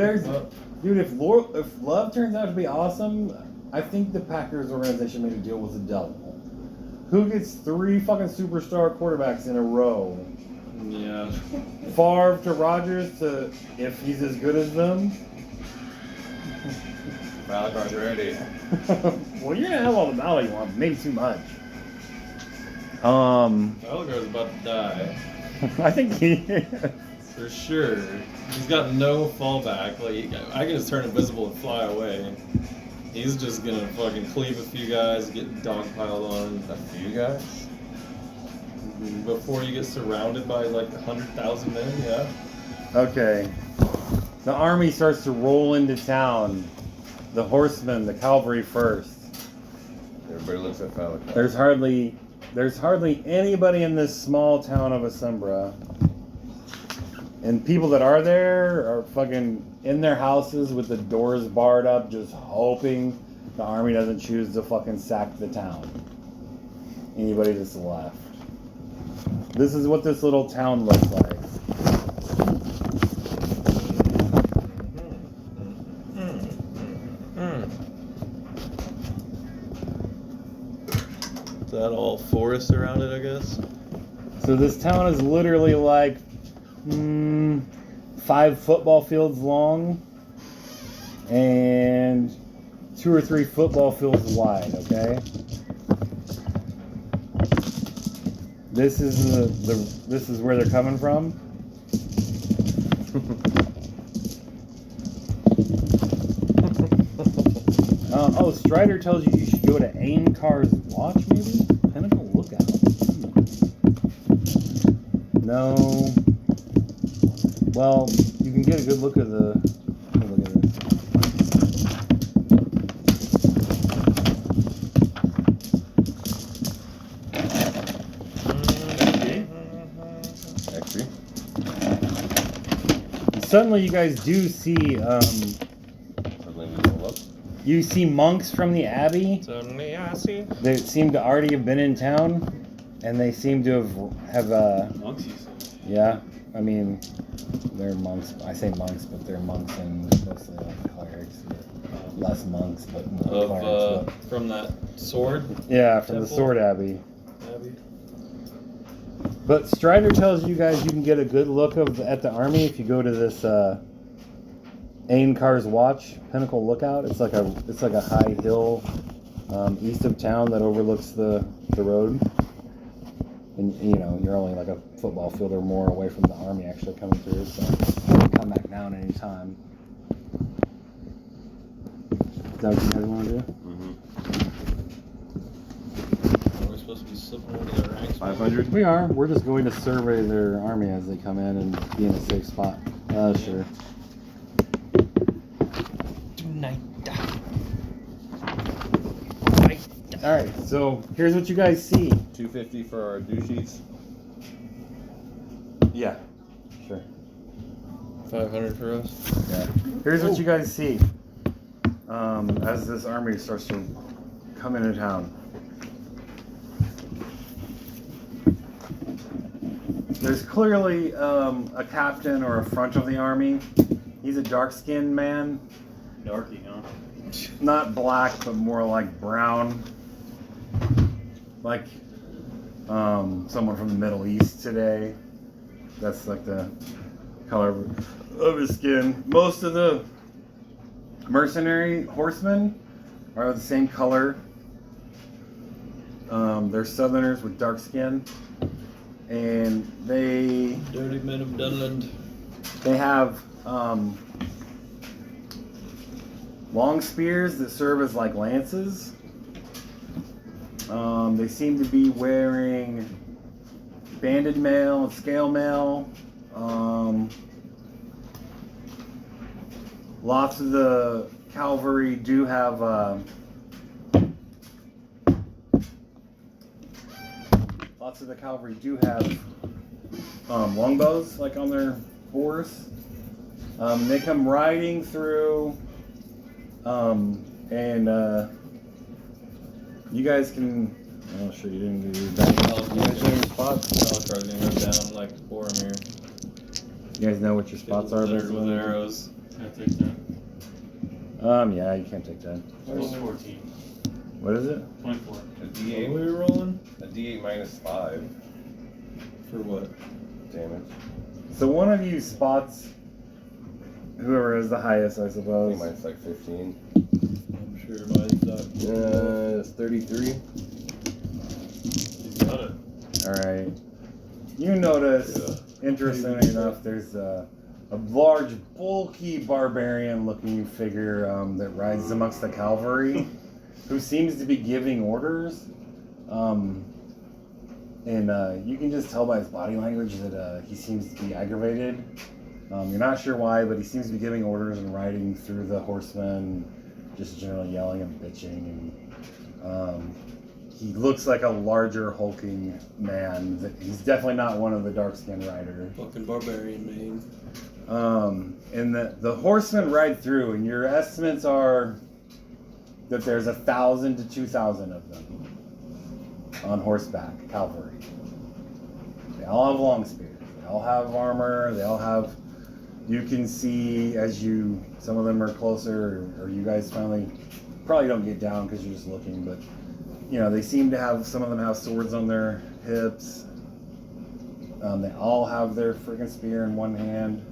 Well, if Love turns out to be awesome, I think the Packers organization made a deal with the devil. Who gets 3 fucking superstar quarterbacks in a row? yeah. Favre to Rodgers to if he's as good as them. Malachi's ready. Well, you're gonna have all the value you want, maybe too much. Gallagher's about to die. I think he is. For sure. He's got no fallback. Like, I can just turn invisible and fly away. He's just gonna fucking cleave a few guys, get dogpiled on. A few guys? Before you get surrounded by like 100,000 men, yeah. Okay. The army starts to roll into town. The horsemen, the cavalry first. They're Everybody looks at Falcon. There's hardly anybody in this small town of Asimbra. And people that are there are fucking in their houses with the doors barred up, just hoping the army doesn't choose to fucking sack the town. Anybody that's left. This is what this little town looks like. Is that all forest around it, I guess? So this town is literally like 5 football fields long and 2 or 3 football fields wide, okay? This is this is where they're coming from. Strider tells you should go to Aincar's Watch, maybe? Pinnacle Lookout. No. Well, you can get a good look at the. Look at this. Actually. Suddenly, you guys do see Suddenly we go up. you see monks from the abbey. Suddenly I see. They seem to already have been in town, and they seem to have Monks, you said. yeah. I mean, they're monks. I say monks, but they're monks and mostly like clerics. Less monks, but more clerics. From that sword Yeah, from the temple? Sword Abbey. abbey. But Strider tells you guys you can get a good look at the army if you go to this Aincar's Watch Pinnacle Lookout. It's like a high hill east of town that overlooks the road. And you know, you're only like a football field or more away from the army actually coming through, so you can come back down anytime. Is that what you guys want to do? We're supposed to be slipping over the ranks. 500? We are. We're just going to survey their army as they come in and be in a safe spot. Sure. Tonight. Alright, so here's what you guys see. 250 for our do sheets. Yeah. Sure. 500 for us. Yeah. Here's what you guys see as this army starts to come into town. There's clearly a captain or a front of the army. He's a dark-skinned man. Darky, huh? Not black, but more like brown. Like someone from the Middle East today. That's like the color of his skin. Most of the mercenary horsemen are the same color. They're southerners with dark skin. And they Dirty men of Dunland. have long spears that serve as like lances. They seem to be wearing banded mail and scale mail. Lots of the cavalry do have longbows like on their horse. They come riding through, and you guys can. Oh, sure, you didn't do that. You guys know your spots. Alcar's gonna go down like Boromir. You guys know what your spots are. Littered with arrows. I take that. Yeah, you can't take that. Plus 14. What is it? 24. A What are D8. we rolling? A D8 minus 5 For what? damage. So one of you spots whoever is the highest, I I think suppose. mine's like 15. I'm sure mine's not. It's 33. He's got it. All right. You notice, interestingly enough, there's a large, bulky, barbarian-looking figure that rides amongst the cavalry, who seems to be giving orders. And you can just tell by his body language that he seems to be aggravated. You're not sure why, but he seems to be giving orders and riding through the horsemen, just generally yelling and bitching. And He looks like a larger hulking man. He's definitely not one of the dark-skinned riders. Fucking barbarian main. And the horsemen ride through, and your estimates are that there's 1,000 to 2,000 of them on horseback, cavalry. They all have long spears. They all have armor. They all have. You can see as some of them are closer, or you guys finally probably don't get down because you're just looking, but they seem to have. Some of them have swords on their hips. They all have their freaking spear in one hand.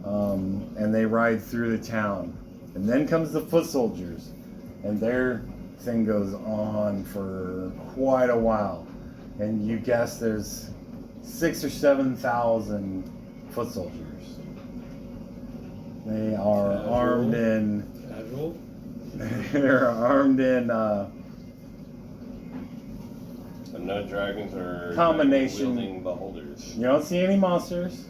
And they ride through the town. And then comes the foot soldiers. And their thing goes on for quite a while. And you guess there's 6,000 or 7,000 foot soldiers. They are Casual. armed in... Casual? They're armed in... And no dragons or Combination. wielding beholders. You don't see any monsters.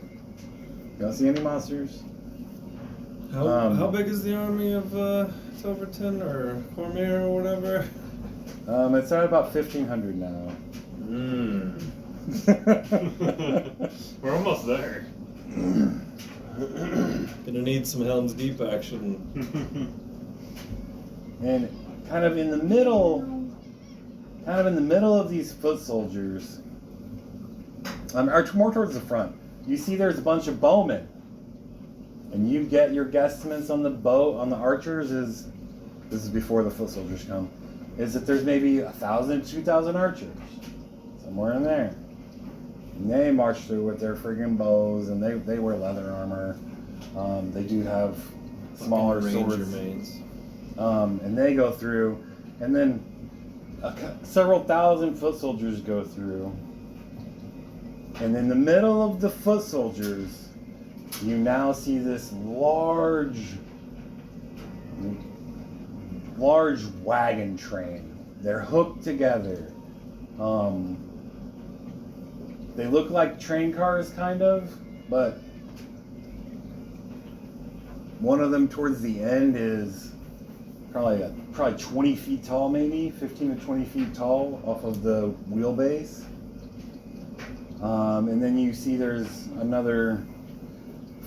How big is the army of Silverton or Cormier or whatever? It's at about 1,500 now. We're almost there. Gonna need some Helm's Deep action. And kind of in the middle of these foot soldiers, or more towards the front, you see there's a bunch of bowmen. And you get your guesstimates on the archers this is before the foot soldiers come, is that there's maybe 1,000, 2,000 archers. Somewhere in there. And they march through with their friggin' bows, and they wear leather armor. They do have smaller Fucking ranger swords. mains. And they go through, and then several thousand foot soldiers go through. And in the middle of the foot soldiers, you now see this large wagon train. They're hooked together. They look like train cars, kind of, but one of them towards the end is probably 20 feet tall, maybe 15 to 20 feet tall off of the wheelbase. And then you see there's another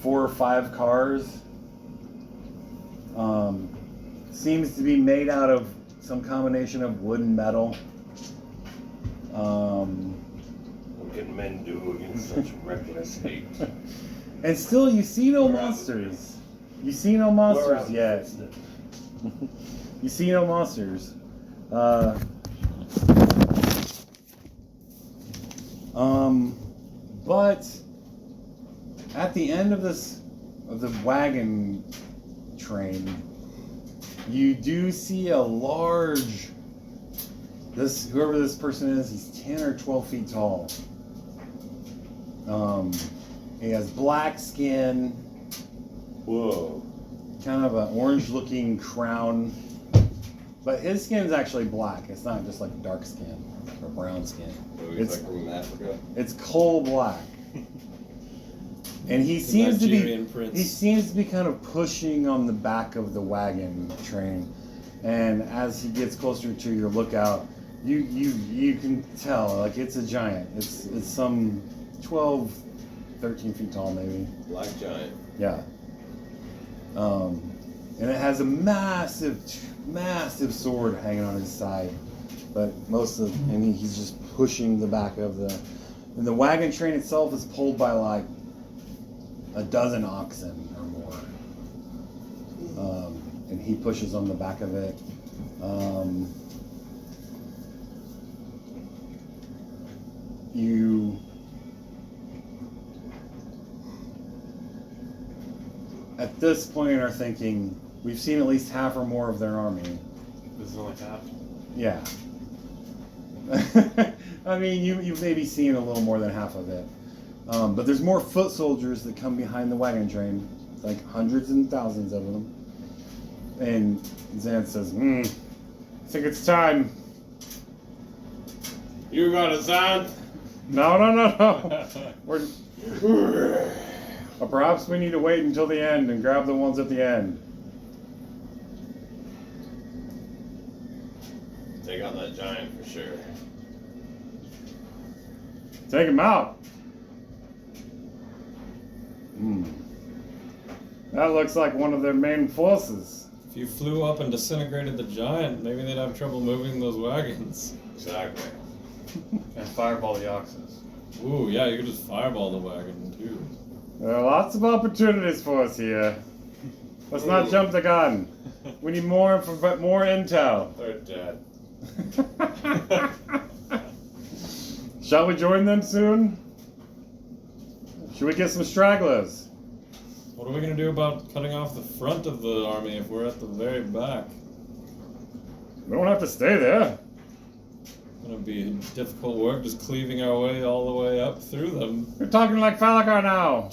4 or 5 cars. Seems to be made out of some combination of wood and metal. What can men do against such reckless hate? And still, you see no monsters. You see no monsters yet. You see no monsters. But at the end of the wagon train, you do see a large. Whoever this person is, he's 10 or 12 feet tall. He has black skin. Whoa. Kind of an orange-looking crown, but his skin's actually black. It's not just like dark skin or brown skin. So It's- he's like from Africa. It's coal black, and he seems to be. Nigerian prince. He seems to be kind of pushing on the back of the wagon train, and as he gets closer to your lookout, you can tell like it's a giant. It's some 12, 13 feet tall maybe. Black giant. Yeah. And it has a massive sword hanging on his side, but he's just pushing the back of and the wagon train itself is pulled by like a dozen oxen or more. And he pushes on the back of it. At this point are thinking, we've seen at least half or more of their army. This is only half. Yeah. I mean, you've maybe seen a little more than half of it. But there's more foot soldiers that come behind the wagon train, like hundreds and thousands of them. And Zan says, I think it's time. You got a sign? No. Or perhaps we need to wait until the end and grab the ones at the end. Take take on that giant for sure. Take him out. That looks like one of their main forces. If you flew up and disintegrated the giant, maybe they'd have trouble moving those wagons. Exactly. And fireball the oxes. Ooh, yeah, you could just fireball the wagon too. There are lots of opportunities for us here. Let's not jump the gun. We need more intel. They're dead. Shall we join them soon? Should we get some stragglers? What are we gonna do about cutting off the front of the army if we're at the very back? We don't have to stay there. It's gonna be difficult work just cleaving our way all the way up through them. You're talking like Falakar now.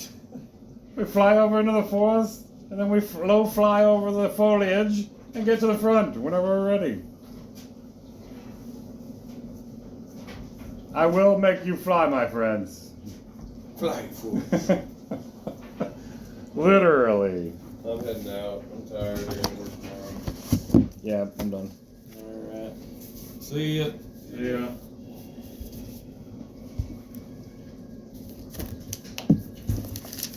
We fly over into the forest, and then we low fly over the foliage and get to the front whenever we're ready. I will make you fly, my friends. Flying fool. Literally. I'm heading out. I'm tired. I gotta work tomorrow. Yeah, I'm done. Alright. See ya. Yeah.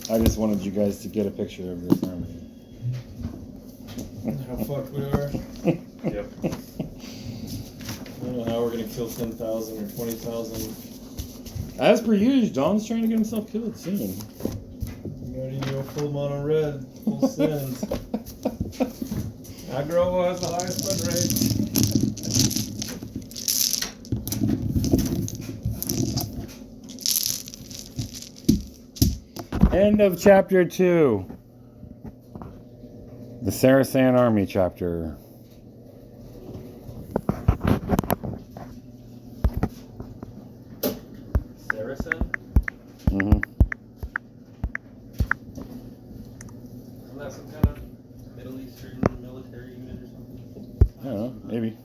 I just wanted you guys to get a picture of this army. How fucked we are. Yep. I don't know how we're gonna kill 10,000 or 20,000. As per usual, Don's trying to get himself killed soon. You already go full mono red, full sins. Aggro has the highest win rate. End of chapter 2. The Sarasan Army chapter. Saracen? Mm-hmm. Isn't that some kind of Middle Eastern military unit or something? I don't know, maybe.